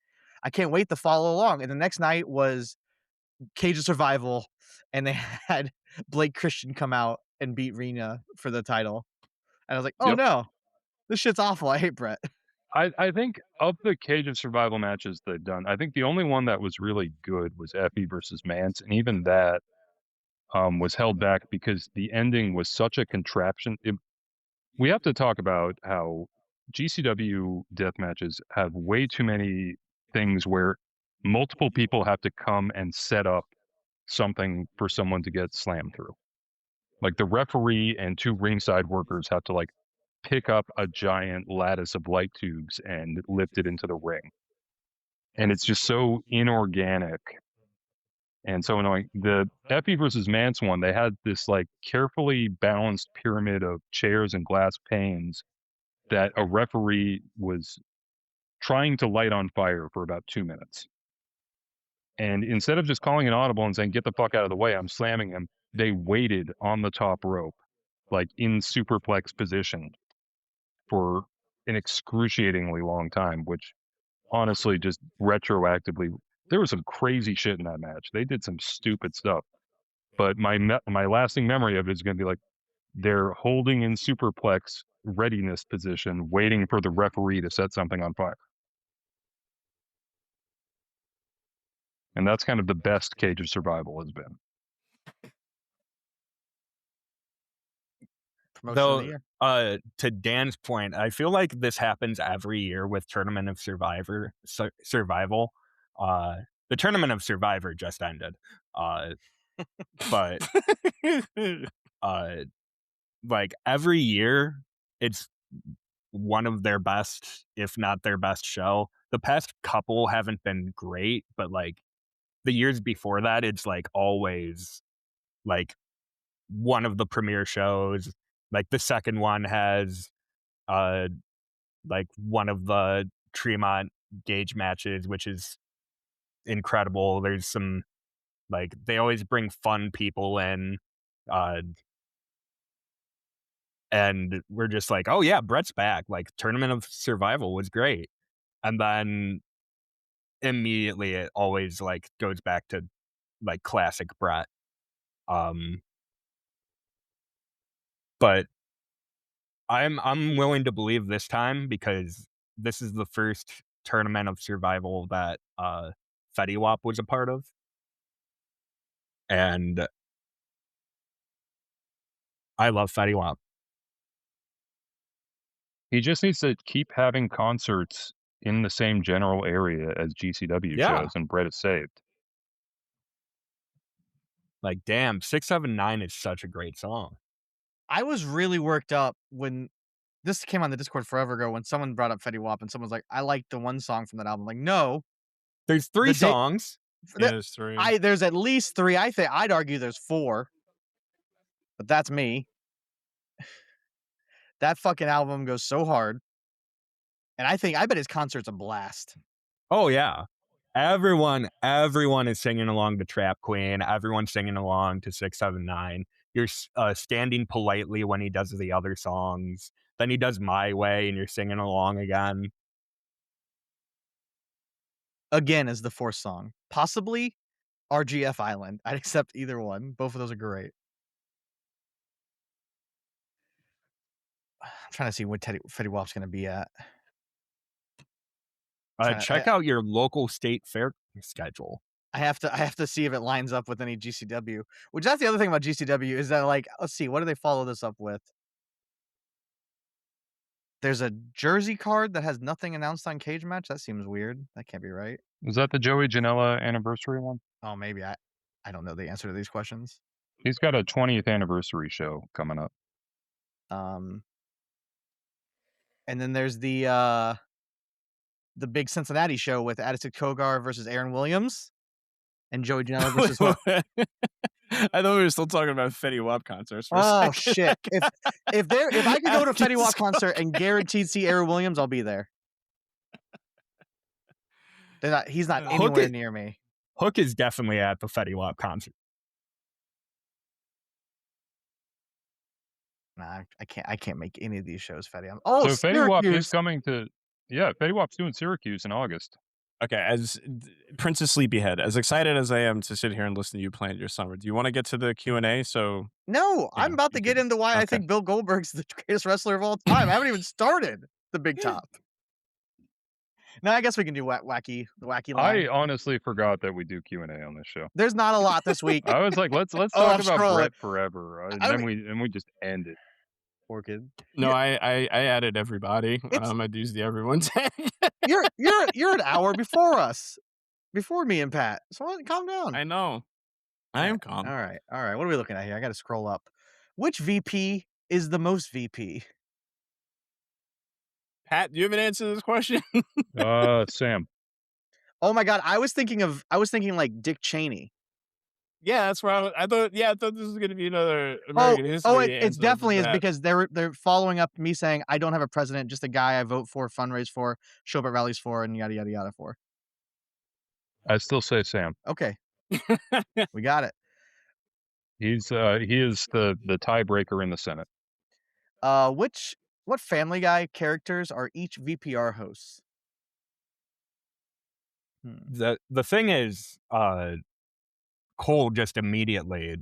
I can't wait to follow along. And the next night was Cage of Survival, and they had Blake Christian come out and beat Rena for the title. And I was like, oh Yep. no, this shit's awful. I hate Brett. I think of the Cage of Survival matches they've done, I think the only one that was really good was Effie versus Mance, and even that was held back because the ending was such a contraption. We have to talk about how GCW death matches have way too many things where multiple people have to come and set up something for someone to get slammed through. Like the referee and 2 ringside workers have to like pick up a giant lattice of light tubes and lift it into the ring. And it's just so inorganic and so annoying. The Effie versus Mance one, they had this like carefully balanced pyramid of chairs and glass panes that a referee was trying to light on fire for about 2 minutes. And instead of just calling an audible and saying, get the fuck out of the way, I'm slamming him, they waited on the top rope, like in superplex position for an excruciatingly long time, which honestly just retroactively, there was some crazy shit in that match. They did some stupid stuff. But my lasting memory of it is going to be like, they're holding in superplex readiness position, waiting for the referee to set something on fire. And that's kind of the best Cage of Survival has been. Promotion of the year. To Dan's point, I feel like this happens every year with Tournament of Survival. The Tournament of Survivor just ended. But like every year, it's one of their best, if not their best show. The past couple haven't been great, but like the years before that, it's like always like one of the premier shows. Like the second one has like one of the Tremont Gage matches, which is incredible. There's some like they always bring fun people in, and we're just like, oh yeah, Brett's back. Like Tournament of Survival was great, and then immediately it always like goes back to like classic Brett. But I'm willing to believe this time because this is the first Tournament of Survival that Fetty Wap was a part of. And I love Fetty Wap. He just needs to keep having concerts in the same general area as GCW shows, and Brett is saved. Like, damn, 679 is such a great song. I was really worked up when this came on the Discord forever ago when someone brought up Fetty Wap and someone was like, I like the one song from that album. Like, no. There's 3 songs. Yeah, there's 3. There's at least 3. I'd argue there's 4. But that's me. That fucking album goes so hard. And I bet his concert's a blast. Oh yeah. Everyone is singing along to Trap Queen. Everyone's singing along to 679. You're standing politely when he does the other songs. Then he does My Way and you're singing along again. Again is the 4th song. Possibly RGF Island. I'd accept either one. Both of those are great. I'm trying to see what Fetty Wap's going to be at. Check out your local state fair schedule. I have to see if it lines up with any GCW. Which that's the other thing about GCW is that like, let's see, what do they follow this up with? There's a Jersey card that has nothing announced on Cage Match. That seems weird. That can't be right. Is that the Joey Janela anniversary one? Oh, maybe. I don't know the answer to these questions. He's got a 20th anniversary show coming up. And then there's the big Cincinnati show with Addison Kogar versus Aaron Williams and Joey Janela versus I thought we were still talking about Fetty Wap concerts for a second. Shit. If I could go to a Fetty Wap concert and guaranteed see Aaron Williams, I'll be there. He's not anywhere near me. Hook is definitely at the Fetty Wap concert. Nah, I can't make any of these shows, Fetty. So Fetty Wap is coming to Fetty Wap's doing Syracuse in August. Okay, as Princess Sleepyhead, as excited as I am to sit here and listen to you plan your summer, do you want to get to the Q&A? So, No, I'm about you to get can. into why I Okay. think Bill Goldberg's the greatest wrestler of all time. I haven't even started the big top. Now I guess we can do the wacky line. I honestly forgot that we do Q&A on this show. There's not a lot this week. I was like, let's Oh, talk I'm about scrolling. Brett forever, and I then we just end it. Poor kid. No, I added everybody. It's- I used the everyone tag. You're an hour before us, before me and Pat. So calm down. I know. I am calm. All right. What are we looking at here? I got to scroll up. Which VP is the most VP? Pat, do you have an answer to this question? Sam. Oh my God, I was thinking like Dick Cheney. Yeah, that's where I thought. Yeah, I thought this was going to be another American history. It's definitely is because they're following up me saying I don't have a president, just a guy I vote for, fundraise for, show up at rallies for, and yada yada yada for. I still say Sam. Okay, we got it. He is the tiebreaker in the Senate. What Family Guy characters are each VPR hosts? The thing is, Cole just immediately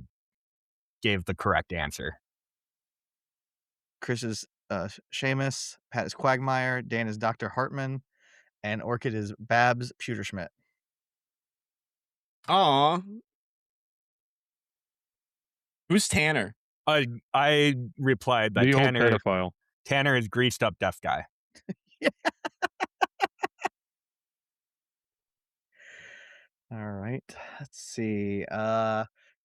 gave the correct answer. Chris is Seamus, Pat is Quagmire, Dan is Dr. Hartman, and Orchid is Babs Pewterschmidt. Aw. Who's Tanner? I replied that The old pedophile. Tanner is greased up deaf guy. All right. Let's see.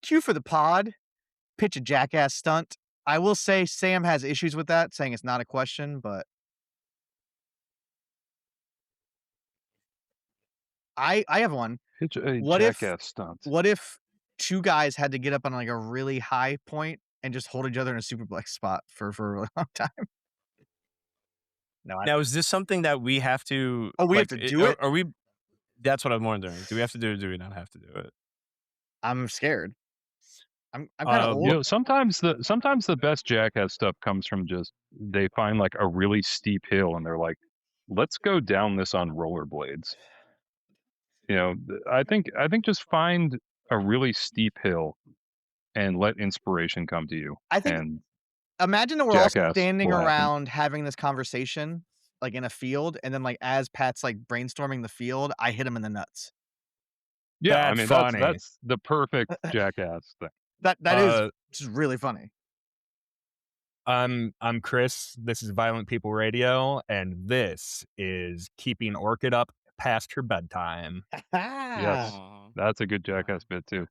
Cue for the pod. Pitch a jackass stunt. I will say Sam has issues with that, saying it's not a question, but I have one. Pitch a What jackass stunt. What if two guys had to get up on like a really high point and just hold each other in a superplex spot for a really long time? No, Now, is this something that we have to? Oh, we have to do it? Are we? That's what I'm wondering. Do we have to do it? Or do we not have to do it? I'm scared. I'm kind of old. You know, sometimes the best jackass stuff comes from just they find like a really steep hill and they're like, let's go down this on rollerblades. You know, I think just find a really steep hill and let inspiration come to you. I think and imagine that we're all jackass standing will happen. around having this conversation, like in a field, and then like as Pat's like brainstorming the field, I hit him in the nuts. Yeah, That's I mean funny. that's the perfect jackass thing. That is just really funny. I'm Chris. This is Violent People Radio, and this is keeping Orchid up past her bedtime. Yes, Aw. that's a good jackass bit too.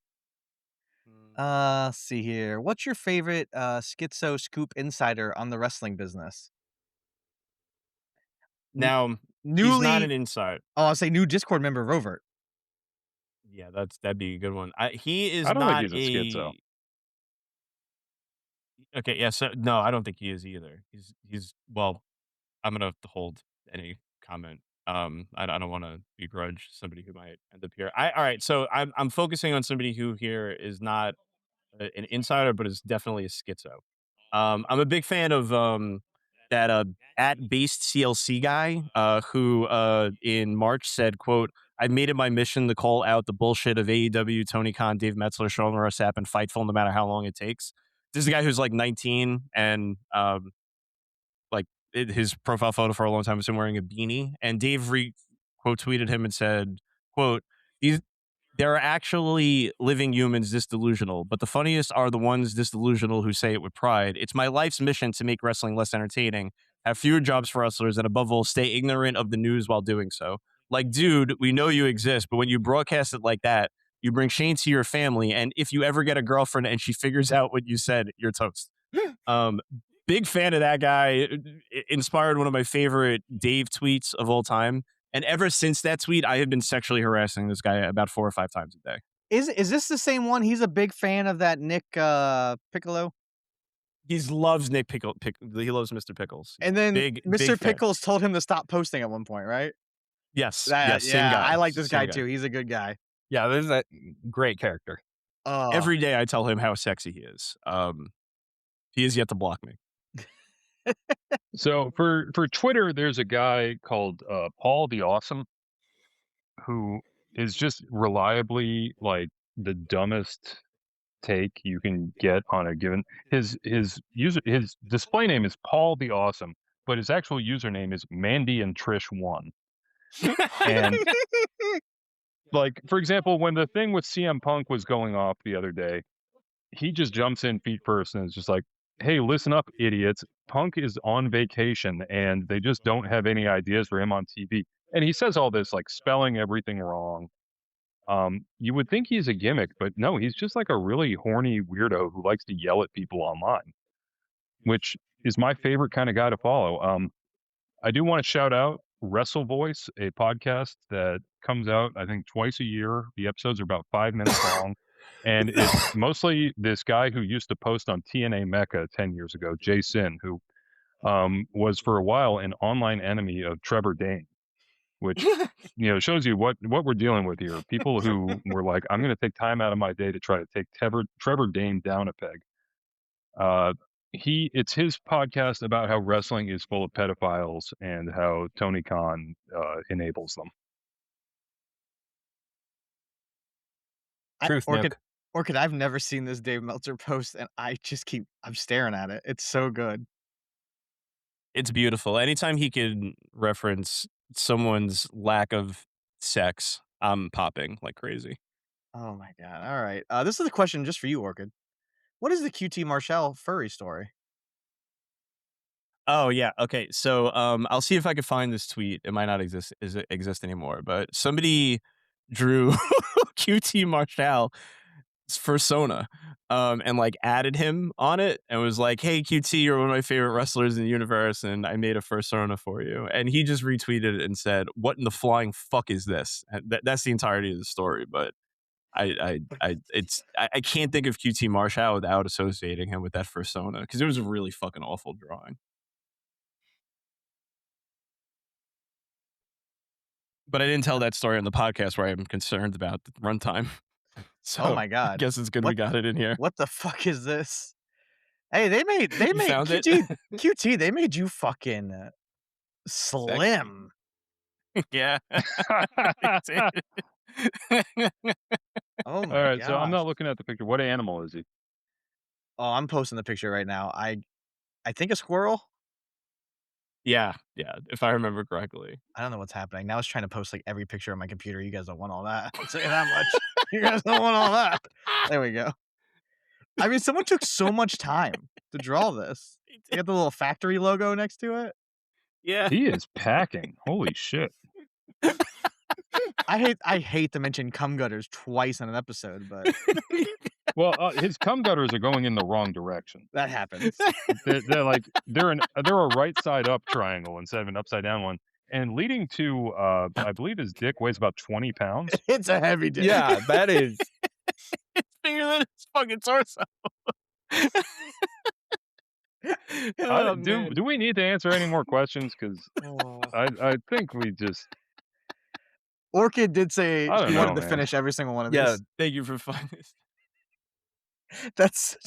Let's see here. What's your favorite schizo scoop insider on the wrestling business? Now, he's not an inside. Oh, I'll say new Discord member Rovert. Yeah, that'd be a good one. He is I don't not think he's a schizo. Okay, yeah. So no, I don't think he is either. He's well. I'm gonna hold any comment. I don't want to begrudge somebody who might end up here. All right. So I'm focusing on somebody who here is not an insider, but is definitely a schizo. I'm a big fan of that at based CLC guy who in March said, "quote I made it my mission to call out the bullshit of AEW, Tony Khan, Dave Metzler, Sean Ross Sapp, and Fightful, no matter how long it takes." This is a guy who's like 19 and like his profile photo for a long time was him wearing a beanie. And Dave quote tweeted him and said, "quote There are actually living humans this delusional, but the funniest are the ones this delusional who say it with pride. It's my life's mission to make wrestling less entertaining, have fewer jobs for wrestlers, and above all, stay ignorant of the news while doing so. Like, dude, we know you exist, but when you broadcast it like that, you bring shame to your family, and if you ever get a girlfriend and she figures out what you said, you're toast." Big fan of that guy. Inspired one of my favorite Dave tweets of all time. And ever since that tweet, I have been sexually harassing this guy about 4 or 5 times a day. Is this the same one? He's a big fan of that Nick Piccolo. He loves Nick Pickle. He loves Mr. Pickles. And then Mr. Big fan. Pickles told him to stop posting at one point, right? Yes. Yeah, Same guy. I like this Same guy too. He's a good guy. Yeah, this is a great character. Every day I tell him how sexy he is. He has yet to block me. So for Twitter, there's a guy called Paul the Awesome, who is just reliably like the dumbest take you can get on a given. His display name is Paul the Awesome, but his actual username is Mandy and Trish One. And like, for example, when the thing with CM Punk was going off the other day, he just jumps in feet first and is just like, "Hey, listen up, idiots! Punk is on vacation, and they just don't have any ideas for him on TV." And he says all this like spelling everything wrong. You would think he's a gimmick, but no, he's just like a really horny weirdo who likes to yell at people online, which is my favorite kind of guy to follow. I do want to shout out Wrestle Voice, a podcast that comes out, I think, twice a year. The episodes are about 5 minutes long. And it's mostly this guy who used to post on TNA Mecca 10 years ago, Jay Sin, who was for a while an online enemy of Trevor Dane, which shows you what we're dealing with here. People who were like, I'm going to take time out of my day to try to take Trevor Dane down a peg. It's his podcast about how wrestling is full of pedophiles and how Tony Khan enables them. Truth, Nick. Orchid, I've never seen this Dave Meltzer post, and I'm staring at it. It's so good. It's beautiful. Anytime he can reference someone's lack of sex, I'm popping like crazy. Oh my god! All right, this is a question just for you, Orchid. What is the QT Marshall furry story? Oh yeah, okay. So I'll see if I can find this tweet. It might not exist anymore, but somebody drew QT Marshall persona and like added him on it and was like, "Hey QT, you're one of my favorite wrestlers in the universe and I made a persona for you." And he just retweeted it and said, "What in the flying fuck is this?" And that's the entirety of the story, but I can't think of QT Marshall without associating him with that persona because it was a really fucking awful drawing. But I didn't tell that story on the podcast where I'm concerned about the runtime. So Oh my god! I guess it's good we got it in here. What the fuck is this? Hey, they made found it? QT. They made you fucking slim. Yeah. Oh All my right, so I'm gosh. not looking at the picture. What animal is he? Oh, I'm posting the picture right now. I think a squirrel. Yeah, if I remember correctly. I don't know what's happening. Now it's trying to post like every picture on my computer. You guys don't want all that. I'll tell you that much. You guys don't want all that. There we go. I mean, someone took so much time to draw this. You got the little factory logo next to it. Yeah. He is packing. Holy shit. I hate to mention cum gutters twice in an episode, but Well, his cum gutters are going in the wrong direction. that happens. They're a right side up triangle instead of an upside down one, and leading to I believe his dick weighs about 20 pounds. It's a heavy dick. Yeah, that is. It's bigger than his fucking torso. Do we need to answer any more questions? Because I think we just. Orchid did say I don't she know, wanted to man. finish every single one of Yeah, these. thank you for finding this. That's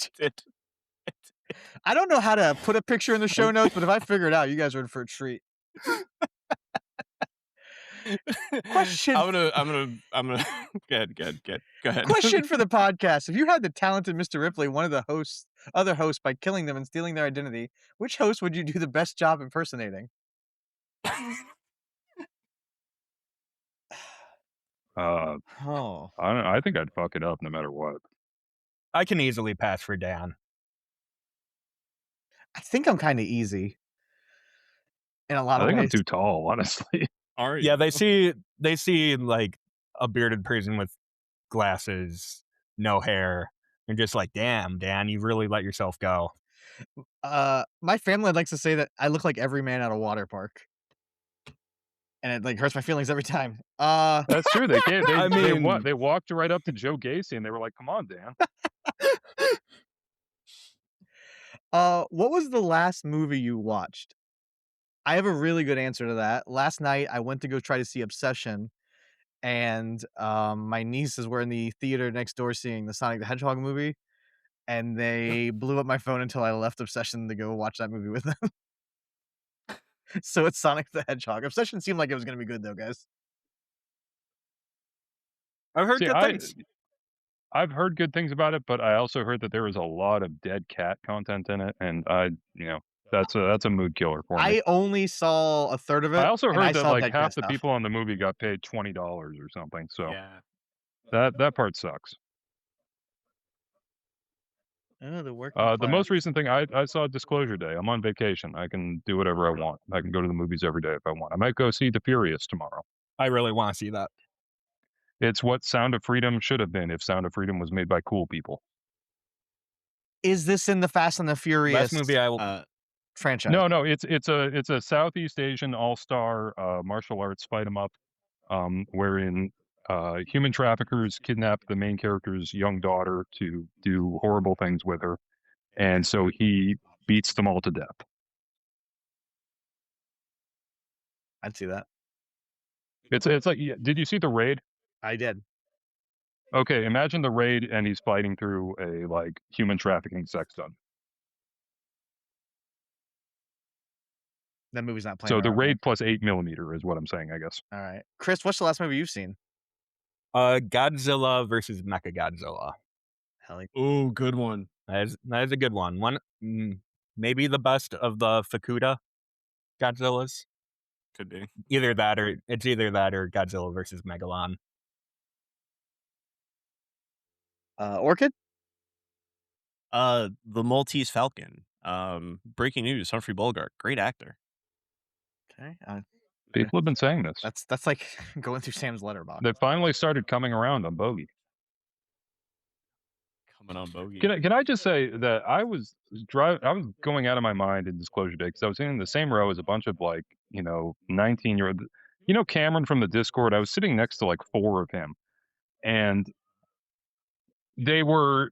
I don't know how to put a picture in the show notes, but if I figure it out, you guys are in for a treat. Question. I'm gonna go ahead. Go ahead. Question for the podcast. If you had the talented Mr. Ripley, one of the other hosts, by killing them and stealing their identity, which host would you do the best job impersonating? Oh. I think I'd fuck it up no matter what. I can easily pass for Dan. I think I'm kind of easy in a lot I of think ways. I'm too tall, honestly. All right. Yeah, they see like a bearded person with glasses, no hair, and just like, damn, Dan, you really let yourself go. My family likes to say that I look like every man at a water park. And it like hurts my feelings every time. That's true. They can't. I mean- They walked right up to Joe Gacy and they were like, "Come on, Dan." What was the last movie you watched? I have a really good answer to that. Last night I went to go try to see Obsession, and my nieces were in the theater next door seeing the Sonic the Hedgehog movie, and they blew up my phone until I left Obsession to go watch that movie with them. So it's Sonic the Hedgehog. Obsession seemed like it was gonna be good though, guys. I've heard See, good things. I've heard good things about it, but I also heard that there was a lot of dead cat content in it, and that's a mood killer for me. I only saw a third of it. I also and I heard that saw like dead half cat the stuff. people on the movie got paid $20 or something. So Yeah. that part sucks. Oh, the working The class. most recent thing I saw Disclosure Day. I'm on vacation. I can do whatever I want. I can go to the movies every day if I want. I might go see The Furious tomorrow. I really want to see that. It's what Sound of Freedom should have been if Sound of Freedom was made by cool people. Is this in the Fast and the Furious Last movie I franchise? No, it's a Southeast Asian all-star martial arts fight 'em up, wherein human traffickers kidnap the main character's young daughter to do horrible things with her, and so he beats them all to death. I'd see that. It's like, did you see The Raid? I did. Okay, imagine The Raid, and he's fighting through a like human trafficking sex dungeon. That movie's not playing. So The around, Raid plus 8mm is what I'm saying, I guess. All right, Chris, what's the last movie you've seen? Godzilla versus Mechagodzilla. Hell, Ooh, good one. That is a good one. Maybe the best of the Fukuda Godzillas. Could be. Either that or Godzilla versus Megalon. Orchid. The Maltese Falcon. Breaking news: Humphrey Bogart, great actor. Okay, People have been saying this. that's like going through Sam's letterbox. They finally started coming around on Bogey. Coming on Bogey. Can I just say that I was going out of my mind in Disclosure Day because I was in the same row as a bunch of 19-year-old. Cameron from the Discord. I was sitting next to like 4 of him, and they were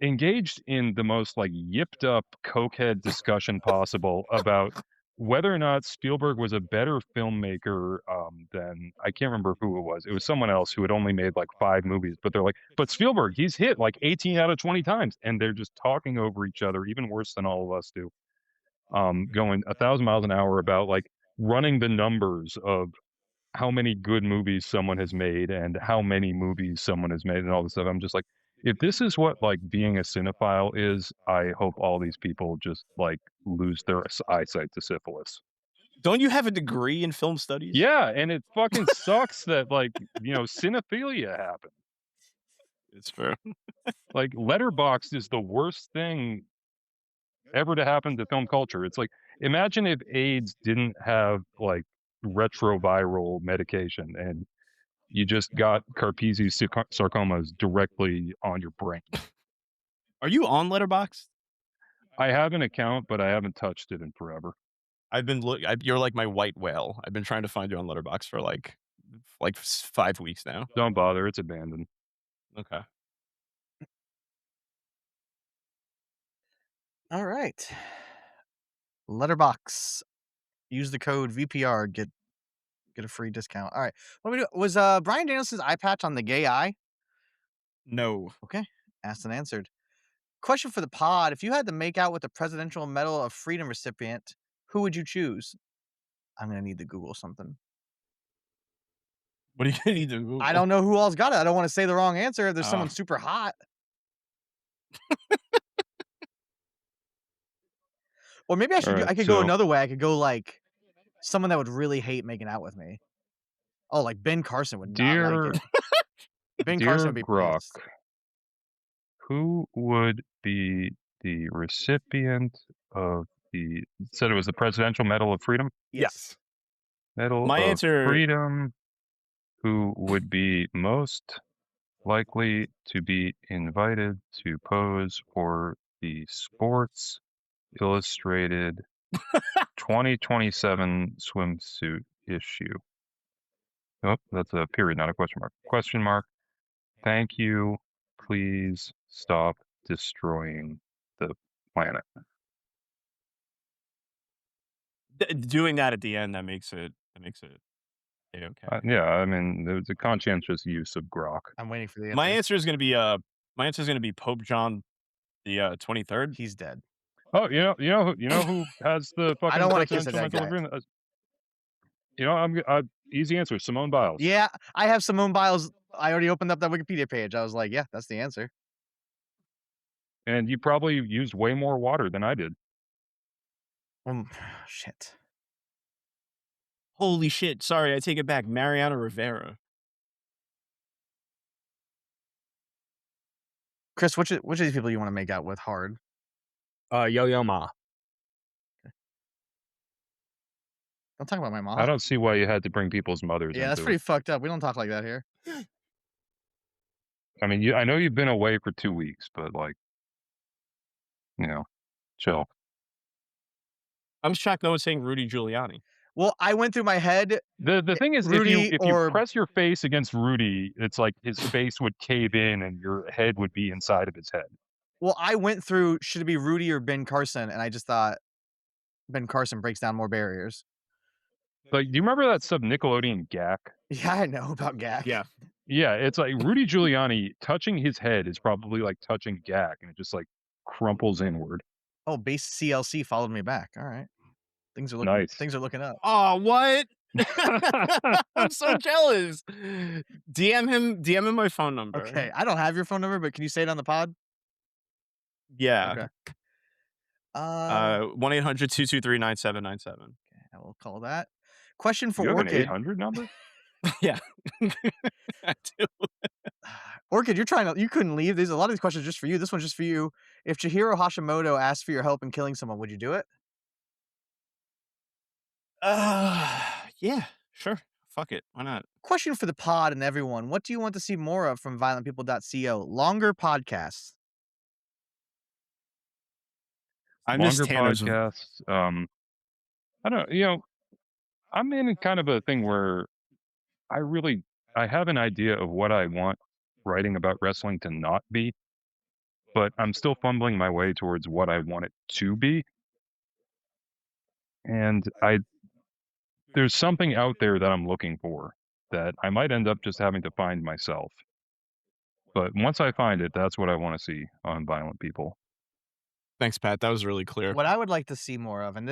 engaged in the most like yipped up cokehead discussion possible about whether or not Spielberg was a better filmmaker than, I can't remember who it was. It was someone else who had only made like 5 movies, but they're like, but Spielberg, he's hit like 18 out of 20 times, and they're just talking over each other, even worse than all of us do, going 1,000 miles an hour about like running the numbers of how many good movies someone has made and how many movies someone has made and all this stuff. I'm just like, if this is what like being a cinephile is, I hope all these people just like lose their eyesight to syphilis. Don't you have a degree in film studies? Yeah, and it fucking sucks that like cinephilia happened. It's fair. Like Letterboxd is the worst thing ever to happen to film culture. It's like, imagine if AIDS didn't have like retroviral medication and you just got Carpese sarcomas directly on your brain. Are you on Letterboxd? I have an account, but I haven't touched it in forever. I've been you're like my white whale. I've been trying to find you on Letterboxd for like 5 weeks now. Don't bother, it's abandoned. Okay. All right. Letterbox. Use the code VPR. Get a free discount. All right. What we do? Was Brian Danielson's eye patch on the gay eye? No. Okay. Asked and answered. Question for the pod: if you had to make out with the Presidential Medal of Freedom recipient, who would you choose? I'm gonna need to Google something. What are you gonna need to Google? I don't know who all's got it. I don't want to say the wrong answer if there's someone Oh. super hot. Or maybe I should. All right, I could go so- another way. I could go like someone that would really hate making out with me. Oh, like Ben Carson would not Dear, like it. Ben dear Carson would be Grok, pissed. who would be the recipient of the, said it was the Presidential Medal of Freedom? Yes. Medal My of answer- Freedom, who would be most likely to be invited to pose for the Sports Illustrated 2027 swimsuit issue. Oh, that's a period, not a question mark. Question mark. Thank you. Please stop destroying the planet. Doing that at the end, that makes it okay. Yeah, I mean, there's a conscientious use of Grok. I'm waiting for the answer. My answer is gonna be Pope John the 23rd. He's dead. Oh, you know who has the fucking I don't wanna kiss a presidential dead medal of freedom? Easy answer. Simone Biles. Yeah, I have Simone Biles I already opened up that Wikipedia page. I was like, yeah, that's the answer. And you probably used way more water than I did. Shit. Holy shit! Sorry, I take it back. Mariano Rivera. Chris, which of these people you want to make out with hard? Yo-Yo Ma. Don't talk about my mom. I don't see why you had to bring people's mothers Yeah, that's into pretty it. fucked up. We don't talk like that here. I mean, I know you've been away for 2 weeks, but like, chill. I'm shocked no one's saying Rudy Giuliani. Well, I went through my head. The thing is, Rudy if you press your face against Rudy, it's like his face would cave in and your head would be inside of his head. Well, I went through, should it be Rudy or Ben Carson? And I just thought Ben Carson breaks down more barriers. Like, do you remember that sub Nickelodeon Gak? Yeah, I know about Gak. Yeah. Yeah, it's like Rudy Giuliani touching his head is probably like touching Gak, and it just like crumples inward. Oh, base CLC followed me back. All right. Things are looking Nice. Things are looking up. Oh, what? I'm so jealous. DM him my phone number. Okay. I don't have your phone number, but can you say it on the pod? Yeah. Okay. 1-800-223-9797. Okay, I will call that. Question for You have an Orchid. 800 number? Yeah. I do. Orchid, you couldn't leave. There's a lot of these questions just for you. This one's just for you. If Chihiro Hashimoto asked for your help in killing someone, would you do it? Yeah, sure. Fuck it. Why not? Question for the pod and everyone. What do you want to see more of from violentpeople.co? Longer podcasts. I miss Longer Tanner's. podcasts. I don't I'm in kind of a thing where I have an idea of what I want writing about wrestling to not be, but I'm still fumbling my way towards what I want it to be. And there's something out there that I'm looking for that I might end up just having to find myself. But once I find it, that's what I want to see on Violent People. Thanks, Pat. That was really clear. What I would like to see more of, and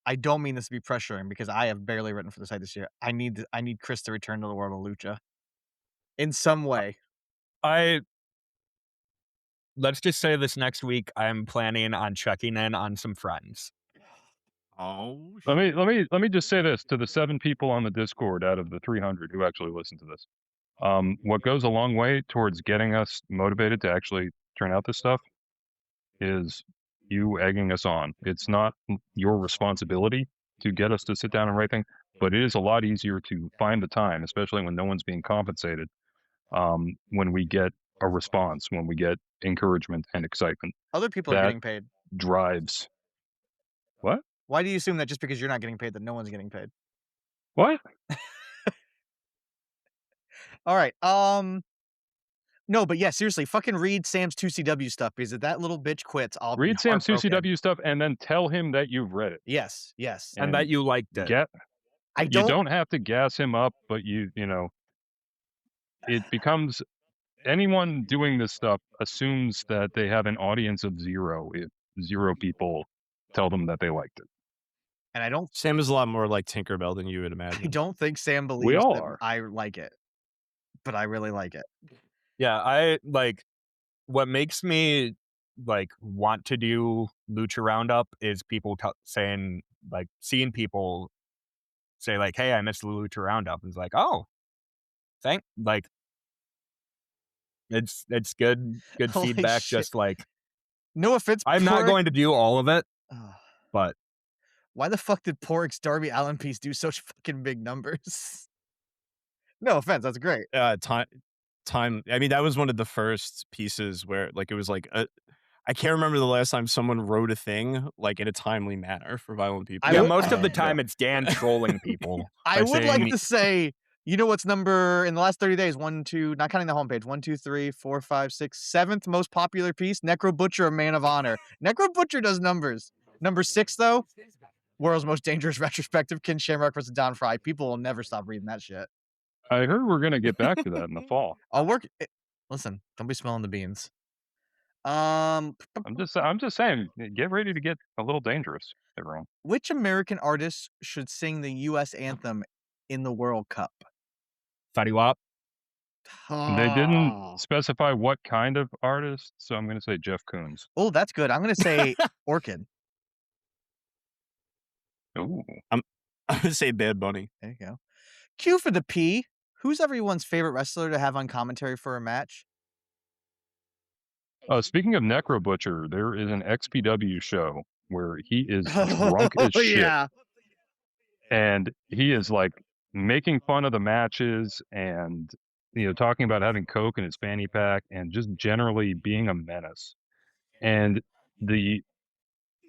I don't mean this to be pressuring because I have barely written for the site this year. I need Chris to return to the world of Lucha in some way. Let's just say this next week I'm planning on checking in on some friends. Oh, Let me just say this to the 7 people on the Discord out of the 300 who actually listen to this. What goes a long way towards getting us motivated to actually turn out this stuff is you egging us on. It's not your responsibility to get us to sit down and write things, but it is a lot easier to find the time, especially when no one's being compensated, when we get a response, when we get encouragement and excitement. Other people are That getting paid. drives. What? Why do you assume that just because you're not getting paid that no one's getting paid? What? All right. No, but yeah, seriously, fucking read Sam's 2CW stuff because if that little bitch quits, I'll Read be Sam's heartbroken. 2CW stuff and then tell him that you've read it. Yes. And that you liked it. You don't have to gas him up, but it becomes anyone doing this stuff assumes that they have an audience of 0 if 0 people tell them that they liked it. And Sam is a lot more like Tinkerbell than you would imagine. I don't think Sam believes all that are. I like it, but I really like it. Yeah, I like what makes me like want to do Lucha Roundup is people saying like seeing people say like, "Hey, I missed the Lucha Roundup." And it's like, "Oh, like it's good Holy feedback." shit. Just like No offense, I'm not going to do all of it, but why the fuck did Porix Darby Allen piece do such fucking big numbers? No offense, that's great. Time. I mean, that was one of the first pieces where like it was like I can't remember the last time someone wrote a thing like in a timely manner for Violent People. yeah, most of the time it's Dan trolling people. I by would like saying- to say, you know what's number in the last 30 days? 1, 2, not counting the homepage. 1, 2, 3, 4, 5, 6, 7th most popular piece. Necro Butcher, a Man of Honor. Necro Butcher does numbers. Number 6 though, World's Most Dangerous Retrospective, Ken Shamrock versus Don Fry. People will never stop reading that shit. I heard we're gonna get back to that in the fall. I'll work. Listen, don't be smelling the beans. I'm just saying, get ready to get a little dangerous, everyone. Which American artist should sing the U.S. anthem in the World Cup? Fatty Wap. They didn't specify what kind of artist, so I'm going to say Jeff Koons. Oh, that's good. I'm gonna say Orchid. Ooh. I'm gonna say Bad Bunny. There you go. Q for the P. Who's everyone's favorite wrestler to have on commentary for a match? Speaking of Necro Butcher, there is an XPW show where he is drunk as shit. Yeah. And he is like making fun of the matches and talking about having coke in his fanny pack and just generally being a menace. And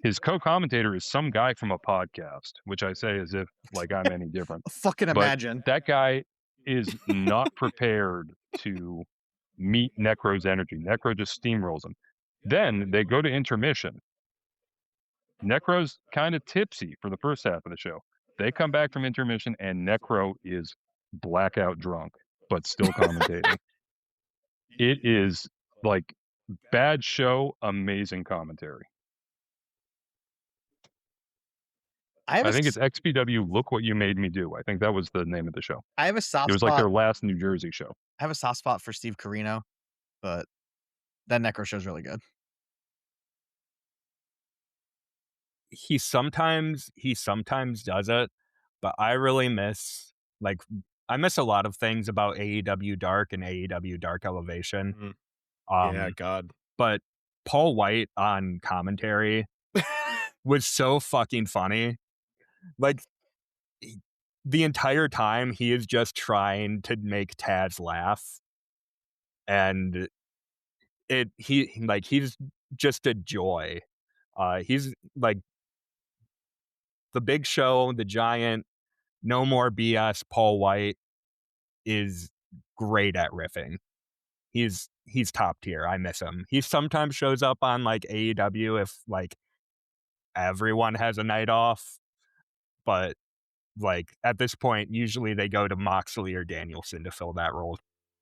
his co-commentator is some guy from a podcast, which I say as if like I'm any different. Fucking imagine. That guy is not prepared to meet Necro's energy. Necro just steamrolls him. Then they go to intermission. Necro's kind of tipsy for the first half of the show. They come back from intermission and Necro is blackout drunk, but still commentating. It is like bad show, amazing commentary. I think it's XPW Look What You Made Me Do. I think that was the name of the show. I have a soft spot. It was like their last New Jersey show. I have a soft spot for Steve Carino, but that Necro show's really good. He sometimes does it, but I really miss I miss a lot of things about AEW Dark and AEW Dark Elevation. Yeah, God. But Paul White on commentary was so fucking funny. Like the entire time he is just trying to make Taz laugh. And he's just a joy. He's like the Big Show, the Giant, No More BS. Paul White is great at riffing. He's top tier. I miss him. He sometimes shows up on like AEW if like everyone has a night off, but like at this point, usually they go to Moxley or Danielson to fill that role.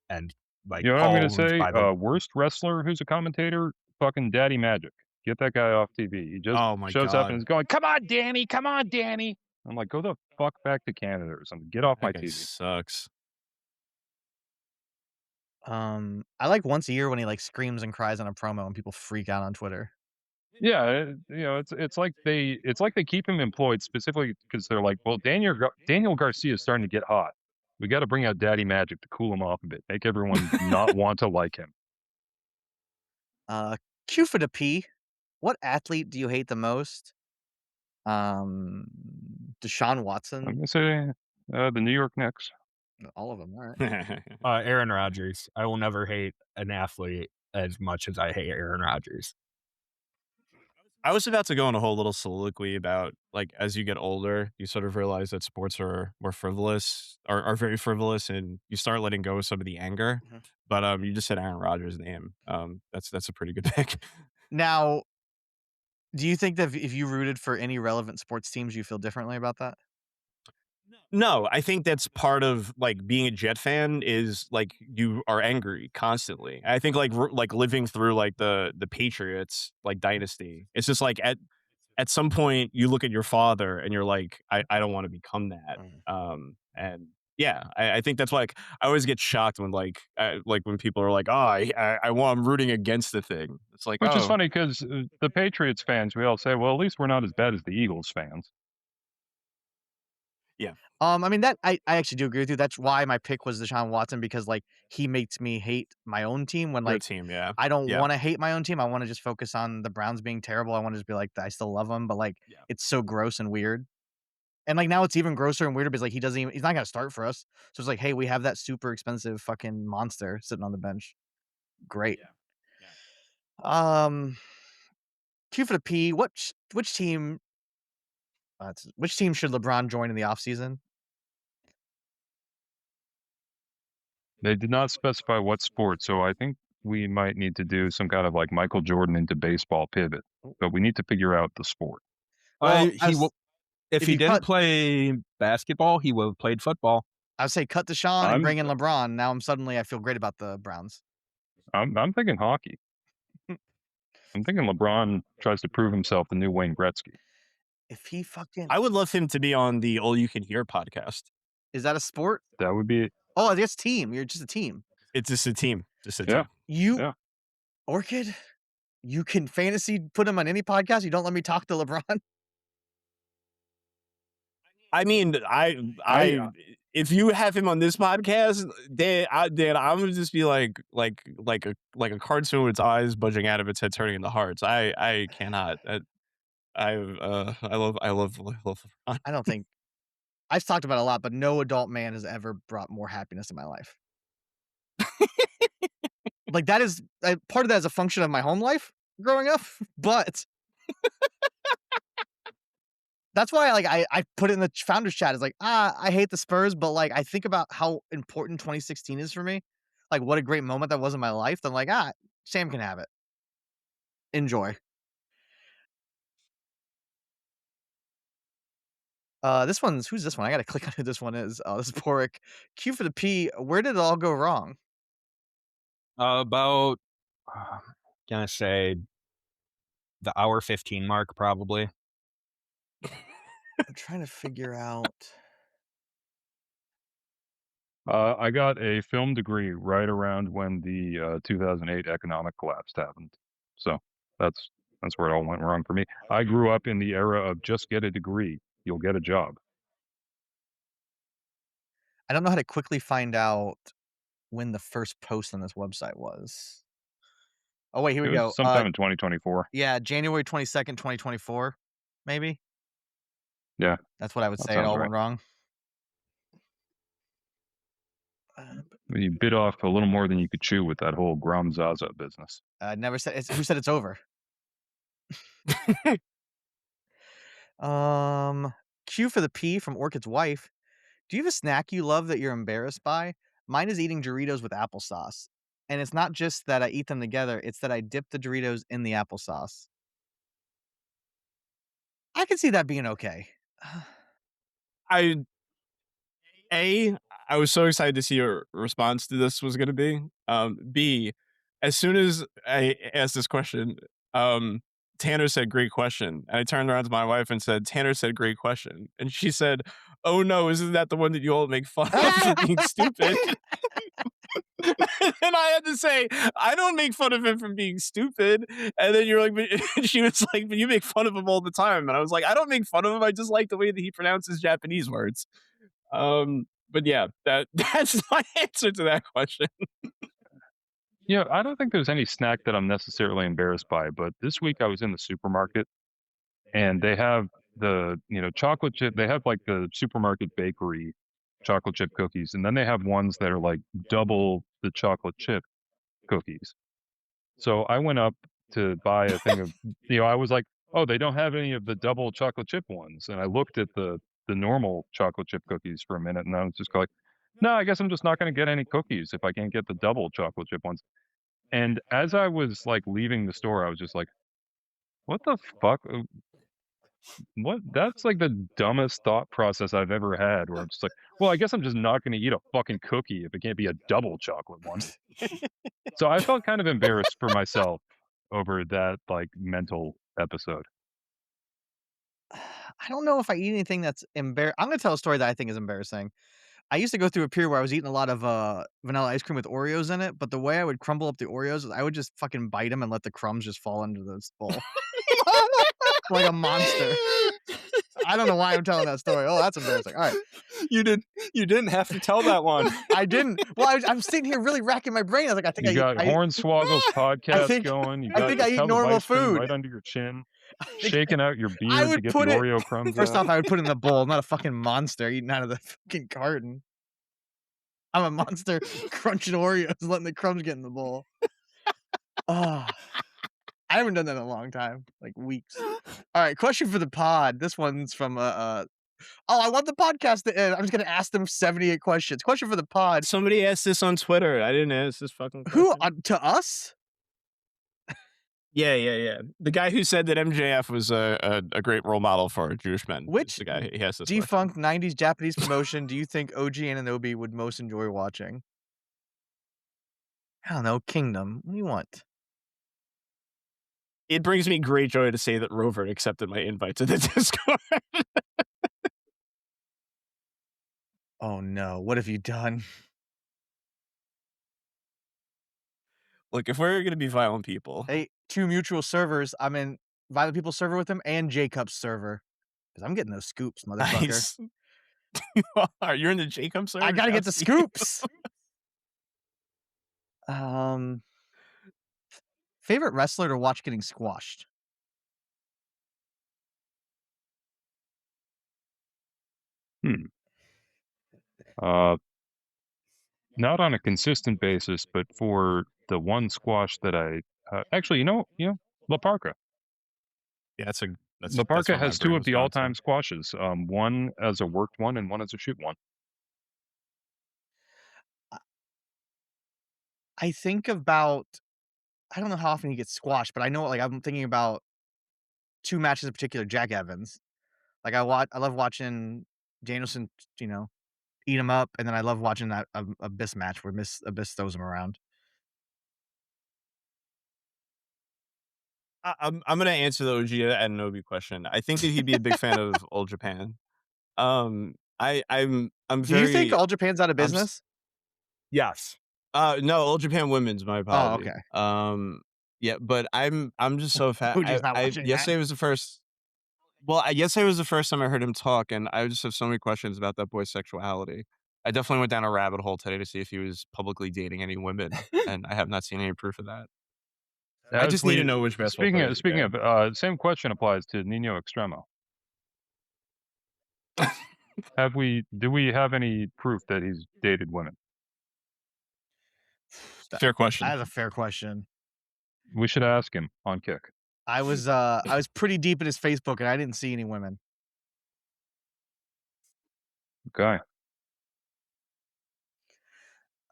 And like, what I'm gonna say? Worst wrestler who's a commentator, fucking Daddy Magic. Get that guy off TV. He just shows up and is going, "Come on, Danny! Come on, Danny!" I'm like, go the fuck back to Canada or something. Get off my TV. Sucks. I like once a year when he like screams and cries on a promo and people freak out on Twitter. Yeah, it's like they keep him employed specifically because they're like, well, Daniel Garcia is starting to get hot. We got to bring out Daddy Magic to cool him off a bit, make everyone not want to like him. Q for the P. What athlete do you hate the most? Deshaun Watson. I'm gonna say the New York Knicks. All of them, all right. Aaron Rodgers. I will never hate an athlete as much as I hate Aaron Rodgers. I was about to go on a whole little soliloquy about like as you get older, you sort of realize that sports are more frivolous, are very frivolous, and you start letting go of some of the anger. Mhm. But you just said Aaron Rodgers' name. That's a pretty good pick. Now, do you think that if you rooted for any relevant sports teams, you feel differently about that? No, I think that's part of like being a Jet fan is like you are angry constantly. I think like living through like the Patriots like dynasty. It's just like at some point you look at your father and you're like, I don't want to become that. And yeah, I think that's like I always get shocked when like when people are like, oh, I'm rooting against the thing. It's like, which is funny because the Patriots fans, we all say, well, at least we're not as bad as the Eagles fans. Yeah. I mean that I actually do agree with you. That's why my pick was Deshaun Watson because like he makes me hate my own team when Your like team, yeah. I don't Yeah. want to hate my own team. I want to just focus on the Browns being terrible. I want to just be like I still love them, but like it's so gross and weird. And like now it's even grosser and weirder because like he's not gonna start for us. So it's like, hey, we have that super expensive fucking monster sitting on the bench. Great. Q for the P. Which team should LeBron join in the offseason? They did not specify what sport, so I think we might need to do some kind of like Michael Jordan into baseball pivot. But we need to figure out the sport. Well, if he didn't play basketball, he would have played football. I would say cut Deshaun and bring in LeBron. Now I feel great about the Browns. I'm thinking hockey. I'm thinking LeBron tries to prove himself the new Wayne Gretzky. If he fucking, I would love him to be on the All You Can Hear podcast. Is that a sport? That would be. Oh, I guess team. You're just a team. It's just a team. Just a Yeah. team. You, Yeah. Orchid, you can fantasy put him on any podcast. You don't let me talk to LeBron. I mean, if you have him on this podcast, then I'm gonna just be like a cartoon with its eyes budging out of its head, turning into hearts. I cannot. I love LeBron. I don't think I've talked about it a lot, but no adult man has ever brought more happiness in my life. Like that is part of that is a function of my home life growing up, but that's why I put it in the founders chat. It's like, I hate the Spurs, but like I think about how important 2016 is for me. Like what a great moment that was in my life. Then like, Sam can have it. Enjoy. Who's this one? I gotta click on who this one is. Oh, this is Porik. Q for the P. Where did it all go wrong? About, can I say, the hour 15 mark, probably. I'm trying to figure out. I got a film degree right around when the 2008 economic collapse happened. So that's where it all went wrong for me. I grew up in the era of just get a degree, you'll get a job. I don't know how to quickly find out when the first post on this website was. Oh wait, here we It go. was sometime in 2024. Yeah, January 22nd, 2024, maybe. Yeah, That's what I would that say. It sounds all right. went wrong. You bit off a little more than you could chew with that whole Grom Zaza business. Never said. Who said it's over? Q for the P from Orchid's wife. Do you have a snack you love that you're embarrassed by? Mine is eating Doritos with applesauce. And it's not just that I eat them together, it's that I dip the Doritos in the applesauce. I can see that being okay. I was so excited to see your response to this was going to be. B, as soon as I asked this question, Tanner said, "Great question," and I turned around to my wife and said, "Tanner said, great question," and she said, "Oh no, isn't that the one that you all make fun of for being stupid?" And I had to say, I don't make fun of him for being stupid. And then you're like, but she was like, but you make fun of him all the time. And I was like, I don't make fun of him. I just like the way that he pronounces Japanese words. But yeah, that's my answer to that question. Yeah, I don't think there's any snack that I'm necessarily embarrassed by, but this week I was in the supermarket and they have the, chocolate chip, they have like the supermarket bakery chocolate chip cookies, and then they have ones that are like double the chocolate chip cookies. So I went up to buy a thing of, I was like, oh, they don't have any of the double chocolate chip ones. And I looked at the normal chocolate chip cookies for a minute, and I was just like, no, I guess I'm just not going to get any cookies if I can't get the double chocolate chip ones. And as I was like leaving the store, I was just like, what the fuck? What? That's like the dumbest thought process I've ever had, where I'm just like, well, I guess I'm just not going to eat a fucking cookie if it can't be a double chocolate one. So I felt kind of embarrassed for myself over that like mental episode. I don't know if I eat anything that's embarrassing. I'm gonna tell a story that I think is embarrassing. I used to go through a period where I was eating a lot of vanilla ice cream with Oreos in it, but the way I would crumble up the Oreos is I would just fucking bite them and let the crumbs just fall into this bowl. Like a monster. I don't know why I'm telling that story. Oh, that's embarrassing. All right. You didn't have to tell that one. I didn't. Well, I'm sitting here really racking my brain. I was like, I think You got Hornswoggle's podcast going. You got think your I eat tub of normal ice cream food. right under your chin, shaking out your I beard to would get the put it- Oreo crumbs First out. off, I would put it in the bowl, not a fucking monster eating out of the fucking carton. I'm a monster crunching Oreos, letting the crumbs get in the bowl. Oh, I haven't done that in a long time, like weeks. All right, question for the pod. This one's from oh, I want the podcast to end. I'm just gonna ask them 78 questions. Question for the pod. Somebody asked this on Twitter. I didn't ask this fucking question. Who to us? Yeah. The guy who said that MJF was a great role model for Jewish men. Which the guy he has this question. defunct 90s Japanese promotion do you think OG Ananobi would most enjoy watching? I don't know. Kingdom. What do you want? It brings me great joy to say that Rovert accepted my invite to the Discord. Oh no. What have you done? Look, if we're gonna be violent people, Hey, 2 mutual servers. I'm in Violent People server with him and Jacob's server. Because I'm getting those scoops, motherfucker. nice. You're in the Jacob server. I gotta get the Chelsea? scoops. Favorite wrestler to watch getting squashed? Uh, not on a consistent basis, but for the one squash that I actually, La Parca. Yeah, that's La Parca what my has 2 brain of was the going all-time to. squashes. One as a worked one and one as a shoot one. I think about I don't know how often he gets squashed, but I know like I'm thinking about 2 matches in particular, Jack Evans. Like I love watching Danielson, eat him up, and then I love watching that Abyss match where Abyss throws him around. I'm gonna answer the Ojia Anunoby question. I think that he'd be a big fan of Old Japan. I'm Do you think very All Japan's out of I'm business? Yes. no, Old Japan Women's, my Oh, apology. okay. Yeah, but I'm just so fat. Fuji's not watching that. Yesterday was the first. Well, yesterday was the first time I heard him talk, and I just have so many questions about that boy's sexuality. I definitely went down a rabbit hole today to see if he was publicly dating any women, and I have not seen any proof of that. I just need to know which basketball players. Speaking of, same question applies to Nino Extremo. Do we have any proof that he's dated women? Fair question. That is a fair question. We should ask him on Kick. I was pretty deep in his Facebook and I didn't see any women. Okay.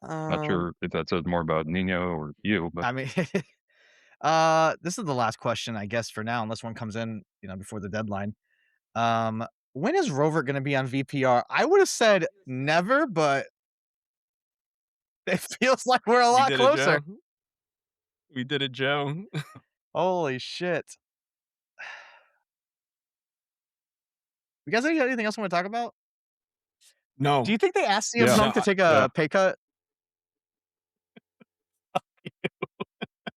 Not Um, sure if that says more about Nino or you, but I mean, this is the last question, I guess, for now, unless one comes in, before the deadline. When is Rovert going to be on VPR? I would have said never, but it feels like we're a We lot did it, closer. Joe. We did it, Joe. Holy shit! You guys got anything else you want to talk about? No. Do you think they asked CM Yeah. Punk to take a Yeah. pay cut?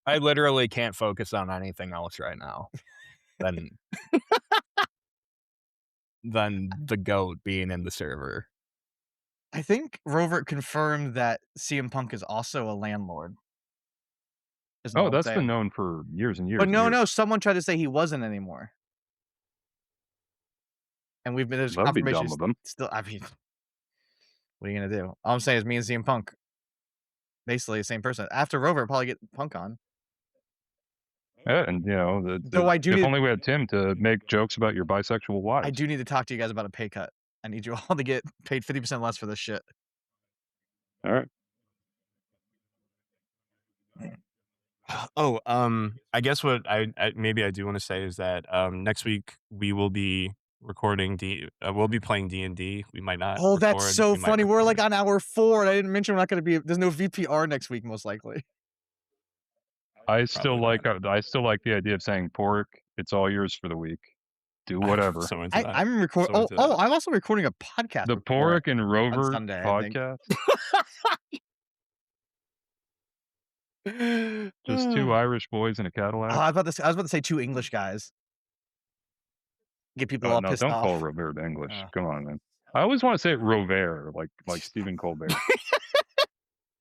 I literally can't focus on anything else right now than the GOAT being in the server. I think Rovert confirmed that CM Punk is also a landlord. Is the Oh, whole that's thing. been known for years and years. But and no, years. no, someone tried to say he wasn't anymore. And there's That'd be confirmation dumb of them. still, I mean, what are you gonna do? All I'm saying is me and CM Punk, basically the same person. After Rover, probably get Punk on. Yeah, and Though I do if need- only we had Tim to make jokes about your bisexual wives. I do need to talk to you guys about a pay cut. I need you all to get paid 50% less for this shit. All right. Oh, I guess what I maybe I do want to say is that next week we will be recording we'll be playing D&D. We might not. Oh, that's record, so we might funny. We're like record. on hour 4, and I didn't mention we're not going to be. There's no VPR next week, most likely. I still like not. the idea of saying pork. It's all yours for the week. Do whatever. So into that. I'm recording. So into that. I'm also recording a podcast. The with Pork and Rover Sunday, I think. podcast. Just 2 Irish boys in a Cadillac. I was about to say 2 English guys. Get people all pissed don't off. call Rovert English. Come on, man. I always want to say it Rovert, like Stephen Colbert.